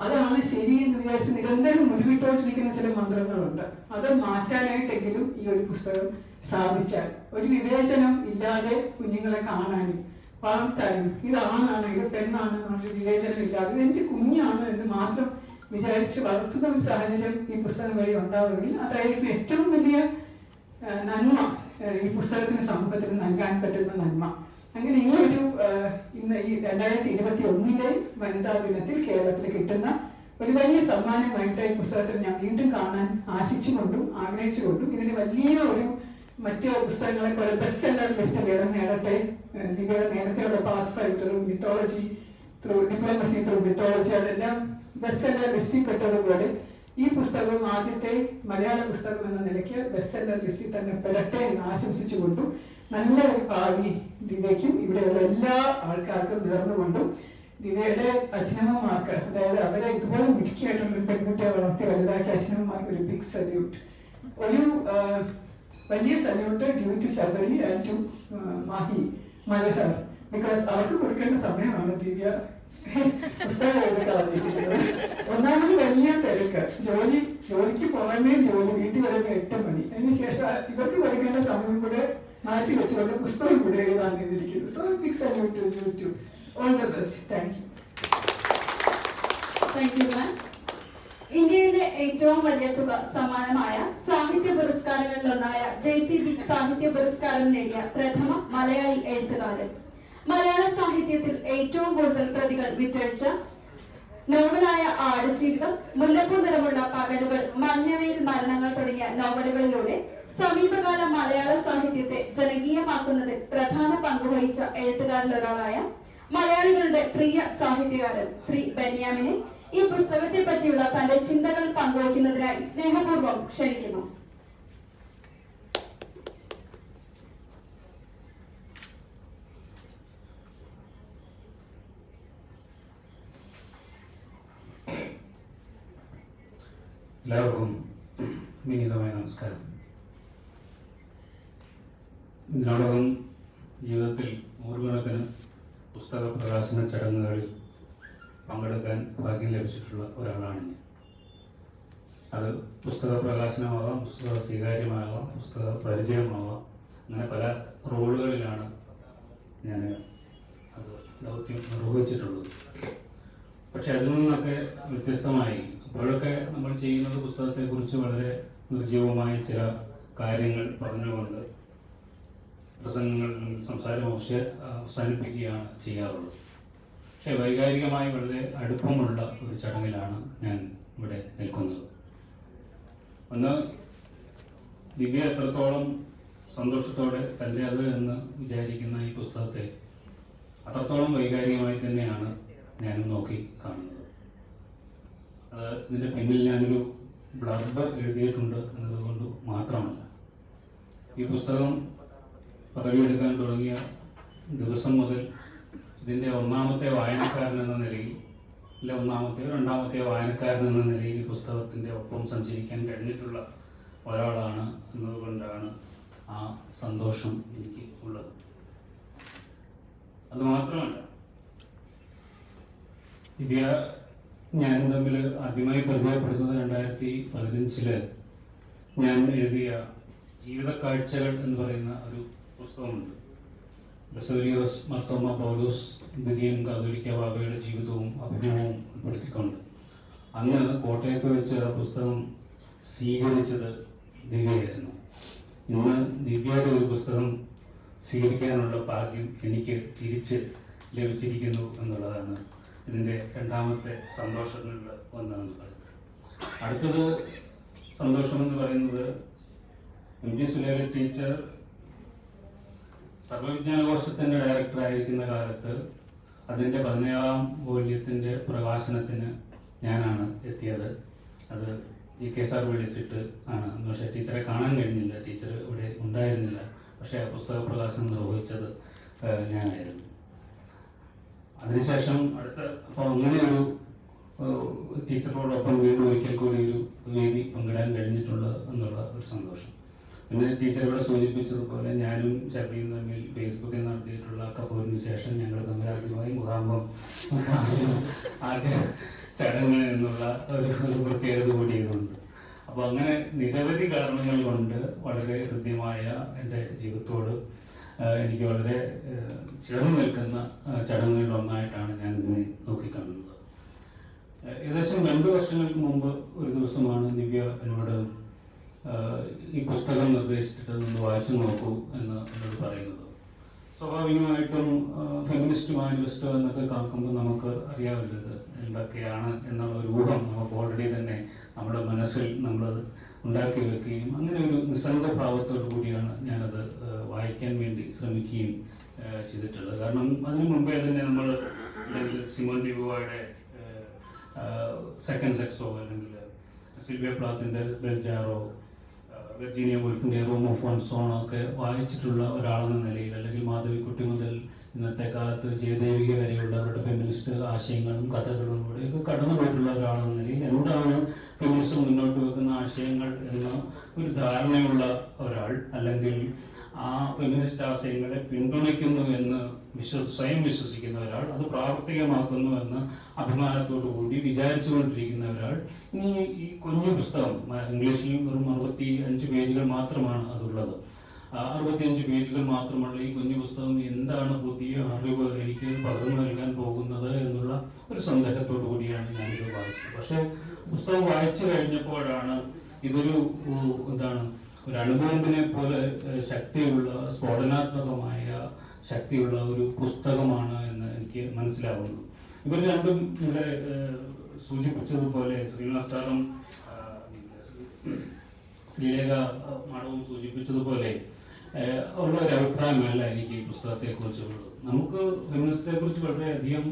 അതാണ് ശരി എന്ന് വിചാരിച്ച് നിരന്തരം മുരുവിട്ടോണ്ടിരിക്കുന്ന ചില മന്ത്രങ്ങളുണ്ട്. അത് മാറ്റാനായിട്ടെങ്കിലും ഈ ഒരു പുസ്തകം സാധിച്ചാൽ, ഒരു വിവേചനം ഇല്ലാതെ കുഞ്ഞുങ്ങളെ കാണാനും വളർത്താനും, ഇതാണാണ് ഇത് പെണ്ണാണ് എന്നുള്ള വിവേചനം ഇല്ലാതെ ഇത് എന്റെ കുഞ്ഞാണ് എന്ന് മാത്രം വിചാരിച്ച് വളർത്തുന്ന ഒരു സാഹചര്യം ഈ പുസ്തകം വഴി ഉണ്ടാവുമെങ്കിൽ അതായിരിക്കും ഏറ്റവും വലിയ നന്മ, ഈ പുസ്തകത്തിന് സമൂഹത്തിന് നൽകാൻ പറ്റുന്ന നന്മ. അങ്ങനെ ഈ ഒരു ഇന്ന് ഈ 2021 വനിതാ ദിനത്തിൽ കേരളത്തിൽ കിട്ടുന്ന ഒരു വലിയ സമ്മാനമായിട്ട് ഈ പുസ്തകത്തിൽ ഞാൻ വീണ്ടും കാണാൻ ആശിച്ചുകൊണ്ടും ആഗ്രഹിച്ചുകൊണ്ടും ഇതിന് വലിയ ഒരു മറ്റ് പുസ്തകങ്ങളെ പോലെ ബെസ്റ്റ് സെല്ലർ ലിസ്റ്റിൽ ഇടം നേടട്ടെ. ദിവ്യയുടെ നേരത്തെയുള്ള പാത്ത് ഫൈറ്ററും mythology through diplomacy through mythology അതെല്ലാം ബെസ്റ്റ് സെല്ലർ ലിസ്റ്റിൽ പെട്ടതുപോലെ ഈ പുസ്തകവും ആദ്യത്തെ മലയാള പുസ്തകം എന്ന നിലയ്ക്ക് ബെസ്റ്റ് സെല്ലർ ലിസ്റ്റിൽ തന്നെ പെടട്ടെ എന്ന് ആശംസിച്ചുകൊണ്ടും നല്ല ഒരു ഭാവി ദിവ്യയ്ക്കും ഇവിടെയുള്ള എല്ലാ ആൾക്കാർക്കും നേർന്നുകൊണ്ടും ദിവ്യയുടെ അച്ഛനമ്മമാർക്ക്, അതായത് അവരെ ഇതുപോലെ മിടുക്കിയായിട്ടുള്ള പെൺകുട്ടിയെ വളർത്തി വലുതാക്കിയ അച്ഛനമ്മമാർക്ക് ഒരു ബിഗ് സല്യൂട്ട്. ഒരു വലിയ salute due to Sabari and to Mahi Malhar, because അവർക്ക് കൊടുക്കേണ്ട സമയമാണ് ദിവ്യ പുസ്തകം എടുക്കാതിരിക്കുന്നത്. ഒന്നാമത് വലിയ തിരക്ക്, ജോലിക്ക് പുറമേ ജോലി, വീട്ടിൽ വരുന്ന 8 മണി, അതിനുശേഷം ഇവർക്ക് കൊടുക്കേണ്ട സമയം കൂടെ മാറ്റി വെച്ചുകൊണ്ട് പുസ്തകം കൂടെ എഴുതാൻ ചെയ്തിരിക്കുന്നു. So big salute to you too. All the best. Thank you. Thank you ma'am. ഇന്ത്യയിലെ ഏറ്റവും വലിയ തുക സമ്മാനമായ സാഹിത്യ പുരസ്കാരങ്ങളിലൊന്നായ JCB സാഹിത്യ പുരസ്കാരം നേടിയ പ്രഥമ മലയാളി എഴുത്തുകാരൻ. മലയാള സാഹിത്യത്തിൽ ഏറ്റവും കൂടുതൽ പ്രതികൾ വിറ്റഴിച്ച നോവലായ ആടുജീവിതം, മുല്ലപ്പൂ നിറമുള്ള പകലുകൾ, മഞ്ഞവയിൽ മരണങ്ങൾ തുടങ്ങിയ നോവലുകളിലൂടെ സമീപകാല മലയാള സാഹിത്യത്തെ ജനകീയമാക്കുന്നതിൽ പ്രധാന പങ്കുവഹിച്ച എഴുത്തുകാരിലൊരാളായ മലയാളികളുടെ പ്രിയ സാഹിത്യകാരൻ ശ്രീ ബെന്യാമിനെ ഈ പുസ്തകത്തെ പറ്റിയുള്ള തന്റെ ചിന്തകൾ പങ്കുവയ്ക്കുന്നതിനായി സ്നേഹപൂർവ്വം ക്ഷണിക്കുന്നു. എല്ലാവർക്കും വിനീതമായ നമസ്കാരം. ഇതിനോടകം ജീവിതത്തിൽ നൂറുകണക്കിന് പുസ്തക പ്രകാശന ചടങ്ങുകളിൽ പങ്കെടുക്കാൻ ഭാഗ്യം ലഭിച്ചിട്ടുള്ള ഒരാളാണ് ഞാൻ. അത് പുസ്തക പ്രകാശനമാകാം, പുസ്തക സ്വീകാര്യമാകാം, പുസ്തക പരിചയമാകാം, അങ്ങനെ പല റോളുകളിലാണ് ഞാൻ അത് ദൗത്യം നിർവഹിച്ചിട്ടുള്ളത്. പക്ഷെ അതിൽ നിന്നൊക്കെ വ്യത്യസ്തമായി അപ്പോഴൊക്കെ നമ്മൾ ചെയ്യുന്നത് പുസ്തകത്തെക്കുറിച്ച് വളരെ നിർജ്ജീവമായ ചില കാര്യങ്ങൾ പറഞ്ഞുകൊണ്ട് പ്രസംഗങ്ങൾ സംസാരം അവസാനിപ്പിക്കുകയാണ് ചെയ്യാറുള്ളത്. പക്ഷെ വൈകാരികമായി വളരെ അടുപ്പമുള്ള ഒരു ചടങ്ങിലാണ് ഞാൻ ഇവിടെ നിൽക്കുന്നത്. ഒന്ന്, ദിവ്യ എത്രത്തോളം സന്തോഷത്തോടെ തൻ്റേത് എന്ന് വിചാരിക്കുന്ന ഈ പുസ്തകത്തെ അത്രത്തോളം വൈകാരികമായി തന്നെയാണ് ഞാനും നോക്കി കാണുന്നത്. അത് ഇതിൻ്റെ പിന്നിൽ ഞാനൊരു ബ്ലർബ് എഴുതിയിട്ടുണ്ട് എന്നതുകൊണ്ട് മാത്രമല്ല. ഈ പുസ്തകം പദവിയെടുക്കാൻ തുടങ്ങിയ ദിവസം മുതൽ ഇതിൻ്റെ ഒന്നാമത്തെ വായനക്കാരൻ എന്ന നിലയിൽ, അല്ലെ ഒന്നാമത്തെയോ രണ്ടാമത്തെയോ വായനക്കാരൻ എന്ന നിലയിൽ ഈ പുസ്തകത്തിൻ്റെ ഒപ്പം സഞ്ചരിക്കാൻ കഴിഞ്ഞിട്ടുള്ള ഒരാളാണ് എന്നതുകൊണ്ടാണ് ആ സന്തോഷം എനിക്ക് ഉള്ളത്. അതുമാത്രമല്ല, ദിവ്യ ഞാനും തമ്മിൽ ആദ്യമായി പരിചയപ്പെടുന്നത് 2015 ഞാൻ എഴുതിയ ജീവിതക്കാഴ്ചകൾ എന്ന് പറയുന്ന ഒരു പുസ്തകമുണ്ട്. ബസേലിയോസ് മാർത്തോമാ പൗലോസ് ദ്വിതീയൻ കാതോലിക്ക ബാബയുടെ ജീവിതവും അഭിനയവും ഉൾപ്പെടുത്തിക്കൊണ്ട് അന്ന് കോട്ടയത്ത് വെച്ച് ആ പുസ്തകം സ്വീകരിച്ചത് ദിവ്യയായിരുന്നു. ഇന്ന് ദിവ്യയുടെ ഒരു പുസ്തകം സ്വീകരിക്കാനുള്ള ഭാഗ്യം എനിക്ക് തിരിച്ച് ലഭിച്ചിരിക്കുന്നു എന്നുള്ളതാണ് ഇതിൻ്റെ രണ്ടാമത്തെ സന്തോഷങ്ങളിൽ ഒന്നാണ്. അടുത്തത് സന്തോഷമെന്ന് പറയുന്നത് MG സുലേഖ ടീച്ചർ സർവവിജ്ഞാനകോശത്തിൻ്റെ ഡയറക്ടറായിരിക്കുന്ന കാലത്ത് അതിൻ്റെ 17ാം വോള്യത്തിൻ്റെ പ്രകാശനത്തിന് ഞാനാണ് എത്തിയത്. അത് GK സാർ വിളിച്ചിട്ട് ആണ്. പക്ഷേ ടീച്ചറെ കാണാൻ കഴിഞ്ഞില്ല, ടീച്ചർ ഇവിടെ ഉണ്ടായിരുന്നില്ല. പക്ഷേ ആ പുസ്തക പ്രകാശനം നിർവഹിച്ചത് ഞാനായിരുന്നു. അതിനുശേഷം അപ്പോൾ അങ്ങനെ ഒരു ടീച്ചറോടൊപ്പം വീണ്ടും ഒരിക്കൽ കൂടി ഒരു വേദി പങ്കിടാൻ കഴിഞ്ഞിട്ടുള്ള എന്നുള്ള ഒരു സന്തോഷം. പിന്നെ ടീച്ചർ ഇവിടെ സൂചിപ്പിച്ചതുപോലെ ഞാനും ഷബീയും തമ്മിൽ ഫേസ്ബുക്കിൽ നടത്തിയിട്ടുള്ള കപ്പോരിന് ശേഷം ഞങ്ങൾ തമ്മിൽ ആദ്യമായി മുഖാമുഖം ആദ്യ ചടങ്ങ് എന്നുള്ള ഒരു പ്രത്യേകത കൂടി ഇതുണ്ട്. അപ്പോൾ അങ്ങനെ നിരവധി കാരണങ്ങൾ കൊണ്ട് വളരെ ഹൃദ്യമായ എൻ്റെ ജീവിതത്തോട് എനിക്ക് വളരെ ചേർന്ന് നിൽക്കുന്ന ചടങ്ങുകളിൽ ഒന്നായിട്ടാണ് ഞാൻ ഇതിനെ നോക്കിക്കാണുന്നത്. ഏകദേശം 2 വർഷങ്ങൾക്ക് മുമ്പ് ഒരു ദിവസമാണ് ദിവ്യ എന്നോട് ഈ പുസ്തകം നിർദ്ദേശിച്ചിട്ട് ഒന്ന് വായിച്ചു നോക്കൂ എന്ന് എന്നോട് പറയുന്നത്. സ്വാഭാവികമായിട്ടും ഫെമിനിസ്റ്റ് മാനിഫെസ്റ്റോ എന്നൊക്കെ കേൾക്കുമ്പോൾ നമുക്ക് അറിയാവുന്നത് എന്തൊക്കെയാണ് എന്നുള്ള ഒരു ഊഹം നമുക്ക് ഓൾറെഡി തന്നെ നമ്മുടെ മനസ്സിൽ നമ്മൾ ഉണ്ടാക്കി വെക്കുകയും അങ്ങനെ ഒരു നിസ്സംഗഭാവത്തോടു കൂടിയാണ് ഞാനത് വായിക്കാൻ വേണ്ടി ശ്രമിക്കുകയും ചെയ്തിട്ടുള്ളത്. കാരണം അതിനു മുമ്പേ തന്നെ നമ്മൾ സിമോൺ ഡി ബുവായുടെ സെക്കൻഡ് സെക്സോ അല്ലെങ്കിൽ സിൽവിയ പ്ലാത്തിന്റെ ബെൽജാറോ, വെർജീനിയ വോൾഫിന്റെ റൂം ഓഫ് വൺ സോൺ ഒക്കെ വായിച്ചിട്ടുള്ള ഒരാളെന്ന നിലയിൽ, അല്ലെങ്കിൽ മാധവിക്കുട്ടി മുതൽ ഇന്നത്തെ കാലത്ത് ജയദേവിക വരെയുള്ളവരുടെ ഫെമിനിസ്റ്റ് ആശയങ്ങളും കഥകളും കൂടെയൊക്കെ കടന്നുപോയിട്ടുള്ള ഒരാളെന്ന നിലയിൽ എന്താണ് ഫെമിനിസം മുന്നോട്ട് വെക്കുന്ന ആശയങ്ങൾ എന്ന ഒരു ധാരണയുള്ള ഒരാൾ, അല്ലെങ്കിൽ ആ ഫെമിനിസ്റ്റ് ആശയങ്ങളെ പിന്തുണയ്ക്കുന്നു എന്ന് സ്വയം വിശ്വസിക്കുന്ന ഒരാൾ, അത് പ്രാവർത്തികമാക്കുന്നു എന്ന അഭിമാനത്തോടു കൂടി വിചാരിച്ചുകൊണ്ടിരിക്കുന്ന ഒരാൾ ഇനി ഈ കുഞ്ഞു പുസ്തകം, ഇംഗ്ലീഷിൽ വെറും 65 പേജുകൾ മാത്രമാണ് അതുള്ളത്, 65 പേജുകൾ മാത്രമുള്ള ഈ കുഞ്ഞു പുസ്തകം എന്താണ് പുതിയ അറിവ് എനിക്ക് പകർന്നു നൽകാൻ പോകുന്നത് എന്നുള്ള ഒരു സന്ദേഹത്തോടു കൂടിയാണ് ഞാനിത് വായിച്ചത്. പക്ഷെ പുസ്തകം വായിച്ചു കഴിഞ്ഞപ്പോഴാണ് ഇതൊരു ഒരു അണുബോംബിനെ പോലെ ശക്തിയുള്ള, സ്ഫോടനാത്മകമായ ശക്തിയുള്ള ഒരു പുസ്തകമാണ് എന്ന് എനിക്ക് മനസ്സിലാവുന്നു. ഇവർ രണ്ടും ഇവിടെ സൂചിപ്പിച്ചതുപോലെ, ശ്രീനിവാസ് സാറും ശ്രീലേഖ മാഡവും സൂചിപ്പിച്ചതുപോലെ ഉള്ള ഒരു അഭിപ്രായമല്ല എനിക്ക് ഈ പുസ്തകത്തെ കുറിച്ചുള്ളത്. നമുക്ക് ഫെമിനിസത്തെ കുറിച്ച് വളരെയധികം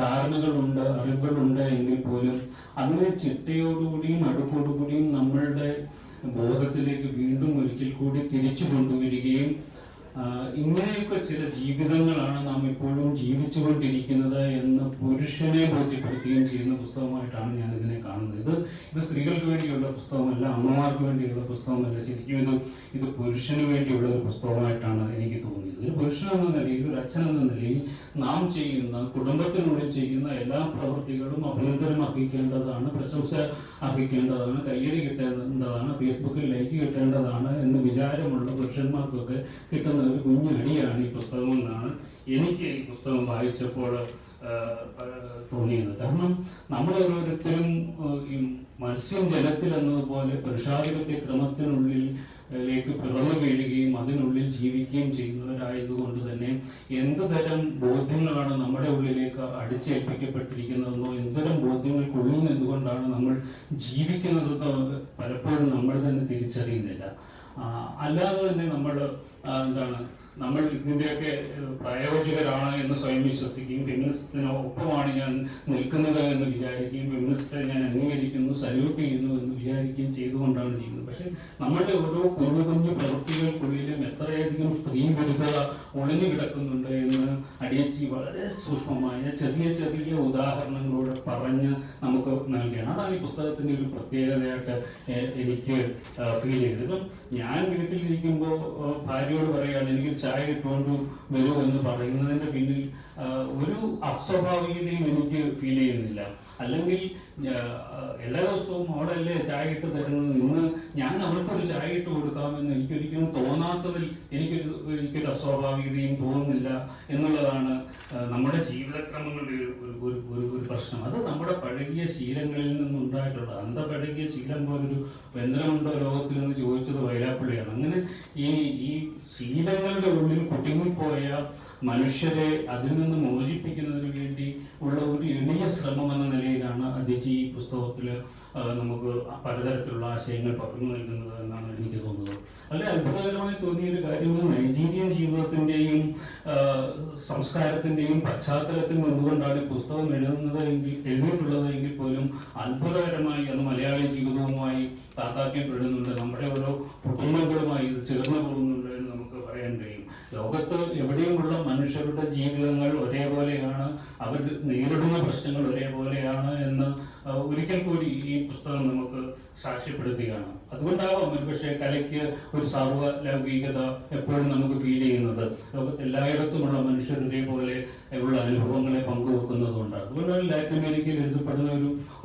ധാരണകളുണ്ട്, അറിവുകളുണ്ട് എങ്കിൽ പോലും അതിനെ ചിട്ടയോടുകൂടിയും അടുക്കോടുകൂടിയും നമ്മളുടെ ബോധത്തിലേക്ക് വീണ്ടും ഒരിക്കൽ കൂടി തിരിച്ചു കൊണ്ടുവരികയും ഇങ്ങനെയൊക്കെ ചില ജീവിതങ്ങളാണ് നാം ഇപ്പോഴും ജീവിച്ചുകൊണ്ടിരിക്കുന്നത് എന്ന് പുരുഷനെ ബോധ്യപ്പെടുത്തുകയും ചെയ്യുന്ന പുസ്തകമായിട്ടാണ് ഞാൻ ഇതിനെ കാണുന്നത്. ഇത് സ്ത്രീകൾക്ക് വേണ്ടിയുള്ള പുസ്തകമല്ല, അമ്മമാർക്ക് വേണ്ടിയുള്ള പുസ്തകമല്ല, ശരിക്കും ഇത് പുരുഷന് വേണ്ടിയുള്ള ഒരു പുസ്തകമായിട്ടാണ് എനിക്ക് തോന്നിയത്. ഒരു പുരുഷൻ എന്ന നിലയിൽ, ഒരു അച്ഛൻ എന്ന നിലയിൽ നാം ചെയ്യുന്ന, കുടുംബത്തിനുള്ളിൽ ചെയ്യുന്ന എല്ലാ പ്രവൃത്തികളും അഭിനന്ദനം അർഹിക്കേണ്ടതാണ്, പ്രശംസ അർഹിക്കേണ്ടതാണ്, കയ്യടി കിട്ടേണ്ടതാണ്, ഫേസ്ബുക്കിൽ ലൈക്ക് കിട്ടേണ്ടതാണ് എന്ന് വിചാരമുള്ള പുരുഷന്മാർക്കൊക്കെ കിട്ടുന്ന ഒരു കുഞ്ഞടിയാണ് ഈ പുസ്തകം എന്നാണ് എനിക്ക് ഈ പുസ്തകം വായിച്ചപ്പോൾ തോന്നിയത്. കാരണം നമ്മൾ ഓരോരുത്തരും ഈ മത്സ്യം ജലത്തിൽ എന്നതുപോലെ പുരുഷാധിപത്യ ക്രമത്തിനുള്ളിലേക്ക് പിറന്നു വീഴുകയും അതിനുള്ളിൽ ജീവിക്കുകയും ചെയ്യുന്നവരായതുകൊണ്ട് തന്നെ എന്ത് തരം ബോധ്യങ്ങളാണ് നമ്മുടെ ഉള്ളിലേക്ക് അടിച്ചേൽപ്പിക്കപ്പെട്ടിരിക്കുന്നതെന്നോ, എന്തുതരം ബോധ്യങ്ങൾക്കുള്ളിൽ നിന്നുകൊണ്ടാണ് നമ്മൾ ജീവിക്കുന്നതെന്നോ പലപ്പോഴും നമ്മൾ തന്നെ തിരിച്ചറിയുന്നില്ല. അല്ലാതെ തന്നെ നമ്മൾ ഇതിന്റെയൊക്കെ പ്രായോജകരാണ് എന്ന് സ്വയം വിശ്വസിക്കുകയും ഫെമിനിസത്തിന് ഒപ്പമാണ് ഞാൻ നിൽക്കുന്നത് എന്ന് വിചാരിക്കുകയും ഫെമിനിസ്റ്റെ ഞാൻ അംഗീകരിക്കുന്നു, സല്യൂട്ട് ചെയ്യുന്നു എന്ന് വിചാരിക്കുകയും ചെയ്തുകൊണ്ടാണ് ചെയ്യുന്നത്. പക്ഷെ നമ്മളുടെ ഓരോ കുഞ്ഞു കുഞ്ഞു പ്രവൃത്തികൾക്കുള്ളിലും എത്രയധികം സ്ത്രീ വിരുദ്ധത ഒളിഞ്ഞു കിടക്കുന്നുണ്ട് എന്ന് അടിയച്ചി വളരെ സൂക്ഷ്മമായ ചെറിയ ചെറിയ ഉദാഹരണങ്ങളോടെ പറഞ്ഞ് നമുക്ക് നൽകുകയാണ്. അതാണ് ഈ പുസ്തകത്തിന്റെ ഒരു പ്രത്യേകതയായിട്ട് എനിക്ക് ഫീൽ ചെയ്തത്. ഇപ്പം ഞാൻ വീട്ടിലിരിക്കുമ്പോൾ ഭാര്യയോട് പറയുകയാണ് എനിക്ക് ചായ ഇട്ടുകൊണ്ട് വരൂ എന്ന് പറയുന്നതിന്റെ പിന്നിൽ ഒരു അസ്വാഭാവികതയും എനിക്ക് ഫീൽ ചെയ്യുന്നില്ല. അല്ലെങ്കിൽ എല്ലാ ദിവസവും അവളല്ലേ ചായ ഇട്ട് തരുന്നത്, ഇന്ന് ഞാൻ അവർക്കൊരു ചായ ഇട്ട് കൊടുക്കാമെന്ന് എനിക്കൊരിക്കലും തോന്നാത്തതിൽ എനിക്കൊരു അസ്വാഭാവികതയും തോന്നുന്നില്ല എന്നുള്ളതാണ് നമ്മുടെ ജീവിതക്രമങ്ങളുടെ ഒരു പ്രശ്നം. അത് നമ്മുടെ പഴകിയ ശീലങ്ങളിൽ നിന്നുണ്ടായിട്ടുള്ള പഴകിയ ശീലം പോലൊരു ബന്ധനമുണ്ടോ ലോകത്തിൽ എന്ന് ചോദിച്ചത് വൈരാപ്പള്ളിയാണ്. അങ്ങനെ ഈ ശീലങ്ങളുടെ ഉള്ളിൽ കുടുങ്ങിപ്പോയ മനുഷ്യരെ അതിൽ നിന്ന് മോചിപ്പിക്കുന്നതിന് വേണ്ടി ഉള്ള ഒരു എളിയ ശ്രമം എന്ന നിലയിലാണ് അദിജി ഈ പുസ്തകത്തിൽ നമുക്ക് പലതരത്തിലുള്ള ആശയങ്ങൾ പകർന്നു നൽകുന്നത് എന്നാണ് എനിക്ക് തോന്നുന്നത്. വളരെ അത്ഭുതകരമായി തോന്നിയ ഒരു കാര്യം, നൈജീരിയൻ ജീവിതത്തിന്റെയും സംസ്കാരത്തിന്റെയും പശ്ചാത്തലത്തിൽ നിന്നുകൊണ്ടാണ് ഈ പുസ്തകം എഴുതിയിട്ടുള്ളത് എങ്കിൽ പോലും അത്ഭുതകരമായി അത് മലയാളി ജീവിതവുമായി താതാത്മ്യപ്പെടുന്നുണ്ട്, നമ്മുടെ ഓരോ കുടുംബങ്ങളുമായി ഇത് ചേർന്ന് പോകുന്നുണ്ട് എന്ന് നമുക്ക് പറയാൻ ലോകത്ത് എവിടെയുമുള്ള മനുഷ്യരുടെ ജീവിതങ്ങൾ ഒരേപോലെയാണ്, അവർ നേരിടുന്ന പ്രശ്നങ്ങൾ ഒരേപോലെയാണ് എന്ന് ഒരിക്കൽ കൂടി ഈ പുസ്തകം നമുക്ക് സാക്ഷ്യപ്പെടുത്തുകയാണ്. അതുകൊണ്ടാവാം ഒരുപക്ഷെ കലയ്ക്ക് ഒരു സാർവലൗകികത എപ്പോഴും നമുക്ക് ഫീൽ ചെയ്യുന്നത്. ലോകത്ത് എല്ലായിടത്തുമുള്ള മനുഷ്യർ ഇതേപോലെ ഉള്ള അനുഭവങ്ങളെ പങ്കുവെക്കുന്നതുകൊണ്ടാണ്. അതുകൊണ്ടാണ് ലാറ്റിൻ അമേരിക്കയിൽ എഴുതപ്പെടുന്ന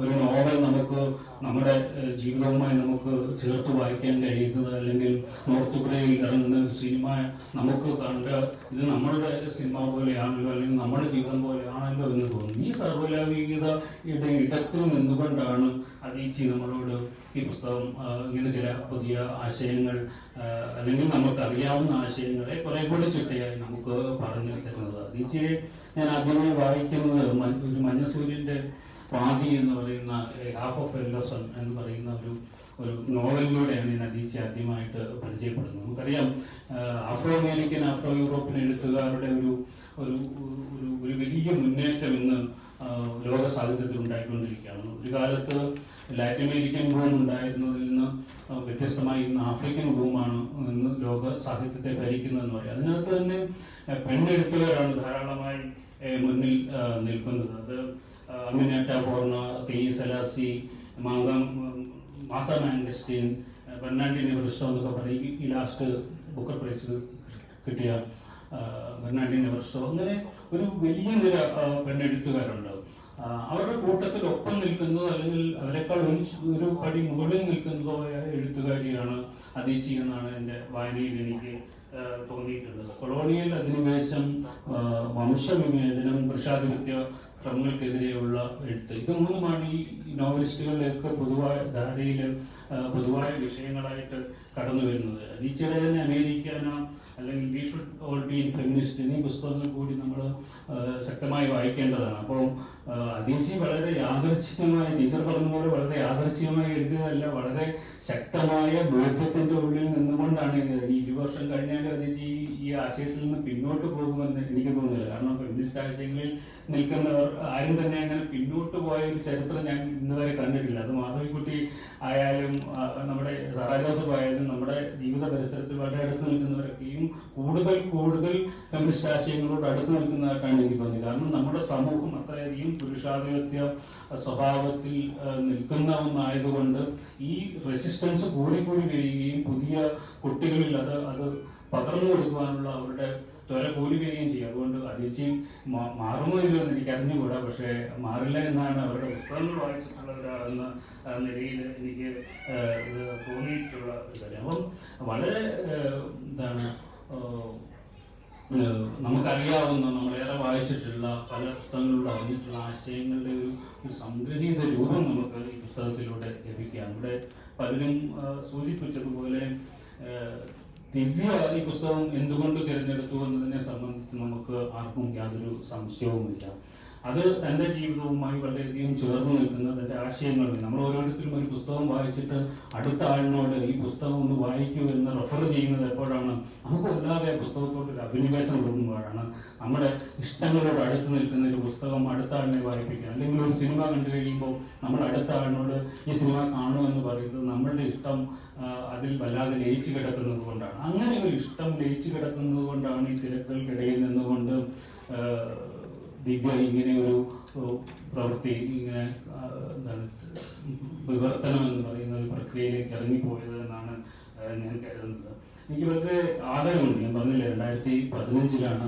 ഒരു നോവൽ നമുക്ക് നമ്മുടെ ജീവിതവുമായി നമുക്ക് ചേർത്ത് വായിക്കാൻ കഴിയുന്നത്, അല്ലെങ്കിൽ നോർത്ത് കൊറിയയിൽ ഇറങ്ങുന്ന സിനിമ നമുക്ക് കണ്ട് ഇത് നമ്മളുടെ സിനിമ പോലെയാണല്ലോ, അല്ലെങ്കിൽ നമ്മുടെ ജീവിതം പോലെയാണല്ലോ എന്ന് തോന്നുന്നു. ഈ സർവ്വലൗകികതയുടെ ഇടത്തിൽ നിന്നുകൊണ്ടാണ് അതീച്ചി നമ്മളോട് ഈ പുസ്തകം ഇങ്ങനെ ചില പുതിയ ആശയങ്ങൾ അല്ലെങ്കിൽ നമുക്ക് അറിയാവുന്ന ആശയങ്ങളെ കുറെ കൂടി ചിട്ടയായി നമുക്ക് പറഞ്ഞു തരുന്നത്. അതീച്ചിയെ ഞാൻ ആദ്യമായി വായിക്കുന്നത് ഒരു മഞ്ഞസൂര്യന്റെ പാതി എന്ന് പറയുന്ന ഹാഫ് ഓഫ് എ ലെസൺ എന്ന് പറയുന്ന ഒരു നോവലിലൂടെയാണ് ഞാൻ അതീച്ചി ആദ്യമായിട്ട് പരിചയപ്പെടുന്നത്. നമുക്കറിയാം ആഫ്രോ അമേരിക്കൻ ആഫ്രോ യൂറോപ്യൻ എഴുത്തുകാരുടെ ഒരു വലിയ മുന്നേറ്റം ഇന്ന് ലോക സാഹിത്യത്തിൽ ഉണ്ടായിക്കൊണ്ടിരിക്കുകയാണ്. ഒരു കാലത്ത് ലാറ്റിൻ അമേരിക്കൻ ബൂം ഉണ്ടായിരുന്നതിൽ നിന്ന് വ്യത്യസ്തമായി ഇന്ന് ആഫ്രിക്കൻ ബൂമാണ് ഇന്ന് ലോക സാഹിത്യത്തെ ഭരിക്കുന്നതെന്ന് പറയും. അതിനകത്ത് തന്നെ പെണ്ണെഴുത്തുകാരാണ് ധാരാളമായി മുന്നിൽ നിൽക്കുന്നത്. അത് അമിനേറ്റ ഫോർണ, കെയി സെലാസി, മാസ മാംഗസ്റ്റീൻ, ബെർണാഡിനെ എവറിസ്റ്റോ എന്നൊക്കെ പറയും. ഈ ലാസ്റ്റ് ബുക്കർ പ്രൈസ് കിട്ടിയ ബെർണാഡിനെ എവറിസ്റ്റോ, അങ്ങനെ ഒരു വലിയ നിര പെണ്ണെഴുത്തുകാരുണ്ട്. അവരുടെ കൂട്ടത്തിൽ ഒപ്പം നിൽക്കുന്നതോ അല്ലെങ്കിൽ അവരെക്കാൾ ഒരു പടി മുകളിൽ നിൽക്കുന്നതോ ആയ എഴുത്തുകാരിയാണ് അതീച്ചി എന്നാണ് എൻ്റെ വായനയിൽ എനിക്ക് തോന്നിയിട്ടുള്ളത്. കൊളോണിയൽ അധിനിവേശം, വംശവിവേചനം, പുരുഷാധിപത്യ ക്രമങ്ങൾക്കെതിരെയുള്ള എഴുത്ത്, ഇത് മൂന്നുമാണ് ഈ നോവലിസ്റ്റുകളിലേക്ക് പൊതുവായ ധാരയിൽ പൊതുവായ വിഷയങ്ങളായിട്ട് കടന്നു വരുന്നത്. അതീച്ചയുടെ തന്നെ അമേരിക്കാന അല്ലെങ്കിൽ we should all be in feminist എന്നീ പുസ്തകങ്ങൾ കൂടി നമ്മൾ ശക്തമായി വായിക്കേണ്ടതാണ്. അപ്പോൾ അതീച്ചി വളരെ യാദൃച്ഛികമായി, ടീച്ചർ പറഞ്ഞ പോലെ വളരെ യാദൃച്ഛികമായി എഴുതിയതല്ല, വളരെ ശക്തമായ ബോധ്യത്തിന്റെ ഉള്ളിൽ നിന്നുകൊണ്ടാണ് എഴുതിയത്. 20 വർഷം കഴിഞ്ഞാലും അതീച്ചി ഈ ആശയത്തിൽ നിന്ന് പിന്നോട്ട് പോകുമെന്ന് എനിക്ക് തോന്നുന്നില്ല. കാരണം ഫെമിനിസ്റ്റ് ആശയങ്ങളിൽ നിൽക്കുന്നവർ ആരും തന്നെ അങ്ങനെ പിന്നോട്ട് പോയ ഒരു ചരിത്രം ഞാൻ ഇന്നുവരെ കണ്ടിട്ടില്ല. അത് മാധവിക്കുട്ടി ആയാലും നമ്മുടെ സാറാ ജോസഫ് ആയാലും നമ്മുടെ ജീവിത പരിസരത്തിൽ വളരെ അടുത്ത് നിൽക്കുന്നവരൊക്കെയും കൂടുതൽ ഫെമിനിസ്റ്റ് ആശയങ്ങളോട് അടുത്ത് നിൽക്കുന്നതായിട്ടാണ് എനിക്ക് തോന്നിയത്. കാരണം നമ്മുടെ സമൂഹം അത്രയധികം പുരുഷാധിപത്യ സ്വഭാവത്തിൽ നിൽക്കുന്ന ഒന്നായതുകൊണ്ട് ഈ റെസിസ്റ്റൻസ് കൂടി വരികയും പുതിയ കുട്ടികളിൽ അത് പകർന്നു കൊടുക്കുവാനുള്ള അവരുടെ ത്വര കൂടി വരികയും ചെയ്യും. അതുകൊണ്ട് അതീച്ചി മാറുമോ ഇല്ലോ എന്ന് എനിക്ക് അറിഞ്ഞുകൂടാ, പക്ഷെ മാറില്ല എന്നാണ് അവരുടെ പുസ്തകങ്ങൾ വായിച്ചിട്ടുള്ള ഒരാളെന്ന നിലയിൽ എനിക്ക് തോന്നിയിട്ടുള്ള ഒരു കാര്യം. അപ്പം വളരെ എന്താണ് നമുക്കറിയാവുന്ന, നമ്മളേറെ വായിച്ചിട്ടുള്ള പല പുസ്തകങ്ങളിലൂടെ അറിഞ്ഞിട്ടുള്ള ആശയങ്ങളുടെ ഒരു സംഗ്രഹീത രൂപം നമുക്ക് ഈ പുസ്തകത്തിലൂടെ ലഭിക്കാം. ഇവിടെ പലരും സൂചിപ്പിച്ചതുപോലെ ദിവ്യ ഈ പുസ്തകം എന്തുകൊണ്ട് തിരഞ്ഞെടുത്തു എന്നതിനെ സംബന്ധിച്ച് നമുക്ക് ആർക്കും യാതൊരു സംശയവുമില്ല. അത് തന്റെ ജീവിതവുമായി വളരെയധികം ചേർന്ന് നിൽക്കുന്ന തന്റെ ആശയങ്ങൾ. നമ്മൾ ഓരോരുത്തരും ഒരു പുസ്തകം വായിച്ചിട്ട് അടുത്ത ആളിനോട് ഈ പുസ്തകം ഒന്ന് വായിക്കൂ എന്ന് റെഫർ ചെയ്യുന്നത് എപ്പോഴാണ്? നമുക്ക് വല്ലാതെ പുസ്തകത്തോടൊരു അഭിനിവേശം തോന്നുമ്പോഴാണ്. നമ്മുടെ ഇഷ്ടങ്ങളോട് അടുത്ത് നിൽക്കുന്ന ഒരു പുസ്തകം അടുത്ത ആളിനെ വായിപ്പിക്കുക, അല്ലെങ്കിൽ ഒരു സിനിമ കണ്ടു കഴിയുമ്പോൾ നമ്മൾ അടുത്ത ആളിനോട് ഈ സിനിമ കാണുമെന്ന് പറയുന്നത് നമ്മളുടെ ഇഷ്ടം അതിൽ വല്ലാതെ ലയിച്ചു കിടക്കുന്നത് കൊണ്ടാണ്. അങ്ങനെ ഒരു ഇഷ്ടം ലയിച്ചു കിടക്കുന്നത് കൊണ്ടാണ് ഈ തിരക്കുകൾക്കിടയിൽ നിന്നുകൊണ്ട് ദിവ്യ ഇങ്ങനെ ഒരു പ്രവൃത്തി, ഇങ്ങനെ വിവർത്തനം എന്ന് പറയുന്ന ഒരു പ്രക്രിയയിലേക്ക് ഇറങ്ങിപ്പോയത് എന്നാണ് ഞാൻ കരുതുന്നത്. എനിക്ക് വളരെ ആദരവുണ്ട്. ഞാൻ പറഞ്ഞില്ലേ, 2015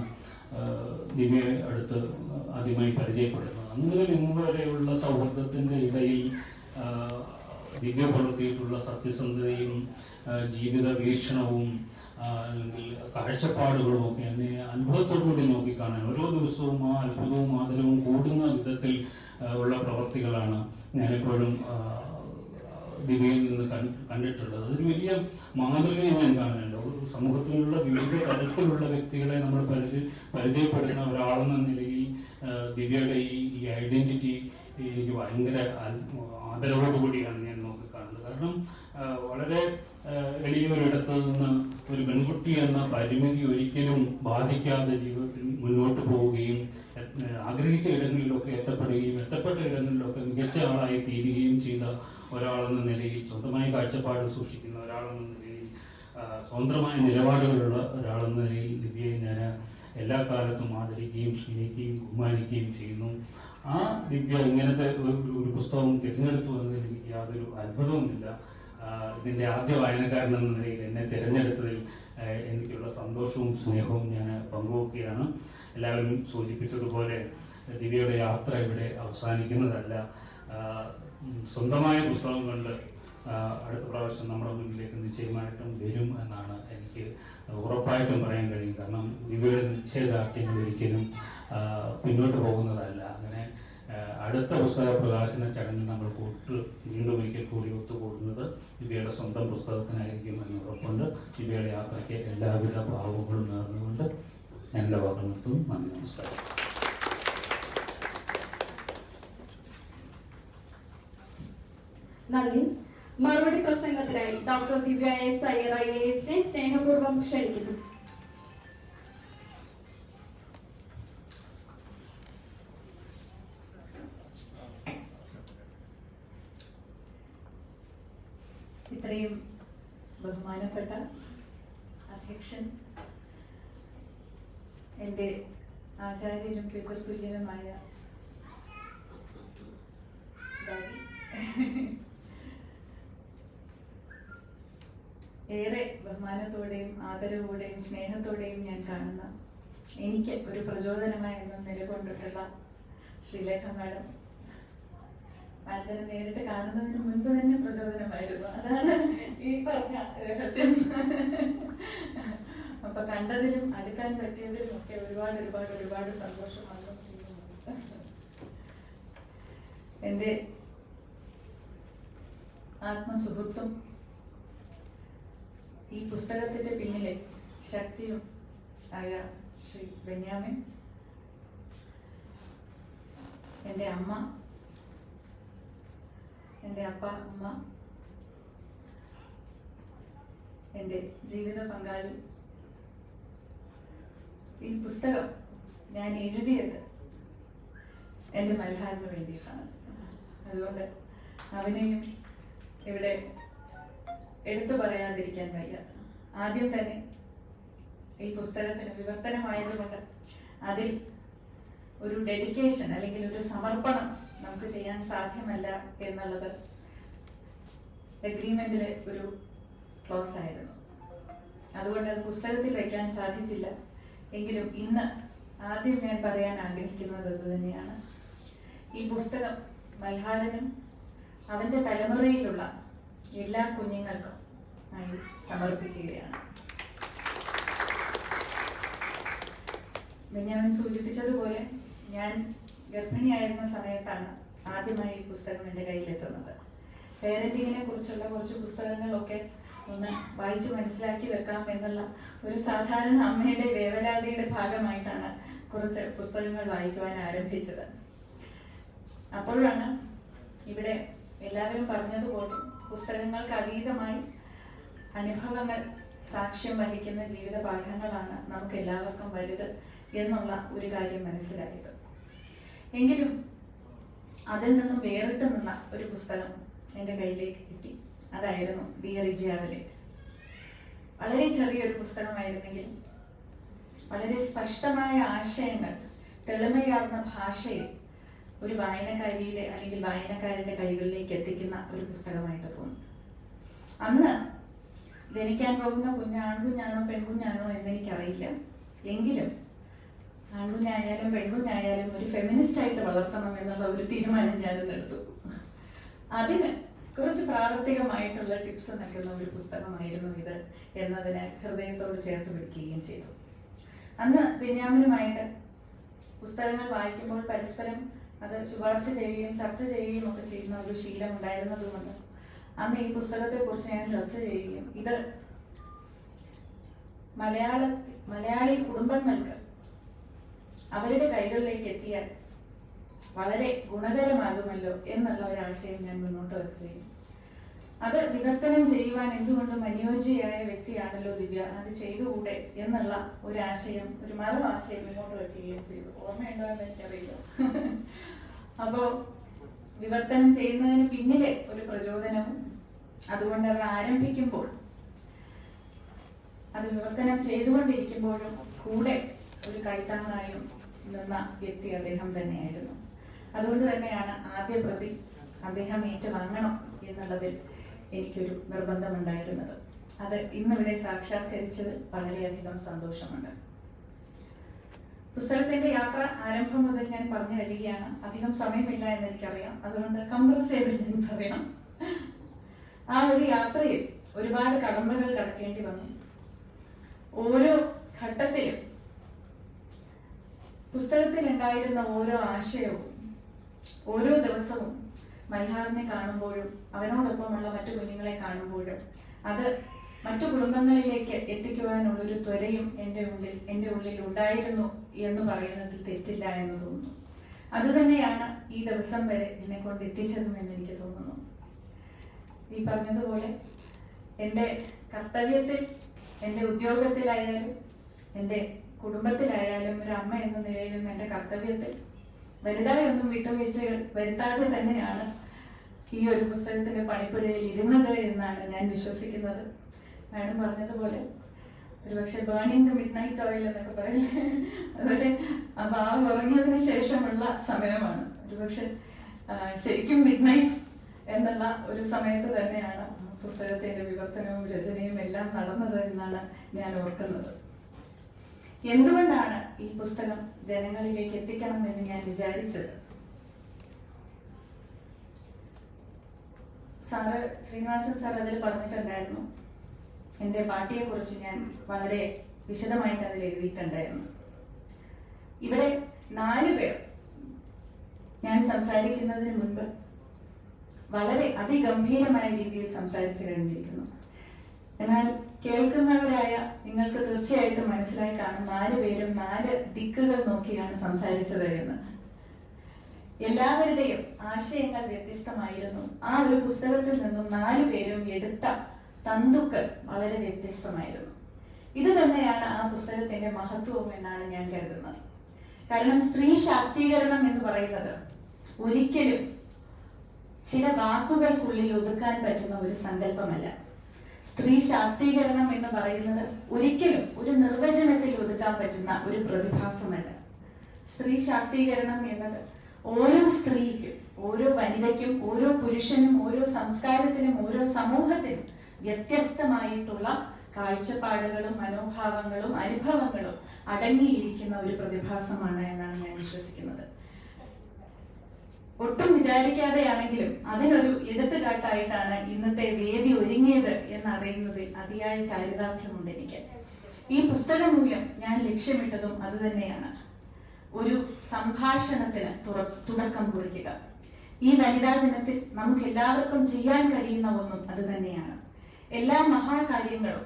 ദിവ്യയെ അടുത്ത് ആദ്യമായി പരിചയപ്പെടുന്നത്. അന്ന് മുതൽ ഇന്ന് വരെയുള്ള സൗഹൃദത്തിന്റെ ഇടയിൽ ദിവ്യ പുലർത്തിയിട്ടുള്ള സത്യസന്ധതയും ജീവിത വീക്ഷണവും അല്ലെങ്കിൽ കാഴ്ചപ്പാടുകളും ഒക്കെ എന്നെ അനുഭവത്തോടുകൂടി നോക്കിക്കാണാൻ ഓരോ ദിവസവും ആ അത്ഭുതവും ആദരവും കൂടുന്ന വിധത്തിൽ ഉള്ള പ്രവർത്തികളാണ് ഞാനെപ്പോഴും ദിവ്യയിൽ നിന്ന് കണ്ടിട്ടുള്ളത്. അതൊരു വലിയ മാതൃകയെ ഞാൻ കാണുന്നുണ്ട്. സമൂഹത്തിലുള്ള വിവിധ തരത്തിലുള്ള വ്യക്തികളെ നമ്മൾ പരിചയപ്പെടുന്ന ഒരാളെന്ന നിലയിൽ ദിവ്യയുടെ ഈ ഐഡന്റിറ്റി എനിക്ക് ഭയങ്കര ആദരവോടുകൂടിയാണ് ഞാൻ നോക്കിക്കാണുന്നത്. കാരണം വളരെ എളിയൊരിടത്ത് നിന്ന് ഒരു പെൺകുട്ടി എന്ന പരിമിതി ഒരിക്കലും ബാധിക്കാതെ ജീവിതത്തിൽ മുന്നോട്ട് പോവുകയും ആഗ്രഹിച്ച ഇടങ്ങളിലൊക്കെ എത്തപ്പെട്ട ഇടങ്ങളിലൊക്കെ മികച്ച ആളായി തീരുകയും ചെയ്ത ഒരാളെന്ന നിലയിൽ, സ്വന്തമായി കാഴ്ചപ്പാട് സൂക്ഷിക്കുന്ന ഒരാളെന്ന നിലയിൽ സ്വതന്ത്രമായ നിലപാടുകളുള്ള ഒരാളെന്ന നിലയിൽ ദിവ്യയെ ഞാൻ എല്ലാ കാലത്തും ആദരിക്കുകയും സ്നേഹിക്കുകയും ബഹുമാനിക്കുകയും ചെയ്യുന്നു. ആ ദിവ്യ ഇങ്ങനത്തെ ഒരു പുസ്തകം തിരഞ്ഞെടുത്തു എന്നതിൽ എനിക്ക് യാതൊരു അത്ഭുതവുമില്ല. ഇതിൻ്റെ ആദ്യ വായനക്കാരൻ എന്ന നിലയിൽ എന്നെ തിരഞ്ഞെടുത്തതിൽ എനിക്കുള്ള സന്തോഷവും സ്നേഹവും ഞാൻ പങ്കുവെക്കുകയാണ്. എല്ലാവരും സൂചിപ്പിച്ചതുപോലെ ദിവ്യയുടെ യാത്ര ഇവിടെ അവസാനിക്കുന്നതല്ല. സ്വന്തമായ പുസ്തകം കൊണ്ട് അടുത്ത പ്രാവശ്യം നമ്മുടെ മുന്നിലേക്ക് നിശ്ചയമായിട്ടും വരും എന്നാണ് എനിക്ക് ഉറപ്പായിട്ടും പറയാൻ കഴിയും. കാരണം ദിവ്യയുടെ നിശ്ചയദാർഢ്യങ്ങൾ ഒരിക്കലും പിന്നോട്ട് പോകുന്നതല്ല. അങ്ങനെ അടുത്ത പുസ്തക പ്രകാശന ചടങ്ങിൽ നമ്മൾ വീണ്ടും ഒരിക്കൽ കൂടി ഒത്തുകൂടുന്നത് ദിവ്യയുടെ സ്വന്തം പുസ്തകത്തിനായിരിക്കും എന്ന് ഉറപ്പുണ്ട്. ദിവ്യയുടെ യാത്രയ്ക്ക് എല്ലാവിധ ഭാവങ്ങളും നേർന്നുകൊണ്ട് ഞാൻ എൻ്റെ വാക്കുകൾ നിർത്തുന്നു. നന്ദി, നമസ്കാരം. നന്ദി. മറുപടി പ്രസംഗത്തിനായി ഡോക്ടർ ദിവ്യ എസ് അയ്യർ IAS സ്നേഹപൂർവ്വം ക്ഷണിക്കുന്നു. ഇത്രയും ബഹുമാനപ്പെട്ട അധ്യക്ഷൻ, എൻ്റെ ആചാര്യനും പിതൃതുല്യനുമായ ഡാഡി, ഏറെ ബഹുമാനത്തോടെയും ആദരവോടെയും സ്നേഹത്തോടെയും ഞാൻ കാണുന്ന, എനിക്ക് ഒരു പ്രചോദനമായി എന്നും നിലകൊണ്ടിട്ടുള്ള ശ്രീലേഖ മാഡം, മാഡത്തിനെ നേരിട്ട് കാണുന്നതിന് മുൻപ് തന്നെ പ്രചോദനമായിരുന്നു. അതാണ് ഈ പറഞ്ഞ രഹസ്യം. അപ്പൊ കണ്ടതിലും അടുക്കാൻ പറ്റിയതിലും ഒക്കെ ഒരുപാട് ഒരുപാട് ഒരുപാട് സന്തോഷമാണ്. എൻ്റെ ആത്മസുഹൃത്തും ഈ പുസ്തകത്തിന്റെ പിന്നിലെ ശക്തിയും ആയ ശ്രീ ബെന്യാമിൻ, എൻ്റെ അമ്മ, എൻ്റെ അപ്പ, അമ്മ, എൻ്റെ ജീവിത പങ്കാളി. ഈ പുസ്തകം ഞാൻ എഴുതിയത് എൻ്റെ മൽഹാറിന് വേണ്ടിയിട്ടാണ്. അതുകൊണ്ട് അവനെയും ഇവിടെ എടുത്തു പറയാതിരിക്കാൻ വയ്യ. ആദ്യം തന്നെ ഈ പുസ്തകത്തിന് വിവർത്തനമായതുകൊണ്ട് അതിൽ ഒരു ഡെഡിക്കേഷൻ അല്ലെങ്കിൽ ഒരു സമർപ്പണം നമുക്ക് ചെയ്യാൻ സാധ്യമല്ല എന്നുള്ളത് എഗ്രിമെന്റിലെ ഒരു ക്ലോസ് ആയിരുന്നു. അതുകൊണ്ട് അത് പുസ്തകത്തിൽ വയ്ക്കാൻ സാധിച്ചില്ല. എങ്കിലും ഇന്ന് ആദ്യം ഞാൻ പറയാൻ ആഗ്രഹിക്കുന്നത് അത് തന്നെയാണ്. ഈ പുസ്തകം മൽഹാരനും അവന്റെ തലമുറയിലുള്ള എല്ലാ കുഞ്ഞുങ്ങൾക്കും ആയി സമർപ്പിക്കുകയാണ്. ബെന്യാമിൻ സൂചിപ്പിച്ചതുപോലെ ഞാൻ ഗർഭിണിയായിരുന്ന സമയത്താണ് ആദ്യമായി ഈ പുസ്തകം എൻ്റെ കയ്യിലെത്തുന്നത്. പേരന്റിങ്ങിനെ കുറിച്ചുള്ള കുറച്ച് പുസ്തകങ്ങളൊക്കെ ഒന്ന് വായിച്ച് മനസ്സിലാക്കി വെക്കാം എന്നുള്ള ഒരു സാധാരണ അമ്മയുടെ വേവലാതിയുടെ ഭാഗമായിട്ടാണ് കുറച്ച് പുസ്തകങ്ങൾ വായിക്കുവാൻ ആരംഭിച്ചത്. അപ്പോഴാണ് ഇവിടെ എല്ലാവരും പറഞ്ഞതുപോലെ പുസ്തകങ്ങൾക്ക് അതീതമായി അനുഭവങ്ങൾ സാക്ഷ്യം വഹിക്കുന്ന ജീവിത പാഠങ്ങളാണ് നമുക്ക് എല്ലാവർക്കും വലുത് എന്നുള്ള ഒരു കാര്യം മനസ്സിലായത്. എങ്കിലും അതിൽ നിന്നും വേറിട്ട് നിന്ന ഒരു പുസ്തകം എൻ്റെ കയ്യിലേക്ക് കിട്ടി. അതായിരുന്നു ഡിയർ ഇജയാവലെ. വളരെ ചെറിയൊരു പുസ്തകമായിരുന്നെങ്കിൽ വളരെ സ്പഷ്ടമായ ആശയങ്ങൾ തെളിമയാർന്ന ഭാഷയിൽ ഒരു വായനക്കാരിയുടെ അല്ലെങ്കിൽ വായനക്കാരന്റെ കൈകളിലേക്ക് എത്തിക്കുന്ന ഒരു പുസ്തകമായിട്ട് തോന്നുന്നു. അന്ന് ജനിക്കാൻ പോകുന്ന കുഞ്ഞ് ആൺകുഞ്ഞാണോ പെൺകുഞ്ഞാണോ എന്നെനിക്കറിയില്ല. എങ്കിലും ആൺകുഞ്ഞായാലും പെൺകുഞ്ഞായാലും ഒരു ഫെമിനിസ്റ്റ് ആയിട്ട് വളർത്തണം എന്നുള്ള ഒരു തീരുമാനം ഞാനും എടുത്തു. അതിന് കുറച്ച് പ്രാവർത്തികമായിട്ടുള്ള ടിപ്സ് നൽകുന്ന ഒരു പുസ്തകമായിരുന്നു ഇത് എന്നതിനെ ഹൃദയത്തോട് ചേർത്ത് പിടിക്കുകയും ചെയ്തു. അന്ന് ബെന്യാമിനുമായിട്ട് പുസ്തകങ്ങൾ വായിക്കുമ്പോൾ പരസ്പരം അത് ശുപാർശ ചെയ്യുകയും ചർച്ച ചെയ്യുകയും ഒക്കെ ചെയ്യുന്ന ഒരു ശീലം ഉണ്ടായിരുന്നതുകൊണ്ട് അന്ന് ഈ പുസ്തകത്തെ കുറിച്ച് ഞാൻ ചർച്ച ചെയ്യുകയും ഇത് മലയാളി കുടുംബങ്ങൾക്ക് അവരുടെ കൈകളിലേക്ക് എത്തിയാൽ വളരെ ഗുണകരമാകുമല്ലോ എന്നുള്ള ഒരാശയം ഞാൻ മുന്നോട്ട് വെക്കുകയും അത് വിവർത്തനം ചെയ്യുവാൻ എന്തുകൊണ്ടും അനുയോജ്യയായ വ്യക്തിയാണല്ലോ ദിവ്യ, അത് ചെയ്തുകൂടെ എന്നുള്ള ഒരാശയം, ഒരു മറു ആശയം മുന്നോട്ട് വെക്കുകയും ചെയ്തു. ഓർമ്മയുണ്ടോ എന്ന് എനിക്കറിയില്ല. അപ്പോ വിവർത്തനം ചെയ്യുന്നതിന് പിന്നിലെ ഒരു പ്രചോദനവും അതുകൊണ്ട് അത് ആരംഭിക്കുമ്പോൾ അത് വിവർത്തനം ചെയ്തുകൊണ്ടിരിക്കുമ്പോഴും കൂടെ ഒരു കൈത്താങ്ങായും നിന്ന വ്യക്തി അദ്ദേഹം തന്നെയായിരുന്നു. അതുകൊണ്ട് തന്നെയാണ് ആദ്യ പ്രതി അദ്ദേഹം ഏറ്റുവാങ്ങണം എന്നുള്ളതിൽ എനിക്കൊരു നിർബന്ധമുണ്ടായിരുന്നത്. അത് ഇന്നിവിടെ സാക്ഷാത്കരിച്ചത് വളരെയധികം സന്തോഷമുണ്ട്. പുസ്തകത്തിന്റെ യാത്ര ആരംഭം മുതൽ ഞാൻ പറഞ്ഞു വരികയാണ്. അധികം സമയമില്ല എന്ന് എനിക്കറിയാം, അതുകൊണ്ട് കംപ്രസ് ചെയ്ത് ഞാൻ പറയാം. ആ ഒരു യാത്രയിൽ ഒരുപാട് കടമ്പകൾ കടക്കേണ്ടി വന്നു. ഓരോ ഘട്ടത്തിലും പുസ്തകത്തിൽ ഉണ്ടായിരുന്ന ഓരോ ആശയവും ഓരോ ദിവസവും മൽഹാറിനെ കാണുമ്പോഴും അവനോടൊപ്പമുള്ള മറ്റു കുഞ്ഞുങ്ങളെ കാണുമ്പോഴും അത് മറ്റു കുടുംബങ്ങളിലേക്ക് എത്തിക്കുവാനുള്ളൊരു ത്വരയും എൻ്റെ ഉള്ളിൽ ഉണ്ടായിരുന്നു എന്ന് പറയുന്നതിൽ തെറ്റില്ല എന്ന് തോന്നുന്നു. അത് തന്നെയാണ് ഈ ദിവസം വരെ എന്നെ കൊണ്ട് എത്തിച്ചതും എന്ന് എനിക്ക് തോന്നുന്നു. ഈ പറഞ്ഞതുപോലെ എൻ്റെ കർത്തവ്യത്തിൽ, എൻ്റെ ഉദ്യോഗത്തിലായാലും എൻ്റെ കുടുംബത്തിലായാലും ഒരു അമ്മ എന്ന നിലയിലും എൻ്റെ കർത്തവ്യത്തിൽ വലുതായി ഒന്നും വിട്ടുവീഴ്ചകൾ വരുത്താതെ തന്നെയാണ് ഈ ഒരു പുസ്തകത്തിന്റെ പണിപ്പുരയിൽ ഇരുന്നത് എന്നാണ് ഞാൻ വിശ്വസിക്കുന്നത്. മാഡം പറഞ്ഞതുപോലെ ഒരുപക്ഷെ burning the mid night oil എന്നൊക്കെ പറയില്ലേ, അതുപോലെ ആ ഭാവി ഉറങ്ങിയതിന് ശേഷമുള്ള സമയമാണ്. ഒരുപക്ഷെ ശരിക്കും മിഡ് നൈറ്റ് എന്നുള്ള ഒരു സമയത്ത് തന്നെയാണ് പുസ്തകത്തിന്റെ വിവർത്തനവും രചനയും എല്ലാം നടന്നത് എന്നാണ് ഞാൻ ഓർക്കുന്നത്. എന്തുകൊണ്ടാണ് ഈ പുസ്തകം ജനങ്ങളിലേക്ക് എത്തിക്കണം എന്ന് ഞാൻ വിചാരിച്ചത്? സാറ് ശ്രീനിവാസൻ സാർ അതിൽ പറഞ്ഞിട്ടുണ്ടായിരുന്നു, എൻ്റെ പാർട്ടിയെ കുറിച്ച് ഞാൻ വളരെ വിശദമായിട്ട് അതിൽ എഴുതിയിട്ടുണ്ടായിരുന്നു. ഇവിടെ 4 പേർ ഞാൻ സംസാരിക്കുന്നതിന് മുൻപ് വളരെ അതിഗംഭീരമായ രീതിയിൽ സംസാരിച്ചു കഴിഞ്ഞിരിക്കുന്നു. എന്നാൽ കേൾക്കുന്നവരായ നിങ്ങൾക്ക് തീർച്ചയായിട്ടും മനസ്സിലായി കാണും 4 പേരും 4 ദിക്കുകൾ നോക്കിയാണ് സംസാരിച്ചത് എന്ന്. എല്ലാവരുടെയും ആശയങ്ങൾ വ്യത്യസ്തമായിരുന്നു. ആ ഒരു പുസ്തകത്തിൽ നിന്നും 4 പേരും എടുത്ത തന്തുക്കൾ വളരെ വ്യത്യസ്തമായിരുന്നു. ഇത് തന്നെയാണ് ആ പുസ്തകത്തിന്റെ മഹത്വവും എന്നാണ് ഞാൻ കരുതുന്നത്. കാരണം സ്ത്രീ ശാക്തീകരണം എന്ന് പറയുന്നത് ഒരിക്കലും ചില വാക്കുകൾക്കുള്ളിൽ ഒതുക്കാൻ പറ്റുന്ന ഒരു സങ്കല്പമല്ല. സ്ത്രീ ശാക്തീകരണം എന്ന് പറയുന്നത് ഒരിക്കലും ഒരു നിർവചനത്തിൽ ഒതുക്കാൻ പറ്റുന്ന ഒരു പ്രതിഭാസമല്ല. സ്ത്രീ ശാക്തീകരണം എന്നത് ഓരോ സ്ത്രീക്കും, ഓരോ വനിതയ്ക്കും, ഓരോ പുരുഷനും, ഓരോ സംസ്കാരത്തിനും, ഓരോ സമൂഹത്തിനും വ്യത്യസ്തമായിട്ടുള്ള കാഴ്ചപ്പാടുകളും മനോഭാവങ്ങളും അനുഭവങ്ങളും അടങ്ങിയിരിക്കുന്ന ഒരു പ്രതിഭാസമാണ് എന്നാണ് ഞാൻ വിശ്വസിക്കുന്നത്. ഒട്ടും വിചാരിക്കാതെയാണെങ്കിലും അതിനൊരു എടുത്തുകാട്ടായിട്ടാണ് ഇന്നത്തെ വേദി ഒരുങ്ങിയത് എന്നറിയുന്നതിൽ അതിയായ ചാരിതാർത്ഥ്യമുണ്ട് എനിക്ക്. ഈ പുസ്തകം മൂലം ഞാൻ ലക്ഷ്യമിട്ടതും അത് തന്നെയാണ്, ഒരു സംഭാഷണത്തിന് തുടക്കം കുറിക്കുക. ഈ വനിതാ ദിനത്തിൽ നമുക്ക് എല്ലാവർക്കും ചെയ്യാൻ കഴിയുന്ന ഒന്നും അത് തന്നെയാണ്. എല്ലാ മഹാകാര്യങ്ങളും,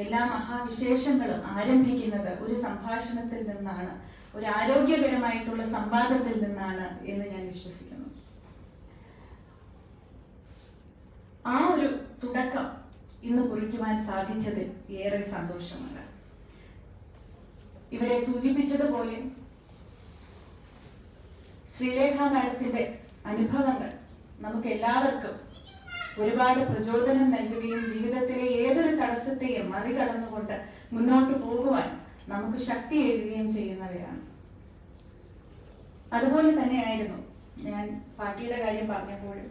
എല്ലാ മഹാവിശേഷങ്ങളും ആരംഭിക്കുന്നത് ഒരു സംഭാഷണത്തിൽ നിന്നാണ്, ഒരു ആരോഗ്യകരമായിട്ടുള്ള സംവാദത്തിൽ നിന്നാണ് എന്ന് ഞാൻ വിശ്വസിക്കുന്നു. ആ ഒരു തുടക്കം ഇന്ന് കുറിക്കുവാൻ സാധിച്ചതിൽ ഏറെ സന്തോഷമുണ്ട്. ഇവിടെ സൂചിപ്പിച്ചതുപോലെ ശ്രീലേഖ മാഡത്തിന്റെ അനുഭവങ്ങൾ നമുക്ക് എല്ലാവർക്കും ഒരുപാട് പ്രചോദനം നൽകുകയും ജീവിതത്തിലെ ഏതൊരു തടസ്സത്തെയും മറികടന്നുകൊണ്ട് മുന്നോട്ട് പോകുവാൻ നമുക്ക് ശക്തിയേകുകയും ചെയ്യുന്നവയാണ്. അതുപോലെ തന്നെയായിരുന്നു ഞാൻ പാർട്ടിയുടെ കാര്യം പറഞ്ഞപ്പോഴും.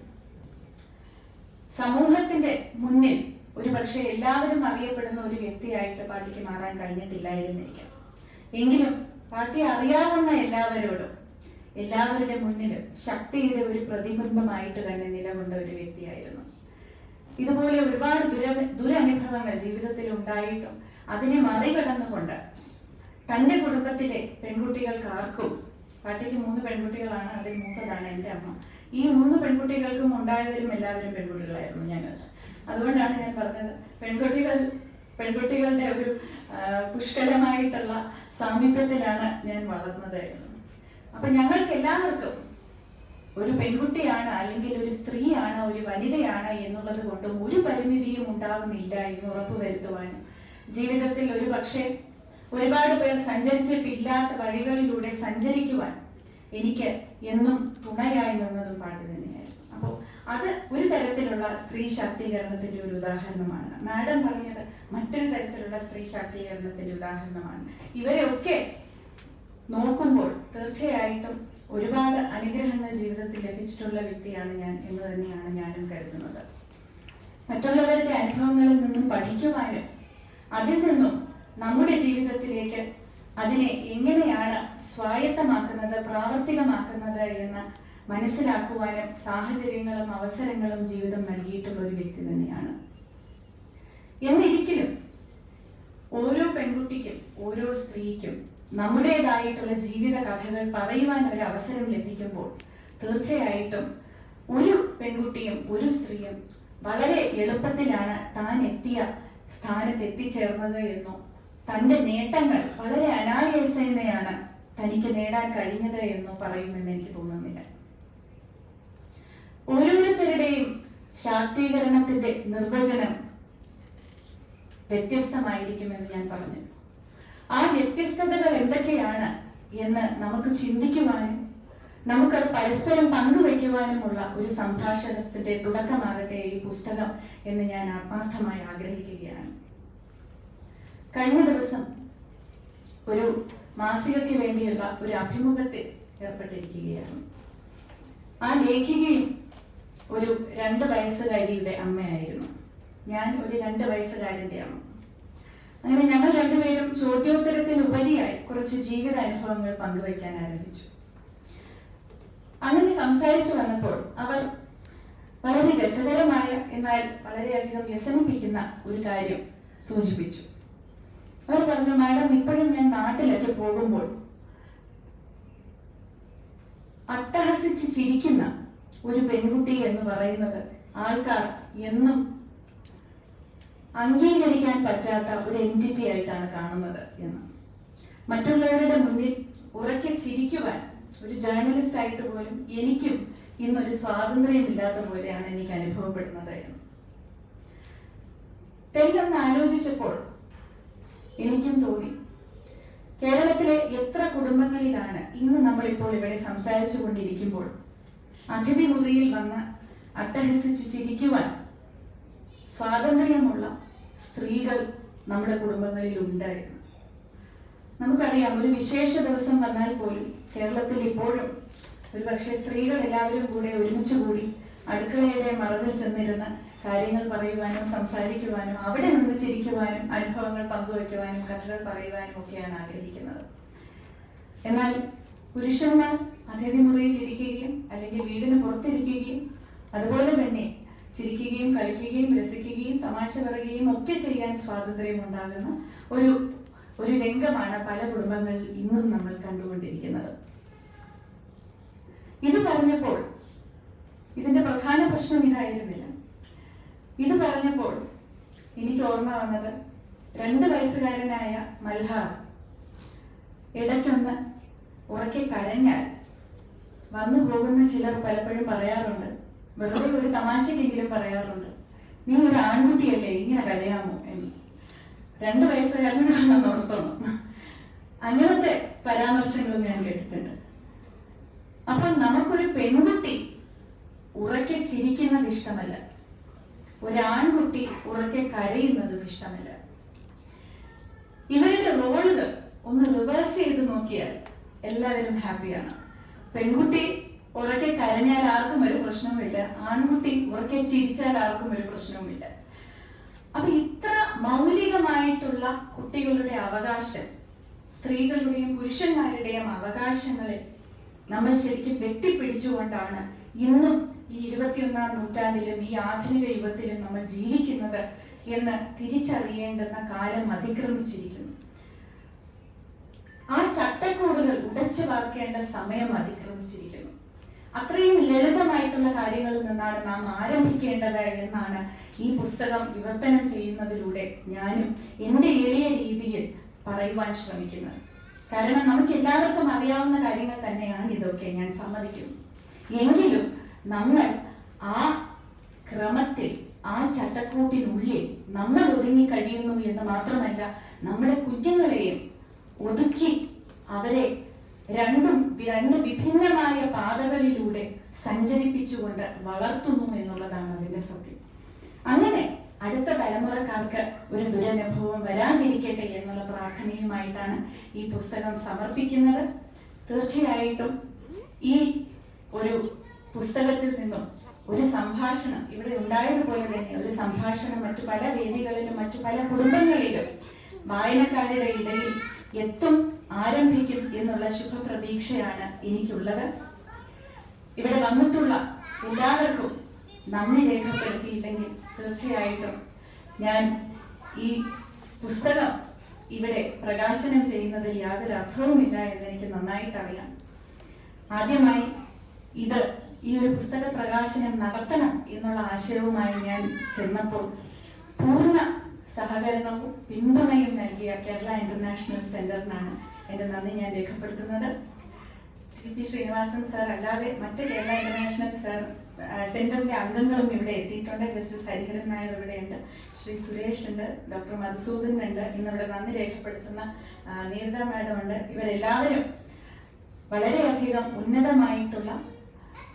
സമൂഹത്തിന്റെ മുന്നിൽ ഒരു പക്ഷേ എല്ലാവരും അറിയപ്പെടുന്ന ഒരു വ്യക്തിയായിട്ട് പാർട്ടിക്ക് മാറാൻ കഴിഞ്ഞിട്ടില്ലായിരുന്നിരിക്കാം. എങ്കിലും പാർട്ടി അറിയാവുന്ന എല്ലാവരോടും എല്ലാവരുടെ മുന്നിലും ശക്തിയുടെ ഒരു പ്രതിബിംബമായിട്ട് തന്നെ നിലകൊണ്ട ഒരു വ്യക്തിയായിരുന്നു. ഇതുപോലെ ഒരുപാട് ദുരനുഭവങ്ങൾ ജീവിതത്തിൽ ഉണ്ടായിട്ടും അതിനെ മറികടന്നുകൊണ്ട് തന്റെ കുടുംബത്തിലെ പെൺകുട്ടികൾക്കാർക്കും, പാർട്ടിക്ക് 3 പെൺകുട്ടികളാണ്, അതിൽ മൂത്തതാണ് എൻ്റെ അമ്മ. ഈ 3 പെൺകുട്ടികൾക്കും ഉണ്ടായവരും എല്ലാവരും പെൺകുട്ടികളായിരുന്നു ഞങ്ങൾ. അതുകൊണ്ടാണ് ഞാൻ പറഞ്ഞത്, പെൺകുട്ടികളുടെ ഒരു പുഷ്കലമായിട്ടുള്ള സാമീപ്യത്തിലാണ് ഞാൻ വളർന്നത്. അപ്പൊ ഞങ്ങൾക്ക് എല്ലാവർക്കും ഒരു പെൺകുട്ടിയാണ് അല്ലെങ്കിൽ ഒരു സ്ത്രീയാണ്, ഒരു വനിതയാണ് എന്നുള്ളത് കൊണ്ടും ഒരു പരിമിതിയും ഉണ്ടാകുന്നില്ല എന്ന് ഉറപ്പുവരുത്തുവാനും, ജീവിതത്തിൽ ഒരു പക്ഷേ ഒരുപാട് പേർ സഞ്ചരിച്ചിട്ടില്ലാത്ത വഴികളിലൂടെ സഞ്ചരിക്കുവാൻ എനിക്ക് എന്നും തുണയായി നിന്നതും പാർട്ടി തന്നെയായിരുന്നു. അപ്പോൾ അത് ഒരു തരത്തിലുള്ള സ്ത്രീ ശാക്തീകരണത്തിന്റെ ഒരു ഉദാഹരണമാണ്. മാഡം പറഞ്ഞത് മറ്റൊരു തരത്തിലുള്ള സ്ത്രീ ശാക്തീകരണത്തിന്റെ ഉദാഹരണമാണ്. ഇവരെയൊക്കെ നോക്കുമ്പോൾ തീർച്ചയായിട്ടും ഒരുപാട് അനുഗ്രഹങ്ങൾ ജീവിതത്തിൽ ലഭിച്ചിട്ടുള്ള വ്യക്തിയാണ് ഞാൻ എന്ന് തന്നെയാണ് ഞാനും കരുതുന്നത്. മറ്റുള്ളവരുടെ അനുഭവങ്ങളിൽ നിന്നും പഠിക്കുവാനും അതിൽ നിന്നും നമ്മുടെ ജീവിതത്തിലേക്ക് അതിനെ എങ്ങനെയാണ് സ്വായത്തമാക്കുന്നത്, പ്രാവർത്തികമാക്കുന്നത് എന്ന് മനസ്സിലാക്കുവാനും സാഹചര്യങ്ങളും അവസരങ്ങളും ജീവിതം നൽകിയിട്ടുള്ള ഒരു വ്യക്തി തന്നെയാണ്. എന്നിരിക്കലും ഓരോ പെൺകുട്ടിക്കും ഓരോ സ്ത്രീക്കും നമ്മുടേതായിട്ടുള്ള ജീവിത കഥകൾ പറയുവാൻ ഒരു അവസരം ലഭിക്കുമ്പോൾ തീർച്ചയായിട്ടും ഒരു പെൺകുട്ടിയും ഒരു സ്ത്രീയും വളരെ എളുപ്പത്തിലാണ് താൻ എത്തിയ സ്ഥാനത്ത് എത്തിച്ചേർന്നത് എന്നോ തന്റെ നേട്ടങ്ങൾ വളരെ അനായാസേനയാണ് തനിക്ക് നേടാൻ കഴിഞ്ഞത് എന്നോ പറയുമെന്ന് എനിക്ക് തോന്നുന്നില്ല. ഓരോരുത്തരുടെയും ശാക്തീകരണത്തിന്റെ നിർവചനം വ്യത്യസ്തമായിരിക്കുമെന്ന് ഞാൻ പറഞ്ഞു. ആ വ്യത്യസ്തതകൾ എന്തൊക്കെയാണ് എന്ന് നമുക്ക് ചിന്തിക്കുവാനും നമുക്കത് പരസ്പരം പങ്കുവയ്ക്കുവാനുമുള്ള ഒരു സംഭാഷണത്തിന്റെ തുടക്കമാകട്ടെ ഈ പുസ്തകം എന്ന് ഞാൻ ആത്മാർത്ഥമായി ആഗ്രഹിക്കുകയാണ്. കഴിഞ്ഞ ദിവസം ഒരു മാസികയ്ക്ക് വേണ്ടിയുള്ള ഒരു അഭിമുഖത്തിൽ ഏർപ്പെട്ടിരിക്കുകയാണ്. ആ ലേഖികയും ഒരു 2 വയസ്സുകാരിയുടെ അമ്മയായിരുന്നു. ഞാൻ ഒരു 2 വയസ്സുകാരന്റെ അമ്മ. അങ്ങനെ ഞങ്ങൾ രണ്ടുപേരും ചോദ്യോത്തരത്തിനുപരിയായി കുറച്ച് ജീവിത അനുഭവങ്ങൾ പങ്കുവയ്ക്കാൻ ആരംഭിച്ചു. അങ്ങനെ സംസാരിച്ചു വന്നപ്പോൾ അവർ വളരെ രസകരമായ എന്നാൽ വളരെയധികം വ്യസനിപ്പിക്കുന്ന ഒരു കാര്യം സൂചിപ്പിച്ചു. അവർ പറഞ്ഞു, മാഡം, ഇപ്പോഴും ഞാൻ നാട്ടിലൊക്കെ പോകുമ്പോൾ അട്ടഹസിച്ച് ചിരിക്കുന്ന ഒരു പെൺകുട്ടി എന്ന് പറയുന്നത് ആൾക്കാർ എന്നും അംഗീകരിക്കാൻ പറ്റാത്ത ഒരു എൻറ്റിറ്റി ആയിട്ടാണ് കാണുന്നത് എന്ന്. മറ്റുള്ളവരുടെ മുന്നിൽ ഉറക്കെ ചിരിക്കുവാൻ ഒരു ജേർണലിസ്റ്റ് ആയിട്ട് പോലും എനിക്കും ഇന്നൊരു സ്വാതന്ത്ര്യമില്ലാത്ത പോലെയാണ് എനിക്ക് അനുഭവപ്പെടുന്നത് എന്ന്. തെല്ലൊന്ന് ആലോചിച്ചപ്പോൾ എനിക്കും തോന്നി, കേരളത്തിലെ എത്ര കുടുംബങ്ങളിലാണ് ഇന്ന് നമ്മളിപ്പോൾ ഇവിടെ സംസാരിച്ചു കൊണ്ടിരിക്കുമ്പോൾ അതിഥി മുറിയിൽ വന്ന് അട്ടഹസിച്ച് ചിരിക്കുവാൻ സ്വാതന്ത്ര്യമുള്ള സ്ത്രീകൾ നമ്മുടെ കുടുംബങ്ങളിൽ ഉണ്ടായിരുന്നു. നമുക്കറിയാം, ഒരു വിശേഷ ദിവസം വന്നാൽ പോലും കേരളത്തിൽ ഇപ്പോഴും ഒരു പക്ഷേ സ്ത്രീകൾ എല്ലാവരും കൂടെ ഒരുമിച്ച് കൂടി അടുക്കളയുടെ മറവിൽ ചെന്നിരുന്ന് കാര്യങ്ങൾ പറയുവാനും സംസാരിക്കുവാനും അവിടെ നിന്ന് ചിരിക്കുവാനും അനുഭവങ്ങൾ പങ്കുവയ്ക്കുവാനും കഥകൾ പറയുവാനും ഒക്കെയാണ് ആഗ്രഹിക്കുന്നത്. എന്നാൽ പുരുഷന്മാർ അതിഥി മുറിയിൽ ഇരിക്കുകയും അല്ലെങ്കിൽ വീടിന് പുറത്തിരിക്കുകയും അതുപോലെ തന്നെ ചിരിക്കുകയും കളിക്കുകയും രസിക്കുകയും തമാശ പറയുകയും ഒക്കെ ചെയ്യാൻ സ്വാതന്ത്ര്യം ഉണ്ടാകുന്ന ഒരു രംഗമാണ് പല കുടുംബങ്ങളിൽ ഇന്നും നമ്മൾ കണ്ടുകൊണ്ടിരിക്കുന്നത്. ഇത് പറഞ്ഞപ്പോൾ ഇതിന്റെ പ്രധാന പ്രശ്നം ഇതായിരുന്നില്ല. ഇത് പറഞ്ഞപ്പോൾ എനിക്ക് ഓർമ്മ വന്നത് 2 വയസ്സുകാരനായ മൽഹാർ ഇടയ്ക്കൊന്ന് ഉറക്കെ കരഞ്ഞാൽ വന്നു പോകുന്ന ചിലർ പലപ്പോഴും പറയാറുണ്ട്, വെറുതെ ഒരു തമാശക്കെങ്കിലും പറയാറുണ്ട്, നീ ഒരു ആൺകുട്ടിയല്ലേ, ഇങ്ങനെ കരയാമോ എന്ന്. 2 വയസ്സുകാരനാണെന്ന് ഓർത്തോണം. അങ്ങനത്തെ പരാമർശങ്ങളും ഞാൻ കേട്ടിട്ടുണ്ട്. അപ്പൊ നമുക്കൊരു പെൺകുട്ടി ഉറക്കെ ചിരിക്കുന്നത് ഇഷ്ടമല്ല, ഒരാൺകുട്ടി ഉറക്കെ കരയുന്നതും ഇഷ്ടമല്ല. ഇവരുടെ റോളുകൾ ഒന്ന് റിവേഴ്സ് ചെയ്ത് നോക്കിയാൽ എല്ലാവരും ഹാപ്പിയാണ്. പെൺകുട്ടി ഉറക്കെ കരഞ്ഞാൽ ആർക്കും ഒരു പ്രശ്നവുമില്ല, ആൺകുട്ടി ഉറക്കെ ചിരിച്ചാൽ ആർക്കും ഒരു പ്രശ്നവുമില്ല. അപ്പൊ ഇത്ര മൗലികമായിട്ടുള്ള കുട്ടികളുടെ അവകാശം, സ്ത്രീകളുടെയും പുരുഷന്മാരുടെയും അവകാശങ്ങളെ നമ്മൾ ശരിക്കും വെട്ടിപ്പിടിച്ചുകൊണ്ടാണ് ഇന്നും ഈ 21ാം നൂറ്റാണ്ടിലും ഈ ആധുനിക യുഗത്തിലും നമ്മൾ ജീവിക്കുന്നത് എന്ന് തിരിച്ചറിയേണ്ടുന്ന കാലം അതിക്രമിച്ചിരിക്കുന്നു. ആ ചട്ടക്കൂടുകൾ ഉടച്ചു വാർക്കേണ്ട സമയം അതിക്രമിച്ചിരിക്കുന്നു. അത്രയും ലളിതമായിട്ടുള്ള കാര്യങ്ങളിൽ നിന്നാണ് നാം ആരംഭിക്കേണ്ടത് എന്നാണ് ഈ പുസ്തകം വിവർത്തനം ചെയ്യുന്നതിലൂടെ ഞാനും എന്റെ എളിയ രീതിയിൽ പറയുവാൻ ശ്രമിക്കുന്നത്. കാരണം നമുക്ക് എല്ലാവർക്കും അറിയാവുന്ന കാര്യങ്ങൾ തന്നെയാണ് ഇതൊക്കെ, ഞാൻ സമ്മതിക്കുന്നു. എങ്കിലും നമ്മൾ ആ ക്രമത്തിൽ ആ ചട്ടക്കൂട്ടിനുള്ളിൽ നമ്മൾ ഒതുങ്ങി കഴിയുന്നു എന്ന് മാത്രമല്ല, നമ്മുടെ കുഞ്ഞുങ്ങളെയും ഒതുക്കി അവരെ രണ്ട് വിഭിന്നമായ പാതകളിലൂടെ സഞ്ചരിപ്പിച്ചുകൊണ്ട് വളർത്തുന്നു എന്നുള്ളതാണ് അതിന്റെ സത്യം. അങ്ങനെ അടുത്ത തലമുറക്കാർക്ക് ഒരു ദുരനുഭവം വരാതിരിക്കട്ടെ എന്നുള്ള പ്രാർത്ഥനയുമായിട്ടാണ് ഈ പുസ്തകം സമർപ്പിക്കുന്നത്. തീർച്ചയായിട്ടും ഈ ഒരു പുസ്തകത്തിൽ നിന്നും ഒരു സംഭാഷണം ഇവിടെ ഉണ്ടായതുപോലെ തന്നെ ഒരു സംഭാഷണം മറ്റു പല വേദികളിലും മറ്റു പല കുടുംബങ്ങളിലും വായനക്കാരുടെ ഇടയിൽ എത്തും, ആരംഭിക്കും എന്നുള്ള ശുഭപ്രതീക്ഷയാണ് എനിക്കുള്ളത്. ഇവിടെ വന്നിട്ടുള്ള എല്ലാവർക്കും നന്ദി രേഖപ്പെടുത്തിയില്ലെങ്കിൽ തീർച്ചയായിട്ടും ഞാൻ ഈ പുസ്തകം ഇവിടെ പ്രകാശനം ചെയ്യുന്നതിൽ യാതൊരു അർത്ഥവുമില്ല എന്ന് എനിക്ക് നന്നായിട്ട് അറിയാം. ആദ്യമായി ഈ ഒരു പുസ്തക പ്രകാശനം നടത്തണം എന്നുള്ള ആശയവുമായി ഞാൻ ചെന്നപ്പോൾ പൂർണ്ണ സഹകരണവും പിന്തുണയും നൽകിയ കേരള ഇന്റർനാഷണൽ സെന്ററിനാണ് എന്റെ നന്ദി ഞാൻ രേഖപ്പെടുത്തുന്നത്. പി ശ്രീനിവാസൻ സാർ അല്ലാതെ മറ്റ് കേരള ഇന്റർനാഷണൽ സെന്ററിന്റെ അംഗങ്ങളും ഇവിടെ എത്തിയിട്ടുണ്ട്. ജസ്റ്റിസ് ഹരിഹരൻ നായർ ഇവിടെയുണ്ട്, ശ്രീ സുരേഷ് ഉണ്ട്, ഡോക്ടർ മധുസൂദൻ ഉണ്ട്, ഇന്നിവിടെ നന്ദി രേഖപ്പെടുത്തുന്ന നീരദ മാഡം ഉണ്ട്. ഇവരെല്ലാവരും വളരെയധികം ഉന്നതമായിട്ടുള്ള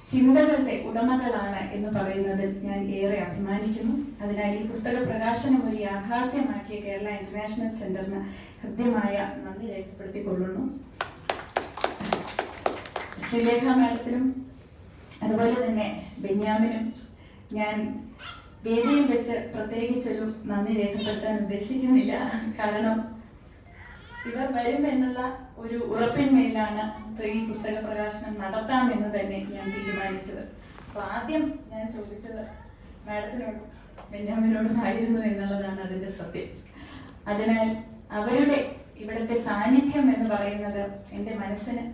ചിന്തകളുടെ ഉടമകളാണ് എന്ന് പറയുന്നതിൽ ഞാൻ ഏറെ അഭിമാനിക്കുന്നു. അതിനാൽ ഈ പുസ്തക പ്രകാശനം ഒരു യാഥാർത്ഥ്യമാക്കിയ കേരള ഇന്റർനാഷണൽ സെന്ററിന് ഹൃദ്യമായ നന്ദി രേഖപ്പെടുത്തിക്കൊള്ളുന്നു. ശ്രീലേഖ മാഡത്തിനും അതുപോലെ തന്നെ ബെന്യാമിനും ഞാൻ വേദിയിൽ വെച്ച് പ്രത്യേകിച്ചൊരു നന്ദി രേഖപ്പെടുത്താൻ ഉദ്ദേശിക്കുന്നില്ല. കാരണം ഇവർ വരും എന്നുള്ള ഒരു ഉറപ്പിന്മേലാണ് ഈ പുസ്തക പ്രകാശനം നടത്താം എന്ന് തന്നെ ഞാൻ തീരുമാനിച്ചത്. അപ്പൊ ആദ്യം ഞാൻ ചോദിച്ചത് മാഡത്തിനോടും ബെന്യാമിനോടും ആയിരുന്നു എന്നുള്ളതാണ് അതിന്റെ സത്യം. അതിനാൽ അവരുടെ ഇവിടുത്തെ സാന്നിധ്യം എന്ന് പറയുന്നത് എന്റെ മനസ്സിന്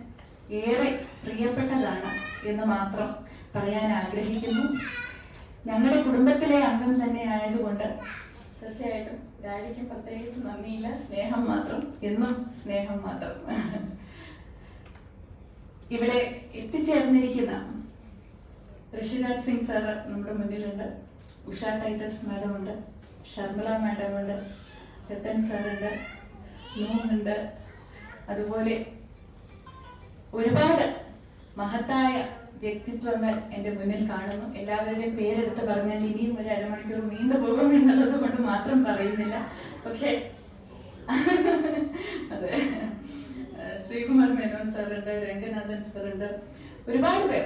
ഏറെ പ്രിയപ്പെട്ടതാണ് എന്ന് മാത്രം പറയാൻ ആഗ്രഹിക്കുന്നു. ഞങ്ങളുടെ കുടുംബത്തിലെ അംഗം തന്നെ ആയതുകൊണ്ട് തീർച്ചയായിട്ടും രാജിക്കും പ്രത്യേകിച്ച് നന്ദിയില്ല, സ്നേഹം മാത്രം, എന്നും സ്നേഹം മാത്രം. ഇവിടെ എത്തിച്ചേർന്നിരിക്കുന്ന ഋഷിരാജ് സിംഗ് സാർ നമ്മുടെ മുന്നിലുണ്ട്, ഉഷ ടൈറ്റസ് മാഡം ഉണ്ട്, ഷർമിള മാഡം ഉണ്ട്, രത്തൻ സാറുണ്ട്, നൂഹുണ്ട്, അതുപോലെ ഒരുപാട് മഹത്തായ വ്യക്തിത്വങ്ങൾ എന്റെ മുന്നിൽ കാണുന്നു. എല്ലാവരുടെയും പേരെടുത്ത് പറഞ്ഞാൽ ഇനിയും ഒരു അരമണിക്കൂർ നീണ്ടുപോകും എന്നുള്ളത് കൊണ്ട് മാത്രം പറയുന്നില്ല. പക്ഷെ അതെ, ശ്രീകുമാർ മേനോൻ സാറുണ്ട്, രംഗനാഥൻ സാറുണ്ട്, ഒരുപാട് പേർ.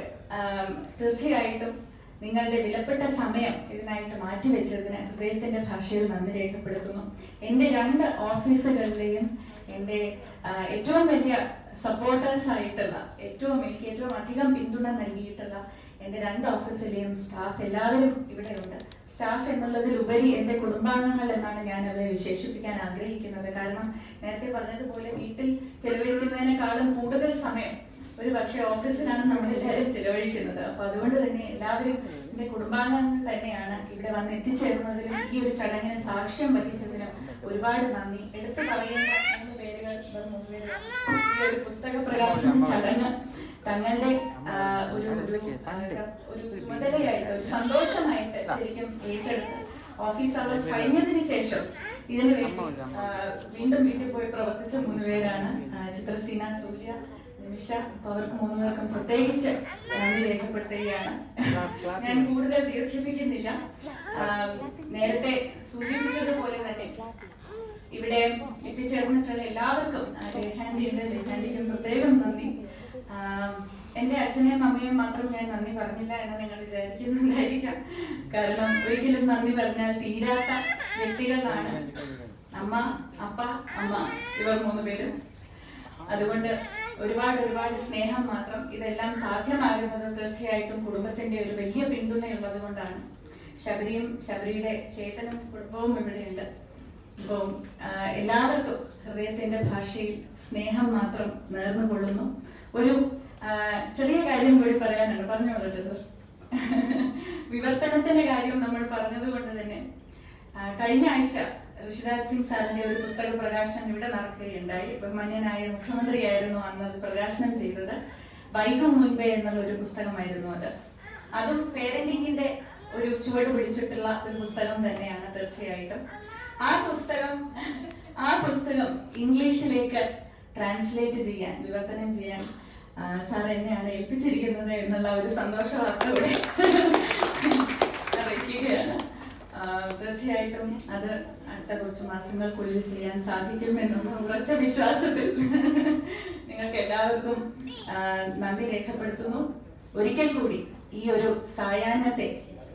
തീർച്ചയായിട്ടും നിങ്ങളുടെ വിലപ്പെട്ട സമയം ഇതിനായിട്ട് മാറ്റിവെച്ചതിന് ഹൃദയത്തിന്റെ ഭാഷയിൽ നന്ദി രേഖപ്പെടുത്തുന്നു. എന്റെ 2 ഓഫീസുകളിലെയും എന്റെ ഏറ്റവും വലിയ സപ്പോർട്ടേഴ്സ് ആയിട്ടുള്ള എനിക്ക് ഏറ്റവും അധികം പിന്തുണ നൽകിയിട്ടുള്ള എന്റെ 2 ഓഫീസിലെയും സ്റ്റാഫ് എല്ലാവരും ഇവിടെയുണ്ട്. സ്റ്റാഫ് എന്നുള്ളതിലുപരി എന്റെ കുടുംബാംഗങ്ങൾ എന്നാണ് ഞാൻ അവരെ വിശേഷിപ്പിക്കാൻ ആഗ്രഹിക്കുന്നത്. കാരണം നേരത്തെ പറഞ്ഞതുപോലെ വീട്ടിൽ ചെലവഴിക്കുന്നതിനേക്കാളും കൂടുതൽ സമയം ഒരു പക്ഷേ ഓഫീസിലാണ് നമ്മളെല്ലാവരും ചിലവഴിക്കുന്നത്. അപ്പൊ അതുകൊണ്ട് തന്നെ എല്ലാവരും എന്റെ കുടുംബാംഗങ്ങൾ തന്നെയാണ്. ഇവിടെ വന്ന് എത്തിച്ചേർന്നതിലും ഈ ഒരു ചടങ്ങിന് സാക്ഷ്യം വഹിച്ചതിനും ഒരുപാട് നന്ദി. എടുത്തു പറയുന്ന 3 പേരുകൾ ഈ ഒരു പുസ്തക പ്രകാശന ചടങ്ങ് തങ്ങളുടെ ഒരു ചുമതലയായിട്ട്, ഒരു സന്തോഷമായിട്ട് ശരിക്കും ഏറ്റെടുത്ത് ഓഫീസ് അവേഴ്സ് കഴിഞ്ഞതിന് ശേഷം ഇതിനു വേണ്ടി വീണ്ടും വീട്ടിൽ പോയി പ്രവർത്തിച്ച 3 പേരാണ് ചിത്രസീന, സൂര്യ, നിമിഷ. അവർക്ക് 3 പേർക്കും പ്രത്യേകിച്ച് നന്ദി രേഖപ്പെടുത്തുകയാണ്. ഞാൻ കൂടുതൽ ദീർഘിപ്പിക്കുന്നില്ല. നേരത്തെ സൂചിപ്പിച്ചതുപോലെ തന്നെ ഇവിടെ എത്തിച്ചേർന്നിട്ടുള്ള എല്ലാവർക്കും ലേഖാന്റിക്കും പ്രത്യേകം നന്ദി. എന്റെ അച്ഛനെയും അമ്മയും മാത്രം ഞാൻ നന്ദി പറഞ്ഞില്ല എന്ന് നിങ്ങൾ വിചാരിക്കുന്നുണ്ടായിരിക്കാം. കാരണം ഒരിക്കലും നന്ദി പറഞ്ഞാൽ തീരാത്ത വ്യക്തികളാണ് അമ്മ, അപ്പ, അമ്മ, ഇവർ 3 പേരും. അതുകൊണ്ട് ഒരുപാട് സ്നേഹം മാത്രം. ഇതെല്ലാം സാധ്യമാകുന്നത് തീർച്ചയായിട്ടും കുടുംബത്തിന്റെ ഒരു വലിയ പിന്തുണയുള്ളത് കൊണ്ടാണ്. ശബരിയുടെ ചേട്ടനും കുടുംബവും ഇവിടെയുണ്ട്. അപ്പോൾ എല്ലാവർക്കും ഹൃദയത്തിന്റെ ഭാഷയിൽ സ്നേഹം മാത്രം നേർന്നുകൊള്ളുന്നു. ഒരു ചെറിയ കാര്യം കൂടി പറയാനുണ്ട്, പറഞ്ഞോളൂ സർ. വിവർത്തനത്തിന്റെ കാര്യം നമ്മൾ പറഞ്ഞത് കൊണ്ട് തന്നെ കഴിഞ്ഞ ആഴ്ച ഋഷിരാജ് സിംഗ് സാറിന്റെ ഒരു പുസ്തക പ്രകാശനം ഇവിടെ നടക്കുകയുണ്ടായി. ബഹുമാന്യനായ മുഖ്യമന്ത്രിയായിരുന്നു അന്ന് അത് പ്രകാശനം ചെയ്തത്. വൈകും മുൻപേ എന്നുള്ള ഒരു പുസ്തകമായിരുന്നു അത്. അതും പേരന്റിങ്ങിന്റെ ഒരു ചുവട് പിടിച്ചിട്ടുള്ള ഒരു പുസ്തകം തന്നെയാണ് തീർച്ചയായിട്ടും. ആ പുസ്തകം ഇംഗ്ലീഷിലേക്ക് ട്രാൻസ്ലേറ്റ് ചെയ്യാൻ, വിവർത്തനം ചെയ്യാൻ സാർ എന്നെയാണ് ഏൽപ്പിച്ചിരിക്കുന്നത് എന്നുള്ള ഒരു സന്തോഷ വാർത്ത കൂടെ അറിയിക്കുകയാണ്. തീർച്ചയായിട്ടും അത് അടുത്ത കുറച്ച് മാസങ്ങൾക്കുള്ളിൽ ചെയ്യാൻ സാധിക്കുമെന്നുള്ള ഉറച്ച വിശ്വാസത്തിൽ നിങ്ങൾക്ക് എല്ലാവർക്കും നന്ദി രേഖപ്പെടുത്തുന്നു. ഒരിക്കൽ കൂടി ഈ ഒരു സായാഹ്നത്തെ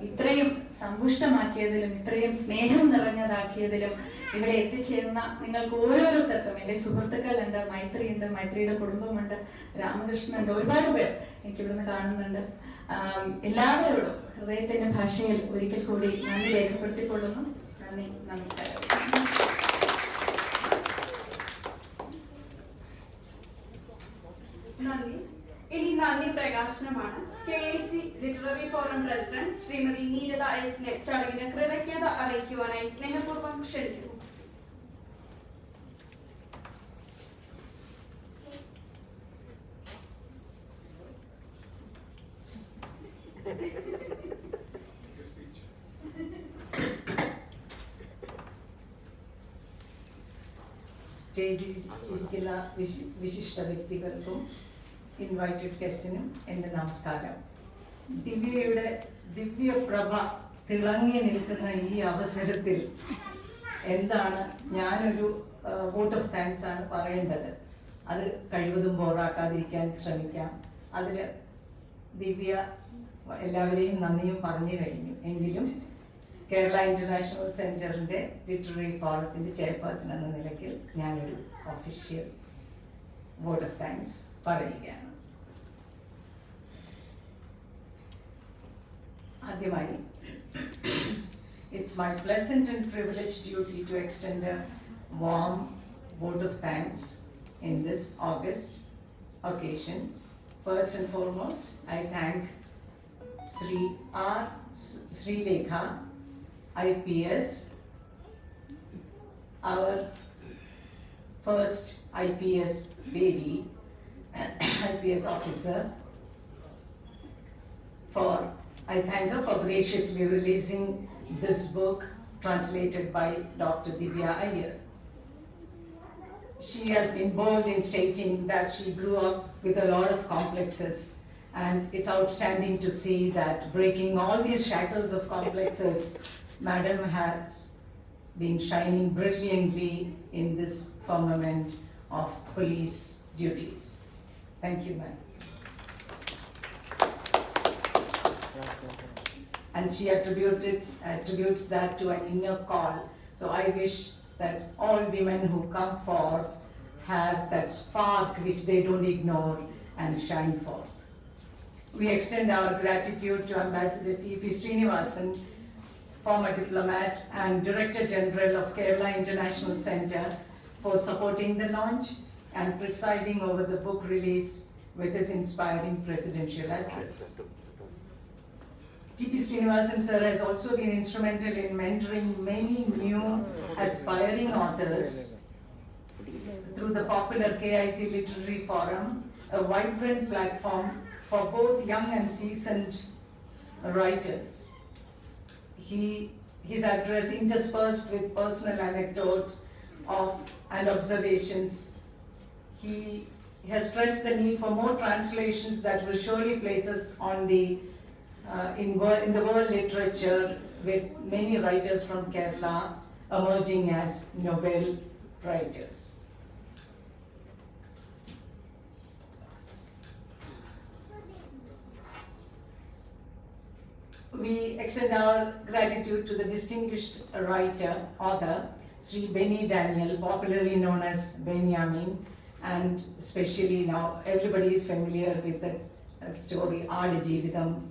ഇത്രയും സമ്പുഷ്ടമാക്കിയതിലും ഇത്രയും സ്നേഹം നിറഞ്ഞതാക്കിയതിലും ഇവിടെ എത്തിച്ചേർന്ന നിങ്ങൾക്ക് ഓരോരുത്തർക്കും, എന്റെ സുഹൃത്തുക്കളുണ്ട്, മൈത്രിയുണ്ട്, മൈത്രിയുടെ കുടുംബമുണ്ട്, രാമകൃഷ്ണനുണ്ട്, ഒരുപാട് പേർ എനിക്ക് ഇവിടുന്ന് കാണുന്നുണ്ട്. എല്ലാവരോടും ഹൃദയത്തിന്റെ ഭാഷയിൽ ഒരിക്കൽ കൂടി നന്ദി രേഖപ്പെടുത്തിക്കൊള്ളുന്നു. നന്ദി, നമസ്കാരം. നന്ദി. ഇനി നന്ദി പ്രകാശനമാണ്. KIC literary forum president Shrimati Neerada എസിനെ ചടങ്ങിന് കൃതജ്ഞത അറിയിക്കുവാനായി സ്നേഹപൂർവ്വം ക്ഷണിക്കുന്നു. സ്റ്റേജിൽ ഇരിക്കുന്ന വിശിഷ്ട വ്യക്തികൾക്കും ഇൻവൈറ്റഡ് ഗസ്റ്റിനും എൻ്റെ നമസ്കാരം. ദിവ്യയുടെ ദിവ്യപ്രഭ തിളങ്ങി നിൽക്കുന്ന ഈ അവസരത്തിൽ എന്താണ് ഞാനൊരു വോട്ട് ഓഫ് താങ്ക്സ് ആണ് പറയേണ്ടത്. അത് കഴിവതും ബോറാക്കാതിരിക്കാൻ ശ്രമിക്കാം. അതിൽ ദിവ്യ എല്ലാവരെയും നന്ദിയും പറഞ്ഞു കഴിഞ്ഞു. എങ്കിലും കേരള ഇന്റർനാഷണൽ സെന്ററിന്റെ ലിറ്റററി ഫോറത്തിന്റെ ചെയർപേഴ്സൺ എന്ന നിലയ്ക്ക് ഞാനൊരു ഒഫീഷ്യൽ വോട്ട് ഓഫ് താങ്ക്സ് പറയുകയാണ്. ആദ്യമായി, it's my pleasant and privileged duty to extend a warm vote of thanks in this August occasion. First and foremost, I thank Sri R. Sri Lekha, IPS, our first IPS lady, IPS officer, I thank her for graciously releasing this book translated by Dr. Divya Iyer. She has been bold in stating that she grew up with a lot of complexes, and it's outstanding to see that breaking all these shackles of complexes, Madam has been shining brilliantly in this firmament of police duties. Thank you, ma'am. And she attributes that to an inner call. So I wish that all women who come forth have that spark which they don't ignore and shine forth. We extend our gratitude to Ambassador T.P. Srinivasan, former diplomat and Director General of Kerala International Center, for supporting the launch and presiding over the book release with his inspiring presidential address. T.P. Srinivasan sir has also been instrumental in mentoring many new aspiring authors through the popular KIC Literary Forum, a vibrant platform for both young and seasoned writers. His address, interspersed with personal anecdotes and observations, he has stressed the need for more translations that will surely place us on the in the world literature, with many writers from Kerala emerging as Nobel writers. We extend our gratitude to the distinguished author, Sri Benny Daniel, popularly known as Benjamin, and especially now everybody is familiar with the story Aadu Jeevitham,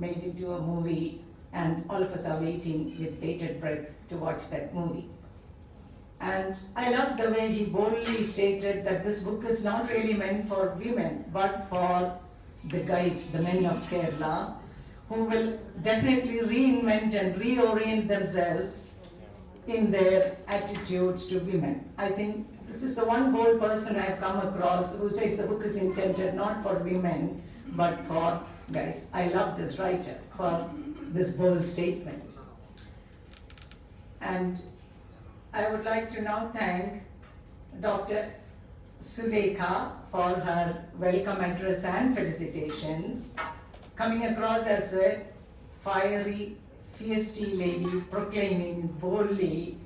made into a movie, and all of us are waiting with bated breath to watch that movie. And I love the way he boldly stated that this book is not really meant for women, but for the guys, the men of Kerala, who will definitely reinvent and reorient themselves in their attitudes to women. I think this is the one bold person I've come across who says the book is intended not for women, but for guys. I love this writer for this bold statement. And I would like to now thank Dr. Sulekha for her welcome address and felicitations, coming across as a fiery, feisty lady proclaiming boldly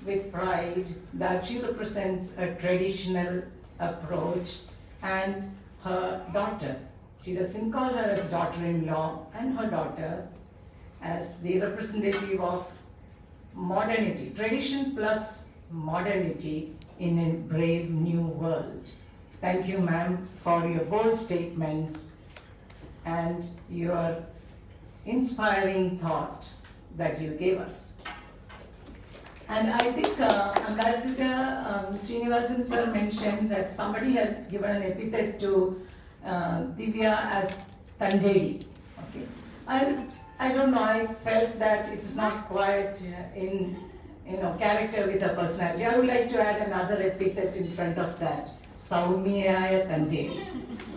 with pride that she represents a traditional approach, and her daughter. She doesn't call her as daughter-in-law, and her daughter as the representative of modernity, tradition plus modernity in a brave new world. Thank you, ma'am, for your bold statements and your inspiring thought that you gave us. And I think Ambassador Srinivasan sir mentioned that somebody had given an epithet to Divya as Tandedi. Okay. I don't know, I felt that it's not quite in character with her personality. I would like to add another epithet in front of that, Saumyaya Tandedi.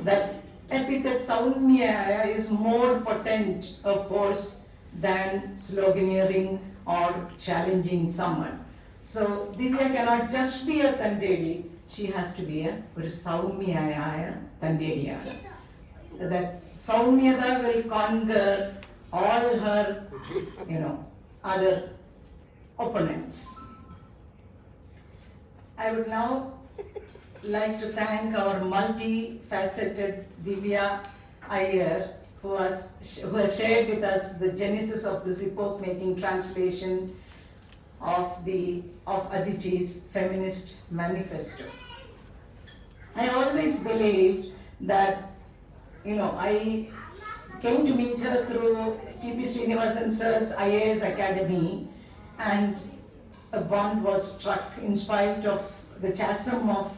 That epithet Saumyaya is more potent a force than sloganeering or challenging someone. So Divya cannot just be a Tandedi, she has to be a Saumyaya Tandediya. That Saumyata will conquer all her, other opponents. I would now like to thank our multifaceted Divya Iyer, who has shared with us the genesis of this epoch-making translation of Adichi's feminist manifesto. I always believed that, I came to meet her through T.P. Srinivasan sir's IAS Academy, and a bond was struck in spite of the chasm of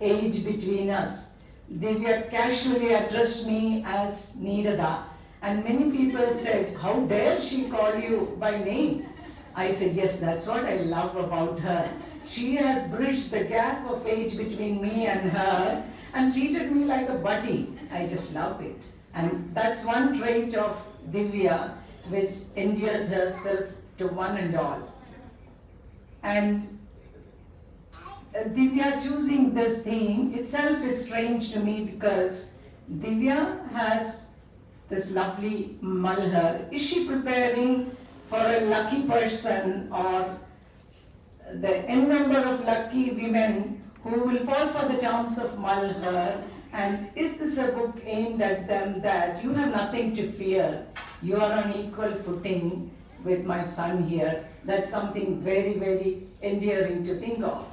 age between us. Divya casually addressed me as Nirada, and many people said, "How dare she call you by name?" I said, "Yes, that's what I love about her. She has bridged the gap of age between me and her and treated me like a buddy." I just love it. And that's one trait of Divya which endears herself to one and all. And Divya choosing this theme itself is strange to me, because Divya has this lovely malhar. Is she preparing for a lucky person, or the n number of lucky women who will fall for the charms of malhar? And is this a book aimed at them, that you have nothing to fear, you are on equal footing with my son here? That's something very, very endearing to think of.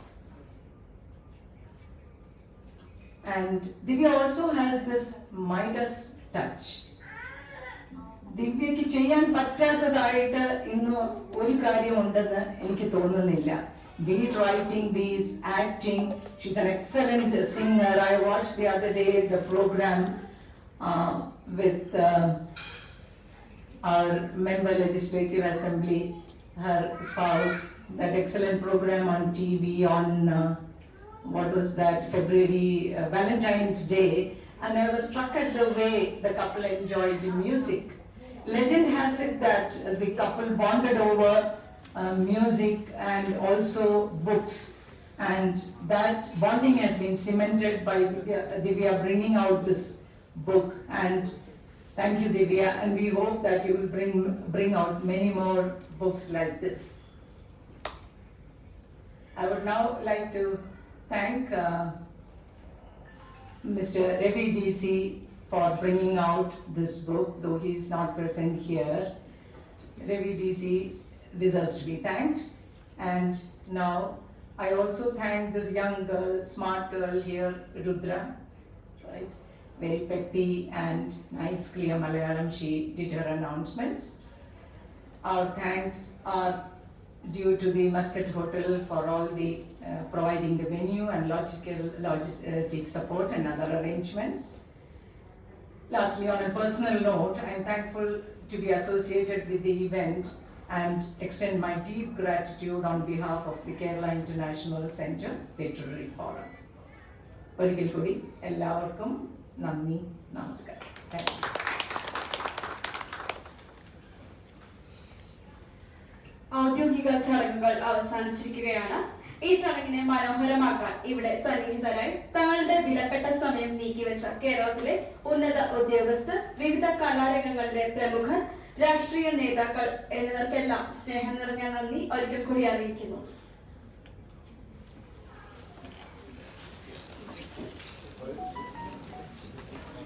And Divya also has this Midas touch. Divyയ്ക്ക് ചെയ്യാൻ പറ്റാത്തതായിട്ട് ഇന്ന് ഒരു കാര്യം ഉണ്ടെന്ന് എനിക്ക് തോന്നുന്നില്ല. Be it writing, be it acting. She's an excellent singer. I watched the other day the program with our member legislative assembly, her spouse, that excellent program on TV on what was that, February, Valentine's Day, and I was struck at the way the couple enjoyed the music. Legend has it that the couple bonded over music and also books, and that bonding has been cemented by Divya bringing out this book. And thank you, Divya, and we hope that you will bring out many more books like this. I would now like to thank Mr. Ravi DC for bringing out this book, though he is not present here. Ravi DC deserves to be thanked. And now I also thank this young girl, smart girl here, Rudra, right? Very peppy and nice, clear Malayalam. She did her announcements. Our thanks are due to the Muscat Hotel for all the providing the venue and logistic support and other arrangements. Lastly, on a personal note, I am thankful to be associated with the event and extend my deep gratitude on behalf of the Kerala International Center Literary Forum. ഒരിക്കൽ കൂടി എല്ലാവർക്കും നന്ദി, നമസ്കാരം. Thank you. ഔദ്യോഗിക ചടങ്ങുകൾ അവസാനിച്ചിരിക്കുകയാണ്. ഈ ചടങ്ങിനെ മനോഹരമാക്കാൻ ഇവിടെ സന്നിഹിതരായി തങ്ങളുടെ വിലപ്പെട്ട സമയം നീക്കിവെച്ച കേരളത്തിലെ ഉന്നത ഉദ്യോഗസ്ഥർ, വിവിധ കലാരംഗങ്ങളിലെ പ്രമുഖർ, രാഷ്ട്രീയ നേതാക്കൾ എന്നിവർക്കെല്ലാം സ്നേഹം നിറഞ്ഞ നന്ദി ഒരിക്കൽ കൂടി അറിയിക്കുന്നു.